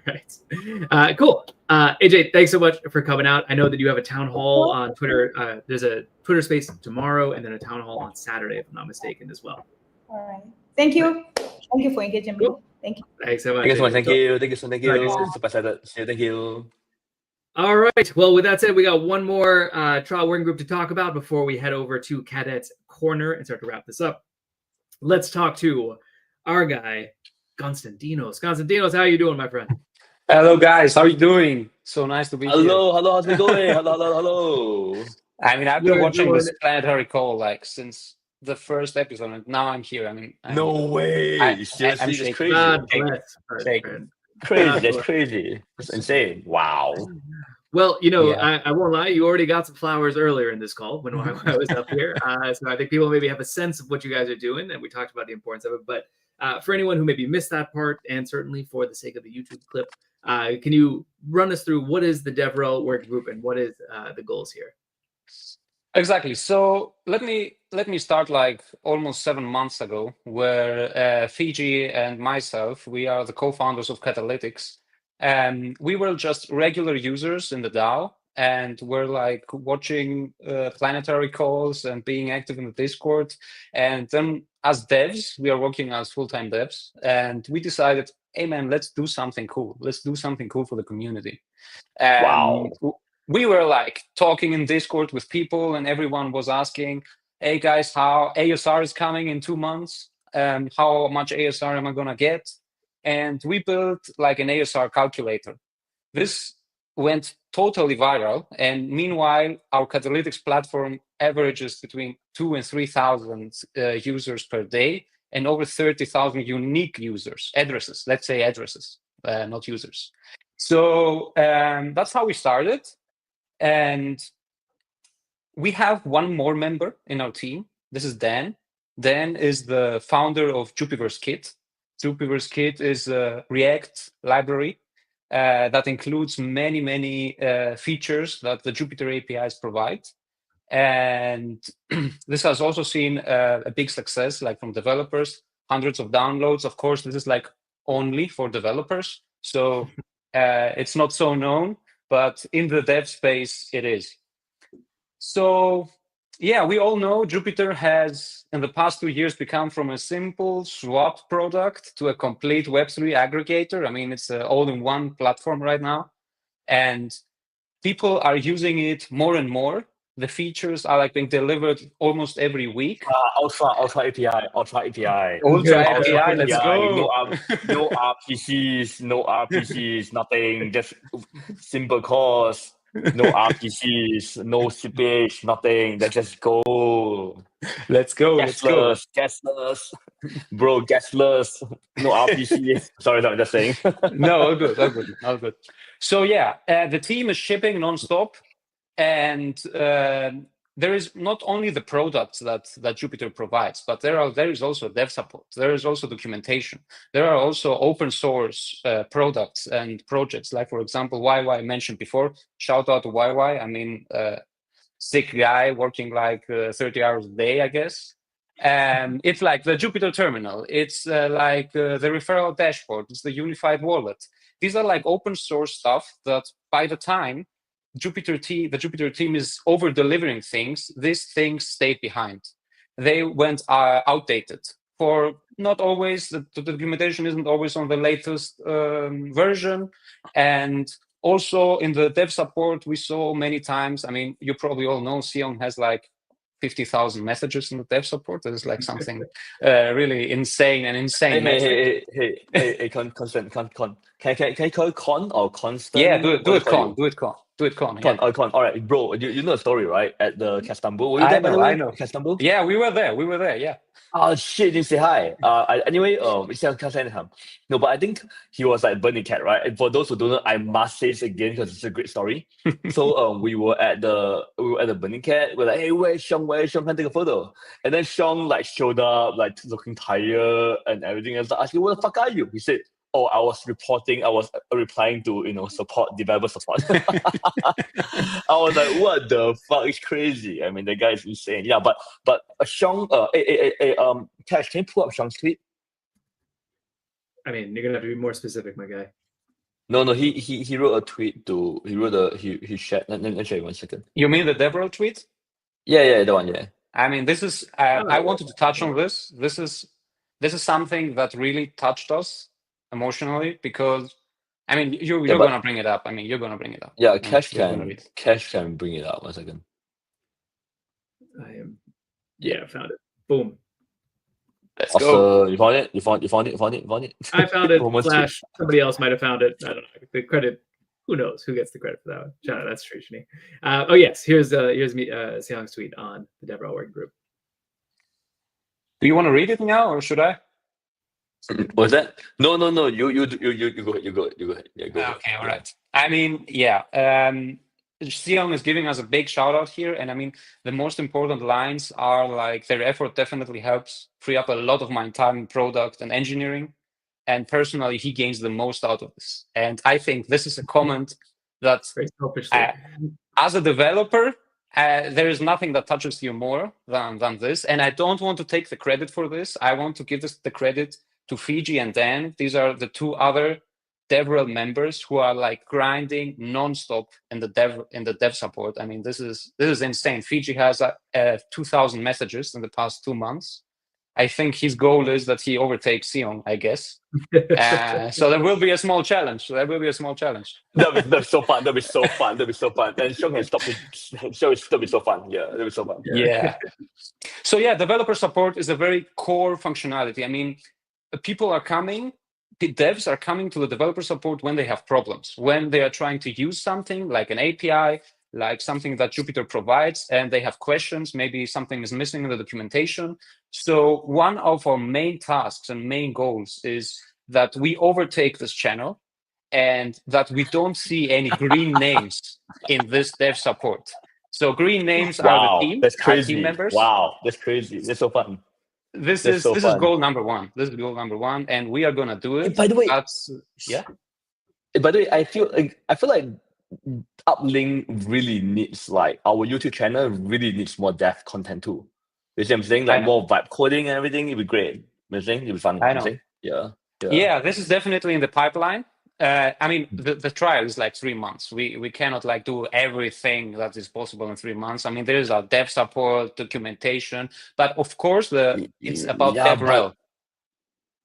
right, cool. AJ, thanks so much for coming out. I know that you have a town hall on Twitter. There's a Twitter space tomorrow, and then a town hall on Saturday, if I'm not mistaken, as well. All right. Thank you. Thank you for engaging me. Cool. Thank you. Thanks so much. Thank you so much. AJ. Thank you. Bye. Super excited. Thank you. All right. Well, with that said, we got one more trial working group to talk about before we head over to Cadet's Corner and start to wrap this up. Let's talk to our guy, Constantinos. Constantinos, how are you doing, my friend? Hello, guys. How are you doing? So nice to be here. Hello. How's it going? Hello. I mean, I've been You're watching doing this Planetary call like since the first episode, and now I'm here. I mean, No way. Seriously, I'm that's shaking. crazy. God bless, my Shaking. friend. Crazy. That's crazy. That's insane. Wow. Well, Yeah. I won't lie. You already got some flowers earlier in this call when I was up here. So I think people maybe have a sense of what you guys are doing, and we talked about the importance of it. But for anyone who maybe missed that part, and certainly for the sake of the YouTube clip, can you run us through what is the DevRel working group and what is the goals here? Exactly. So let me start like almost 7 months ago, where Fiji and myself, we are the co-founders of Catalytics. We were just regular users in the DAO, and we're like watching Planetary calls and being active in the Discord. And then as devs, we are working as full-time devs, and we decided, hey man, let's do something cool. Let's do something cool for the community. Wow. We were like talking in Discord with people, and everyone was asking, hey guys, how ASR is coming in 2 months? How much ASR am I gonna get? And we built like an ASR calculator. This went totally viral, and meanwhile, our Catalytics platform averages between 2,000 and 3,000 users per day, and over 30,000 unique users, addresses. Let's say addresses, not users. So that's how we started. And we have one more member in our team. This is Dan. Dan is the founder of Jupyter's Kit. Jupyter's Kit is a React library that includes many features that the Jupyter APIs provide. And this has also seen a big success, like from developers, hundreds of downloads. Of course, this is like only for developers. So it's not so known, but in the dev space, it is. So yeah, we all know Jupyter has, in the past 2 years, become from a simple swap product to a complete Web3 aggregator. I mean, it's an all-in-one platform right now. And people are using it more and more. The features are like being delivered almost every week. Ultra API. Ultra Ultra API, let's go. No RPCs, nothing. Just simple calls. No RPCs, no CPH, nothing. Let's just go. Let's go. Gasless. Bro, gasless. No RPCs. Sorry, I'm just saying. No, all good. So yeah, the team is shipping nonstop, and there is not only the products that Jupyter provides, but there is also dev support. There is also documentation. There are also open source products and projects. Like for example, YY I mentioned before. Shout out to YY. I mean, sick guy working like 30 hours a day, I guess. It's like the Jupyter terminal. It's like the referral dashboard. It's the unified wallet. These are like open source stuff that by the time the Jupyter team is over delivering things, these things stayed behind. They went outdated. For not always, the documentation isn't always on the latest version. And also in the dev support, we saw many times, I mean, you probably all know Sion has like 50,000 messages in the dev support. That is like something really insane metric. Hey, constant. Can I call it con or constant? Yeah, do it con. Yeah. Con. All right, bro. You know the story, right? At the Castambo. Were you I there, by the way? I know. Castambo? Yeah, we were there. Yeah. Oh shit! Didn't say hi. Anyway, no, but I think he was like Burning Cat, right? And for those who don't know, I must say this again because it's a great story. So we were at the Burning Cat. We're like, hey, where's Sean? Can take a photo? And then Sean like showed up, like looking tired and everything. I was like, asking, where the fuck are you? He said, oh, I was replying to support, developer support. I was like, what the fuck? It's crazy. I mean, the guy is insane. Yeah, but Sean, Cash, can you pull up Sean's tweet? I mean, you're gonna have to be more specific, my guy. No, he wrote a tweet he shared. Let me show you 1 second. You mean the DevRel tweet? Yeah, the one, yeah. I mean, this is I wanted to touch on this. This is something that really touched us emotionally because I mean you're gonna bring it up. Yeah, Cash can bring it up. 1 second. I found it. Boom. Let's go. You found it? You found it? I found it. Slash somebody else might have found it. I don't know. The credit. Who knows who gets the credit for that one? Shout out, that's true, Shani. Oh yes, here's me Sion's tweet on the DevRel working group. Do you want to read it now, or should I? What's that? No. You go ahead. Yeah, go ahead. Okay, all right. I mean, yeah. Sion is giving us a big shout out here, and I mean the most important lines are like their effort definitely helps free up a lot of my time in product and engineering, and personally he gains the most out of this. And I think this is a comment that as a developer there is nothing that touches you more than this, and I don't want to take the credit for this. I want to give the credit to Fiji and Dan. These are the two other DevRel members who are like grinding nonstop in the dev support. I mean, this is insane. Fiji has 2,000 messages in the past 2 months. I think his goal is that he overtakes Sion, I guess. So there will be a small challenge. That'll be so fun. That'll be so fun. And Sean can stop it. That'll be so fun. Yeah, that'll be so fun. Yeah. So yeah, developer support is a very core functionality. I mean, people are coming. The devs are coming to the developer support when they have problems, when they are trying to use something like an API, like something that Jupyter provides, and they have questions, maybe something is missing in the documentation. So one of our main tasks and main goals is that we overtake this channel and that we don't see any green names in this dev support. So green names are the team, that's crazy. Team members. Wow, that's crazy. That's so fun. This is goal number one. This is goal number one, and we are gonna do it. By the way, yeah. By the way, I feel like Uplink really needs, like, our YouTube channel really needs more dev content too. You see what I'm saying? Like more vibe coding and everything. It'd be great. You think it'd be fun. I know. Yeah. This is definitely in the pipeline. I mean, the trial is like 3 months. We cannot like do everything that is possible in 3 months. I mean, there is our dev support, documentation, but of course, it's about DevRel.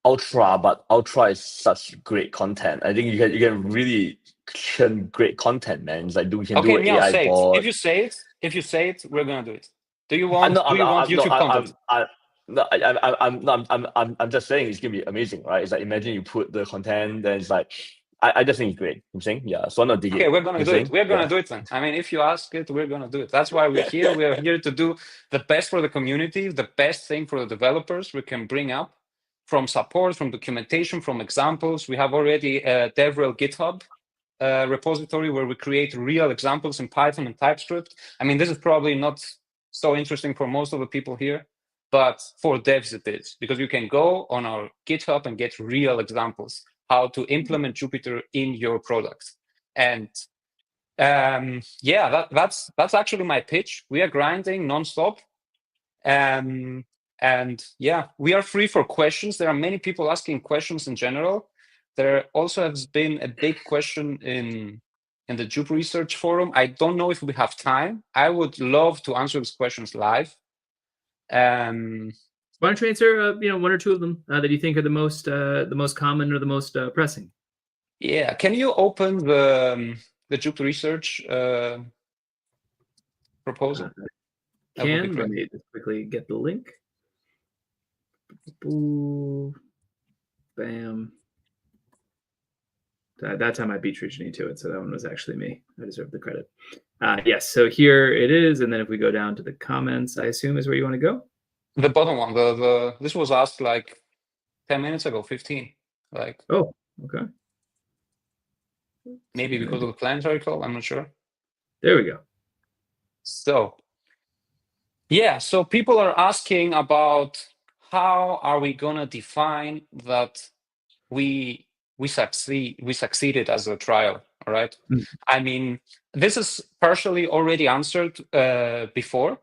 Ultra is such great content. I think you can really churn great content, man. It's like we can Okay, do Meow, AI say it. bot. If you say it, we're gonna do it. Do you I'm want not. YouTube content? I'm just saying it's gonna be amazing, right? It's like imagine you put the content, then it's like I just think it's great. I'm saying, yeah. So I'm not dig Okay, it. we're gonna I'm do saying, it. We're gonna yeah. do it then. I mean, if you ask it, we're gonna do it. That's why we're here. We are here to do the best for the community, the best thing for the developers we can bring up from support, from documentation, from examples. We have already a DevRel GitHub repository where we create real examples in Python and TypeScript. I mean, this is probably not so interesting for most of the people here, but for devs it is, because you can go on our GitHub and get real examples how to implement Jupyter in your product. And yeah, that's actually my pitch. We are grinding nonstop. And yeah, we are free for questions. There are many people asking questions in general. There also has been a big question in the J.U.P research forum. I don't know if we have time. I would love to answer these questions live. Why don't you answer, one or two of them that you think are the most common or the most pressing? Yeah, can you open the J.U.P research proposal? That would be Let great. me just quickly get the link. Ooh, bam. That time I beat Trujani to it, so that one was actually me. I deserve the credit. Yes, so here it is, and then if we go down to the comments, I assume is where you want to go? The bottom one, this was asked like 10 minutes ago, 15. Like, oh, okay. Maybe because of the planetary call, I'm not sure. There we go. So, yeah, so people are asking about how are we gonna define that we succeeded as a trial, all right? Mm. I mean, this is partially already answered before.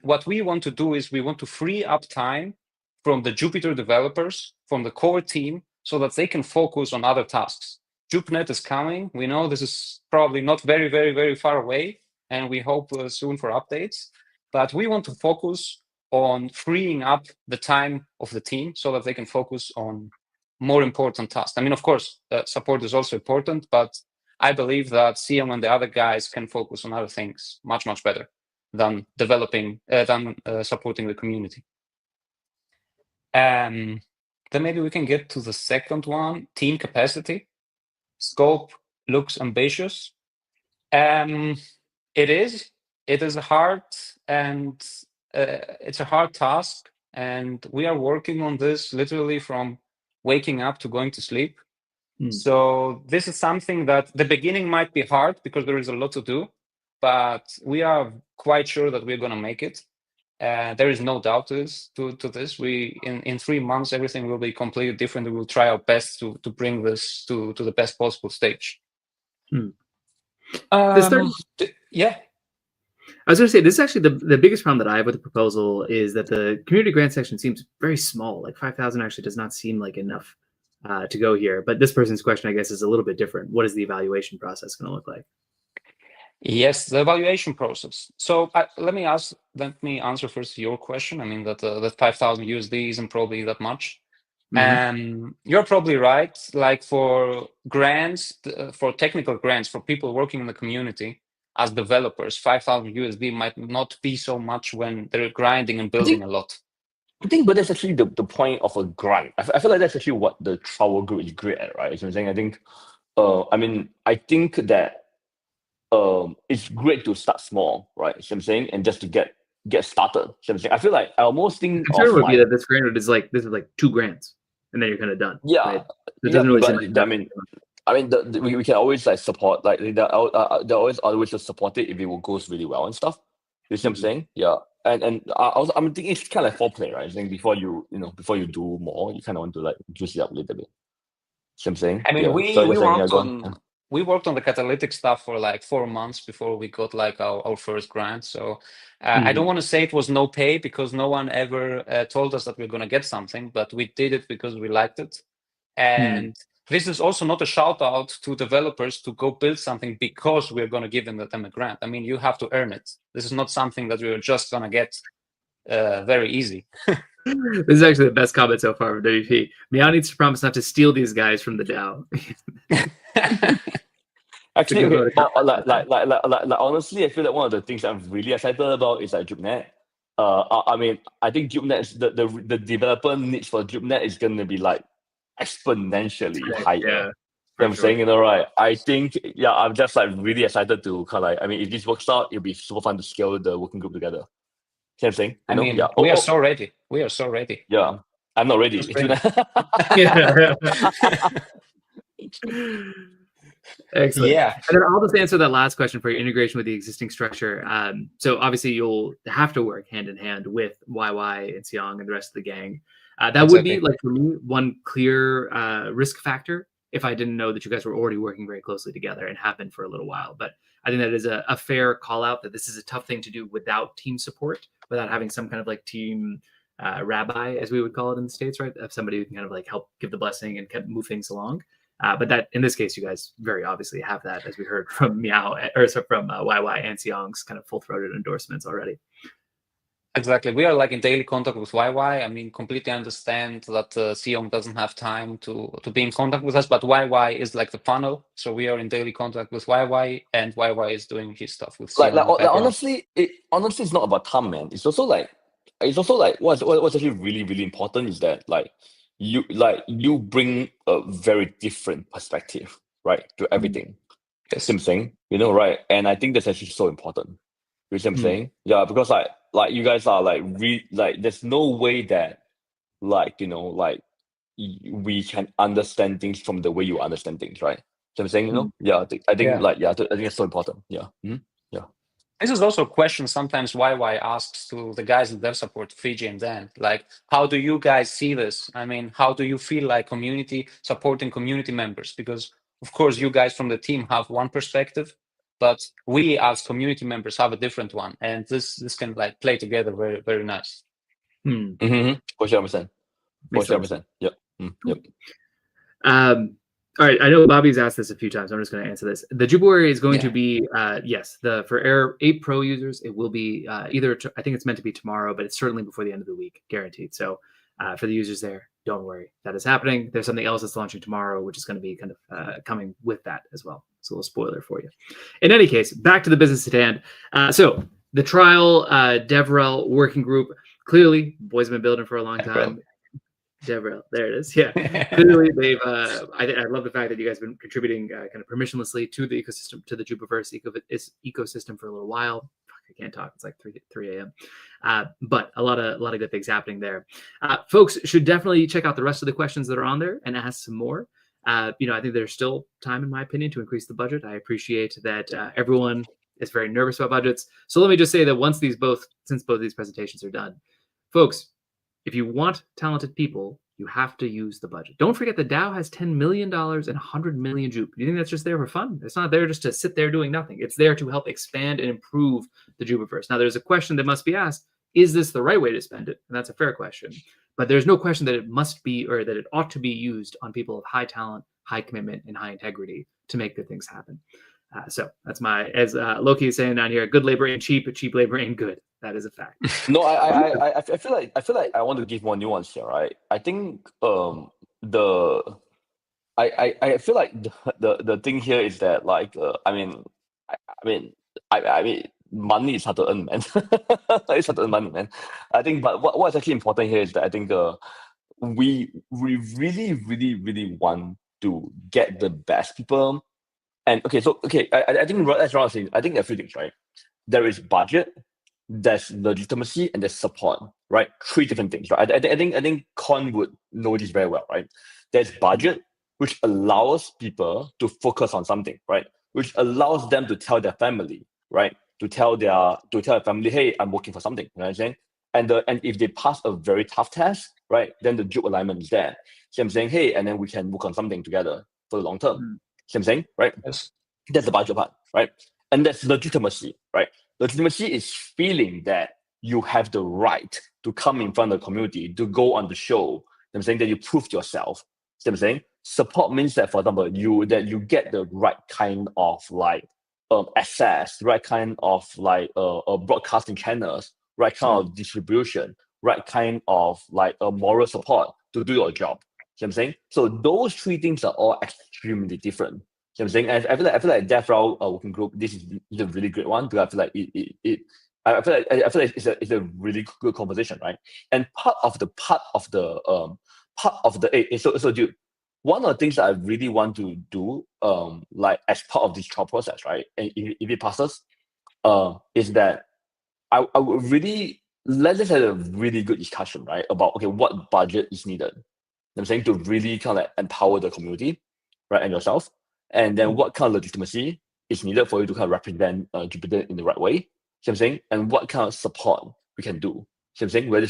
What we want to do is we want to free up time from the Jupyter developers, from the core team, so that they can focus on other tasks. JupNet is coming. We know this is probably not very, very, very far away, and we hope soon for updates. But we want to focus on freeing up the time of the team so that they can focus on more important tasks. I mean, of course, support is also important, but I believe that CM and the other guys can focus on other things much, much better than supporting the community. Then maybe we can get to the second one, team capacity. Scope looks ambitious. It is hard, and it's a hard task, and we are working on this literally from waking up to going to sleep. So this is something that the beginning might be hard because there is a lot to do, but we are quite sure that we're going to make it. There is no doubt to this. We in 3 months everything will be completely different. We will try our best to bring this to the best possible stage. Yeah. I was going to say, this is actually the biggest problem that I have with the proposal is that the community grant section seems very small. Like 5,000 actually does not seem like enough to go here. But this person's question, I guess, is a little bit different. What is the evaluation process going to look like? Yes, the evaluation process. So let me answer first your question. I mean that 5,000 USD isn't probably that much. You're probably right. Like for grants, for technical grants, for people working in the community as developers, 5,000 USD might not be so much when they're grinding and building a lot. I think, but that's actually the point of a grant. I feel like that's actually what the trial group is great at, right? So I'm saying, I think, I think that it's great to start small, right? So I'm saying, and just to get started. So I'm saying, I feel like I almost think the concern would be that this grant is like 2 grants, and then you're kind of done. Yeah, right? It doesn't really seem like we can always like support, like they're always just support it if it goes really well and stuff. You see what I'm saying? Yeah. And I'm thinking it's kind of like foreplay, right? I think before you do more, you kind of want to like juice it up a little bit. See what I'm saying? I mean, yeah. we worked on the catalytic stuff for like 4 months before we got like our first grant. So I don't want to say it was no pay because no one ever told us that we're going to get something, but we did it because we liked it. And this is also not a shout out to developers to go build something because we're going to give them a grant. I mean, you have to earn it. This is not something that we're just going to get very easy. This is actually the best comment so far from WP. Meow needs to promise not to steal these guys from the DAO. Actually, good okay, vote of like honestly, I feel like one of the things I'm really excited about is like JupNet. I mean, I think JupNet is the developer needs for JupNet is gonna be like exponentially higher. Yeah, I'm saying, right? I think, yeah, I'm just like really excited to kind of like, I mean, if this works out, it'll be super fun to scale the working group together. See what I'm saying? I mean, we are so ready. We are so ready. Yeah, I'm not ready. Just ready. Yeah. Excellent. Yeah. And then I'll just answer that last question for your integration with the existing structure. So obviously you'll have to work hand in hand with YY and Xiong and the rest of the gang. That would be, like, for me, one clear risk factor if I didn't know that you guys were already working very closely together and have been for a little while. But I think that is a fair call out that this is a tough thing to do without team support, without having some kind of like team rabbi, as we would call it in the States, right? Of somebody who can kind of like help give the blessing and move things along. But that, in this case, you guys very obviously have that, as we heard from YY and Xiong's kind of full-throated endorsements already. Exactly. We are like in daily contact with YY. I mean, completely understand that Xiong doesn't have time to be in contact with us, but YY is like the funnel. So we are in daily contact with YY, and YY is doing his stuff with Xiong. Honestly, it's not about time, man. It's also like what's actually really, really important is that you bring a very different perspective, right, to everything. Yes. See what I'm saying? Right? And I think that's actually so important. You see what I'm saying? Yeah, because like you guys are like there's no way that we can understand things from the way you understand things, right? So I'm saying, yeah, I think it's so important. Yeah. Yeah. This is also a question sometimes YY asks to the guys in dev support, Fiji and Dan, like, how do you guys see this? I mean, how do you feel like community supporting community members? Because of course you guys from the team have one perspective, but we as community members have a different one, and this can like play together very, very nice. For sure, 100%. For sure, 100%. Yep. Yep. All right, I know Bobby's asked this a few times. I'm just going to answer this. The Jubilee is going to be, yes, for Air 8 Pro users, it will be either, I think it's meant to be tomorrow, but it's certainly before the end of the week, guaranteed. So for the users there, don't worry, that is happening. There's something else that's launching tomorrow, which is going to be kind of coming with that as well. So a little spoiler for you. In any case, back to the business at hand. So the trial DevRel working group, clearly, boys have been building for a long time. DevRel, there it is. Yeah, clearly they've. I love the fact that you guys have been contributing kind of permissionlessly to the ecosystem, to the Jupiverse ecosystem for a little while. I can't talk. It's like 3 a.m. But a lot of good things happening there. Folks should definitely check out the rest of the questions that are on there and ask some more. I think there's still time, in my opinion, to increase the budget. I appreciate that everyone is very nervous about budgets. So let me just say that since both these presentations are done, folks, if you want talented people, you have to use the budget. Don't forget the DAO has $10 million and 100 million Jupe. Do you think that's just there for fun? It's not there just to sit there doing nothing. It's there to help expand and improve the Jupiverse. Now, there's a question that must be asked. Is this the right way to spend it? And that's a fair question. But there's no question that it must be, or that it ought to be used on people of high talent, high commitment, and high integrity to make good things happen. So that's as Loki is saying down here, good labor ain't cheap, but cheap labor ain't good. That is a fact. No, I feel like I want to give more nuance here, right? I think I feel like the thing here is that money is hard to earn, man. It's hard to earn money, man. I think, but what's actually important here is that I think we really, really, really want to get the best people. And I think that's what I'm saying. I think there are a few things, right? There is budget, there's legitimacy, and there's support, right? 3 different things, right? I think Con would know this very well, right? There's budget, which allows people to focus on something, right? Which allows them to tell their family, right? To tell their family, hey, I'm working for something. You know what I'm saying? And if they pass a very tough test, right, then the Jupe alignment is there. So I'm saying, hey, and then we can work on something together for the long term. See what I'm saying, right? Yes. That's the budget part, right? And that's legitimacy, right? Legitimacy is feeling that you have the right to come in front of the community, to go on the show. I'm saying that you proved yourself. See what I'm saying? Support means that, for example, you get the right kind of access, right kind of broadcasting channels, right kind of distribution, right kind of moral support to do your job. See what I'm saying? So those 3 things are all extremely different. what I'm saying? And I feel like DevRel working group, this is a really great one because I feel like I feel like it's a really good conversation, right? And part of the so dude, one of the things that I really want to do like as part of this trial process, right? And if it passes, is that I would really let's have a really good discussion, right? About okay, what budget is needed. I'm saying to really kind of like empower the community, right, and yourself, and then what kind of legitimacy is needed for you to kind of represent Jupiter in the right way. See what I'm saying, and what kind of support we can do. See what I'm saying, whether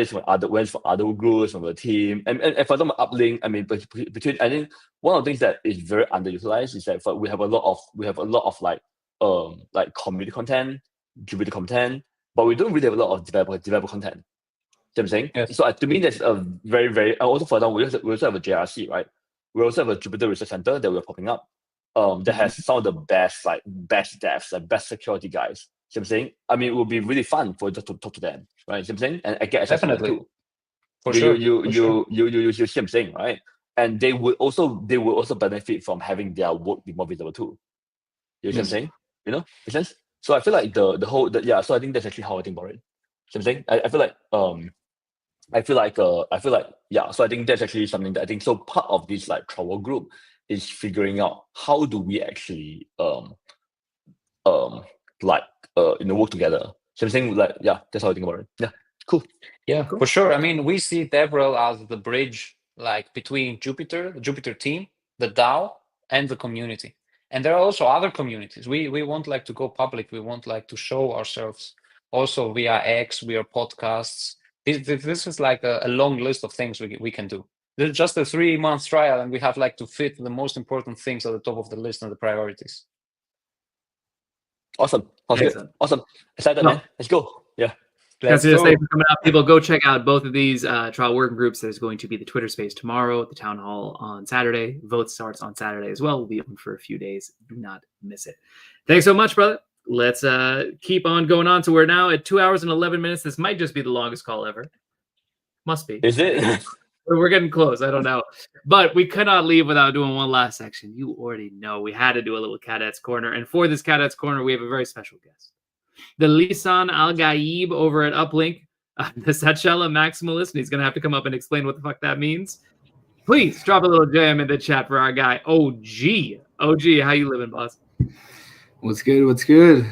it's from other groups, from the team, and for example, Uplink. I mean, between I think one of the things that is very underutilized is that we have a lot of like community content, Jupiter content, but we don't really have a lot of developer content. See what I'm saying? Yes. So to me, that's a very also for example, we also have a JRC, right? We also have a Jupiter Research Center that we're popping up. That has some of the best devs, like best security guys. See what I'm saying? I mean, it would be really fun for just to talk to them, right? See what I'm saying? And I get access to them Definitely. too. For You sure. see what I'm saying, right? And they will also benefit from having their work be more visible too. You see what I'm saying? You know, makes sense? So I feel like the whole so I think that's actually how I think about it. See what I'm saying? I feel like so I think that's actually something that I think so part of this like travel group is figuring out how do we actually work together. So I'm saying like that's how I think about it. Yeah, cool. Yeah, for sure. I mean, we see DevRel as the bridge like between the Jupiter team, the DAO, and the community. And there are also other communities. We want like to go public. We want like to show ourselves also via X, via podcasts. This is like a long list of things we can do. This is just a 3-month trial, and we have like to fit the most important things at the top of the list and the priorities. Awesome. Excellent. Awesome. Excited, man. Let's go. Yeah. Thanks for coming out, people. Go check out both of these trial working groups. There's going to be the Twitter space tomorrow, the town hall on Saturday. Vote starts on Saturday as well. We'll be open for a few days. Do not miss it. Thanks so much, brother. Let's keep on going on. So we're now at 2 hours and 11 minutes. This might just be the longest call ever. Must be. Is it? We're getting close. I don't know. But we could not leave without doing one last section. You already know we had to do a little Cadets Corner. And for this Cadets Corner, we have a very special guest. The Lisan Al-Gaib over at Uplink, the Satchella Maximalist, and he's going to have to come up and explain what the fuck that means. Please drop a little jam in the chat for our guy, OG. OG, how you living, boss? What's good? What's good?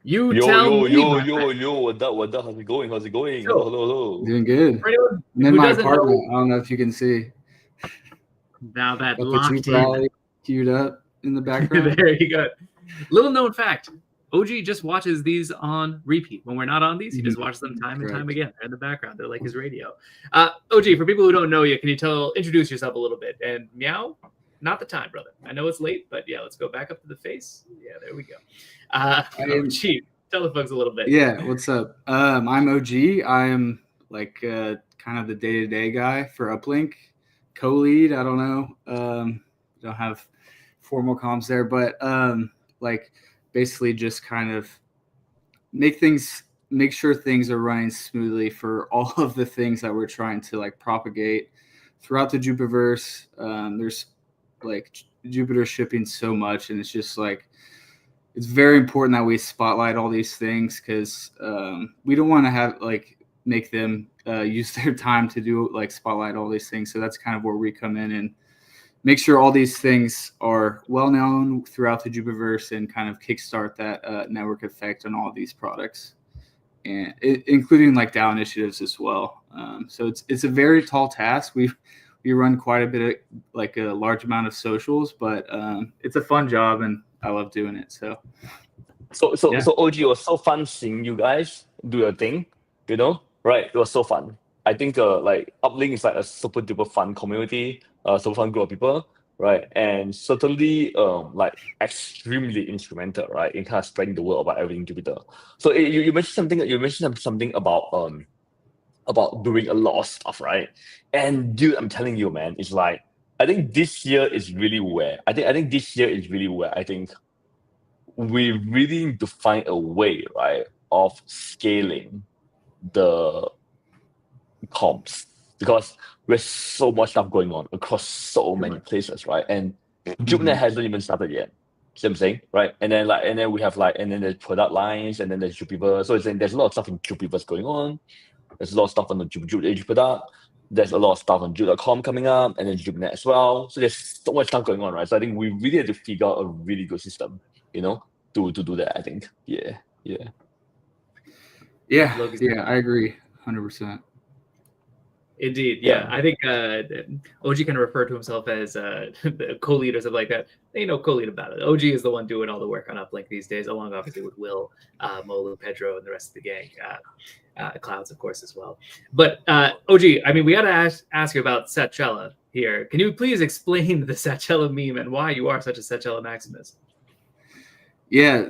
Yo, what up? How's it going? Hello. Doing good. I'm in my apartment. I don't know if you can see. Now that got locked the rally queued up in the background. There you go. Little known fact. OG just watches these on repeat. When we're not on these, he just watches them time and time again. They're in the background. They're like his radio. OG, for people who don't know you, can you introduce yourself a little bit? And meow, not the time, brother. I know it's late, but yeah, let's go back up to the face. Yeah, there we go. OG, tell the folks a little bit. Yeah, what's up? I'm OG. I'm like kind of the day-to-day guy for Uplink, co-lead. I don't know. Don't have formal comms there, but like basically just kind of make sure things are running smoothly for all of the things that we're trying to like propagate throughout the Jupiterverse. There's like Jupiter shipping so much, and it's just like it's very important that we spotlight all these things because we don't want to have like make them use their time to do like spotlight all these things. So that's kind of where we come in and make sure all these things are well known throughout the Jupiterverse and kind of kickstart that network effect on all of these products, and including like DAO initiatives as well. So it's a very tall task. We run quite a bit of like a large amount of socials, but it's a fun job and I love doing it. So OG, it was so fun seeing you guys do your thing. You know, right? It was so fun. I think like Uplink is like a super duper fun community, super fun group of people, right? And certainly like extremely instrumental, right, in kind of spreading the word about everything Jupiter. So you mentioned something about doing a lot of stuff, right? And dude, I'm telling you, man, it's like I think this year is really where I think we really need to find a way, right, of scaling the comps because there's so much stuff going on across so many places, right? And JuPnet hasn't even started yet. See what I'm saying, right? And then we have and then there's product lines, and then there's Jupyter. So there's a lot of stuff in Jupyter going on. There's a lot of stuff on the Jupyter product. There's a lot of stuff on J.U.P coming up, and then JuPnet as well. So there's so much stuff going on, right? So I think we really have to figure out a really good system, to do that. I think, yeah. I agree, 100%. Indeed, yeah. I think OG can refer to himself as the co-leaders of that. They know co-lead about it. OG is the one doing all the work on Uplink these days, along obviously with Will, Molu, Pedro, and the rest of the gang. Clouds, of course, as well. But OG, I mean, we got to ask you about Satchella here. Can you please explain the Satchella meme and why you are such a Satchella Maximus? Yeah,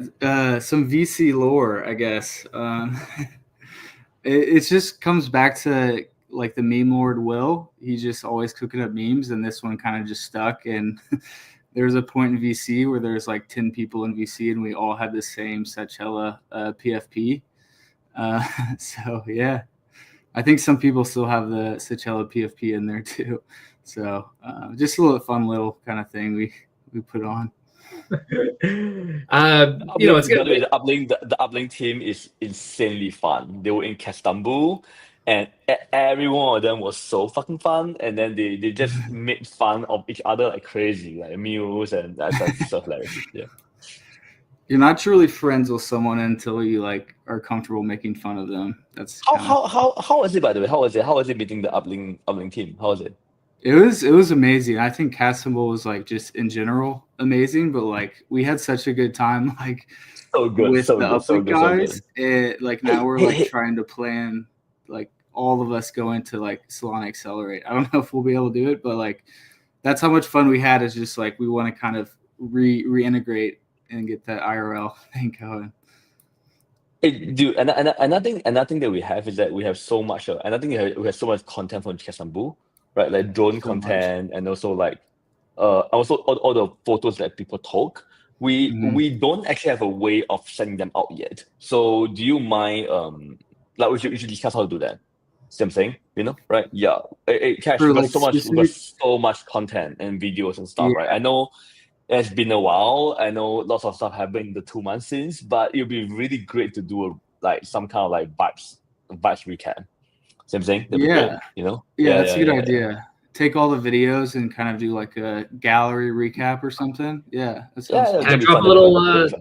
some VC lore, I guess. It just comes back to the meme lord Will. He's just always cooking up memes, and this one kind of just stuck. And there's a point in VC where there's 10 people in VC, and we all had the same Satchella PFP. So yeah, I think some people still have the Satchella PFP in there too. So just a fun little kind of thing we put on. It's gonna be the Uplink team is insanely fun. They were in Istanbul, and every one of them was so fucking fun. And then they just made fun of each other like crazy, like meals, and that's so hilarious. Yeah. You're not truly friends with someone until you are comfortable making fun of them. That's how was it, by the way? How was it meeting the Uplink team? How was it? It was amazing. I think Casimbo was just in general amazing, but we had such a good time so good with so the good, Uplink so guys. good. Now we're trying to plan all of us going to Solana Accelerate. I don't know if we'll be able to do it, but that's how much fun we had. Is just we want to kind of reintegrate and get that IRL thing going. Dude, and I think that we have is that we have so much, and I think we have so much content from Istanbul, right? Like drone content, and also also all the photos that people took. We don't actually have a way of sending them out yet. So do you mind? We should discuss how to do that. See what I'm saying? Right? Yeah. Cash, we got so much content and videos and stuff, right? I know. It's been a while. I know lots of stuff happened in the 2 months since, but it'd be really great to do some kind of vibes recap. See what I'm saying? That'd be great, Yeah, that's a good idea. Take all the videos and kind of do a gallery recap or something. Yeah, that sounds fun. Can I drop a little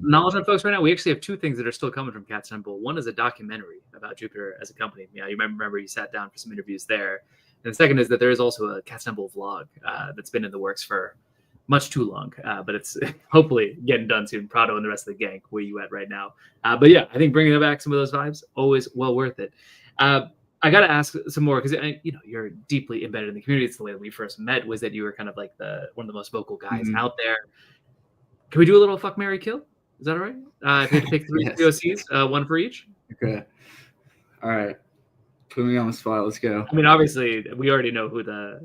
knowledge on folks right now? We actually have two things that are still coming from Cat Temple. One is a documentary about Jupyter as a company. Yeah, you remember you sat down for some interviews there. And the second is that there is also a Cat Temple vlog that's been in the works for much too long, but it's hopefully getting done soon. Prado and the rest of the gang, where you at right now? But yeah, I think bringing back some of those vibes, always well worth it. I got to ask some more because you're deeply embedded in the community. It's the way that we first met was that you were kind of one of the most vocal guys out there. Can we do a little fuck, marry, kill? Is that all right? If you had to pick 3 POCs, one for each. Okay. All right. Put me on the spot. Let's go. I mean, obviously, we already know who the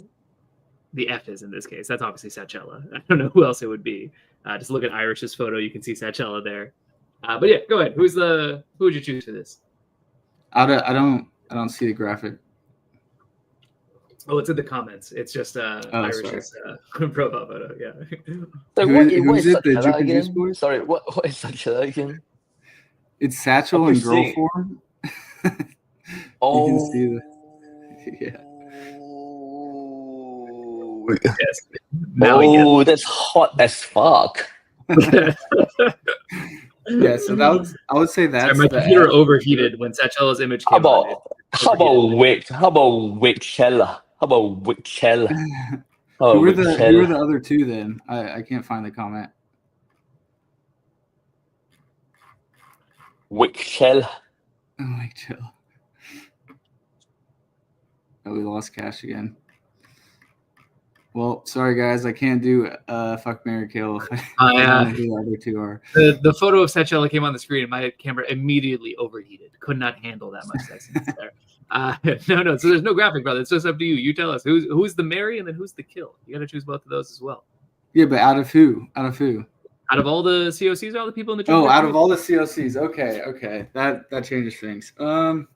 F is in this case. That's obviously Satchella. I don't know who else it would be. Just look at Irish's photo. You can see Satchella there. But yeah, go ahead. Who would you choose for this? I don't see the graphic. Oh, it's in the comments. It's just Irish's profile photo. Yeah. What is it? The Satchella Juke again? Juice Boys? Sorry, what is Satchella again? It's Satchel in girl form. Oh, you can see the yeah. Yes. Now that's hot as fuck. Yeah, so I would say that's my computer overheated when Satchella's image came on. How about Wick? How about Wickchella? How about Wickchella? Who were the other two then? I can't find the comment. Wickchella. Oh, Wickchella. Oh, we lost Cash again. Well, sorry guys, I can't do fuck, marry, kill. I don't know who the other two are. The photo of Satchella came on the screen, and my camera immediately overheated. Could not handle that much sexiness there. No. So there's no graphic, brother. It's just up to you. You tell us who's the marry and then who's the kill. You got to choose both of those as well. Yeah, but out of who? Out of all the COCs, all the people in the out of all the COCs. Okay. That changes things. I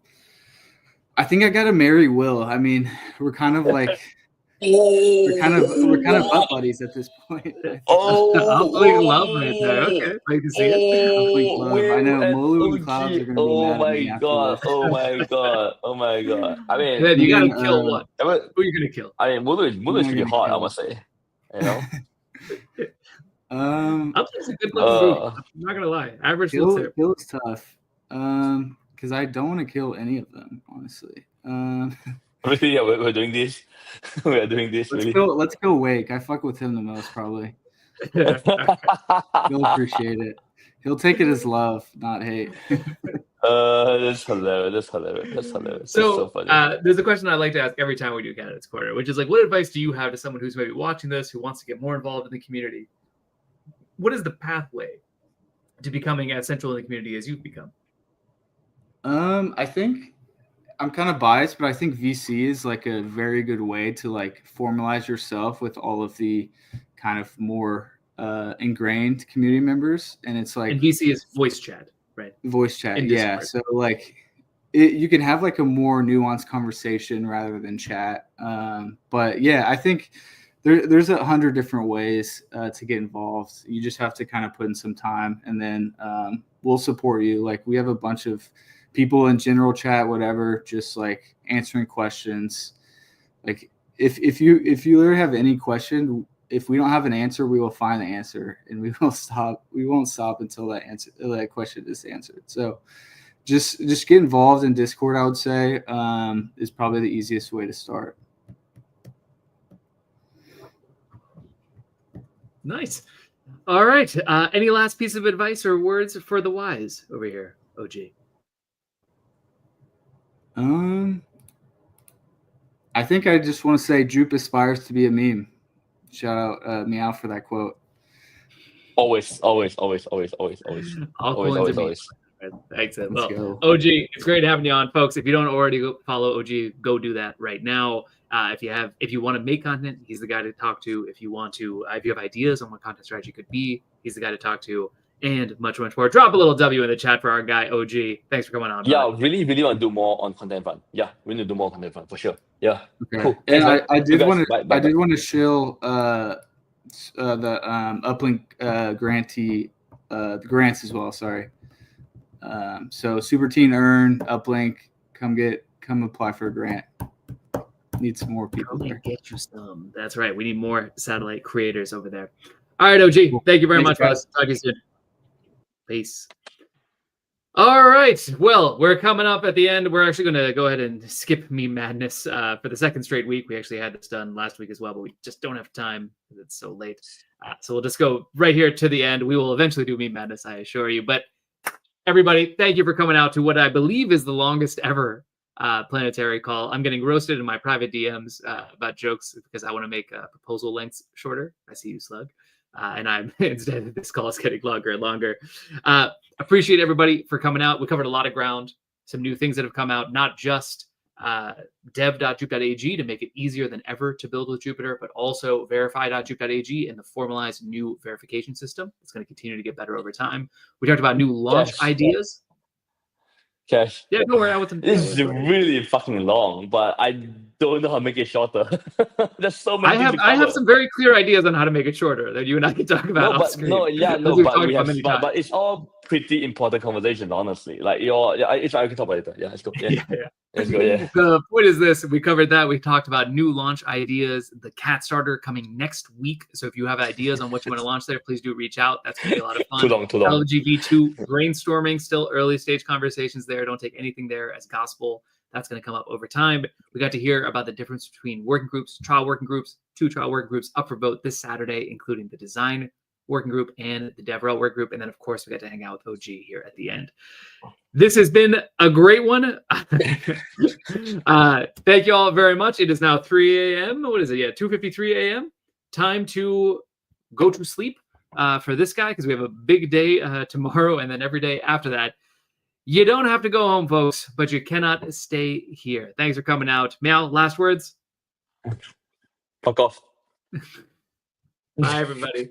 think I got to marry Will. I mean, we're kind of we're kind of butt buddies at this point. I think. Uplink love right there. Okay, I can see it. Uplink love. I know Will and Molu and Clouds OG. are gonna be Oh mad at my me after god! this. Oh my god! Oh my god! I mean, Then you gotta Then, kill one. I mean, Who are you gonna kill? Mulu is am I pretty gonna hot, I kill? must say. You know. Uplink's a good looking group. Uh, I'm not gonna lie. Average looks there. Kill is tough. Because I don't want to kill any of them, honestly. really, yeah, we're doing this. We are doing this. Let's Really. let's go Wake. I fuck with him the most, probably. He'll appreciate it. He'll take it as love, not hate. That's hilarious. That's hilarious. That's hilarious. That's so funny. There's a question I like to ask every time we do Candidates Corner, which is like, what advice do you have to someone who's maybe watching this, who wants to get more involved in the community? What is the pathway to becoming as central in the community as you've become? I think I'm kind of biased, but I think VC is like a very good way to like formalize yourself with all of the kind of more ingrained community members, and it's like, And VC is voice chat, right? Voice chat, In yeah. Discord. So like you can have like a more nuanced conversation rather than chat. But yeah, I think there's 100 different ways to get involved. You just have to kind of put in some time, and then we'll support you. Like we have a bunch of people in general chat, whatever, just like answering questions. Like if you literally have any question, if we don't have an answer, we will find the answer, and we won't stop until that question is answered. So just get involved in Discord, I would say, is probably the easiest way to start. Nice. All right. Any last piece of advice or words for the wise over here, OG? I think I just want to say J.U.P aspires to be a meme. Shout out Meow for that quote. Always. I'll call Always. into me. Thanks. Let's Well, go. OG, it's great having you on, folks. If you don't already follow OG, go do that right now. If you want to make content, he's the guy to talk to. If you have ideas on what content strategy could be, he's the guy to talk to, and much more. Drop a little W in the chat for our guy OG. Thanks for coming on. Yeah, bud. really want to do more on content fund. Yeah, we need to do more content fund for sure. Yeah. Okay. Cool. And Thanks, I did man. want to shill the Uplink grantee the grants as well. Sorry. So Super Teen Earn, Uplink, come apply for a grant. Need some more people there. Get you some. That's right. We need more satellite creators over there. All right, OG. Thank you very much, guys. Talk to you soon. Peace. All right. Well, we're coming up at the end. We're actually going to go ahead and skip Meme Madness for the second straight week. We actually had this done last week as well, but we just don't have time because it's so late. So we'll just go right here to the end. We will eventually do Meme Madness, I assure you. But everybody, thank you for coming out to what I believe is the longest ever Planetary call. I'm getting roasted in my private DMs about jokes because I want to make proposal lengths shorter. I see you, Slug. And I'm instead this call is getting longer and longer. Appreciate everybody for coming out. We covered a lot of ground, some new things that have come out, not just dev.jup.ag to make it easier than ever to build with Jupyter, but also verify.jup.ag and the formalized new verification system. It's going to continue to get better over time. We talked about new launch ideas. Cash. Yeah, don't worry. This is really fucking long, but I don't know how to make it shorter. There's so many. I have some very clear ideas on how to make it shorter that you and I can talk about. But it's all pretty important conversation, honestly. Like if I can talk about it later. Yeah, let's go. Yeah. Let's go. Yeah. The point is this: we covered that. We talked about new launch ideas. The cat starter coming next week. So if you have ideas on what you want to launch there, please do reach out. That's gonna be a lot of fun. Too long. LGV2 brainstorming, still early stage conversations there. Don't take anything there as gospel. That's going to come up over time. We got to hear about the difference between working groups, trial working groups, 2 trial working groups up for vote this Saturday, including the design working group and the DevRel working group. And then, of course, we got to hang out with OG here at the end. This has been a great one. Thank you all very much. It is now 3 a.m. What is it? Yeah, 2:53 a.m. Time to go to sleep for this guy because we have a big day tomorrow and then every day after that. You don't have to go home, folks, but you cannot stay here. Thanks for coming out. Meow, last words? Fuck off. Bye, everybody.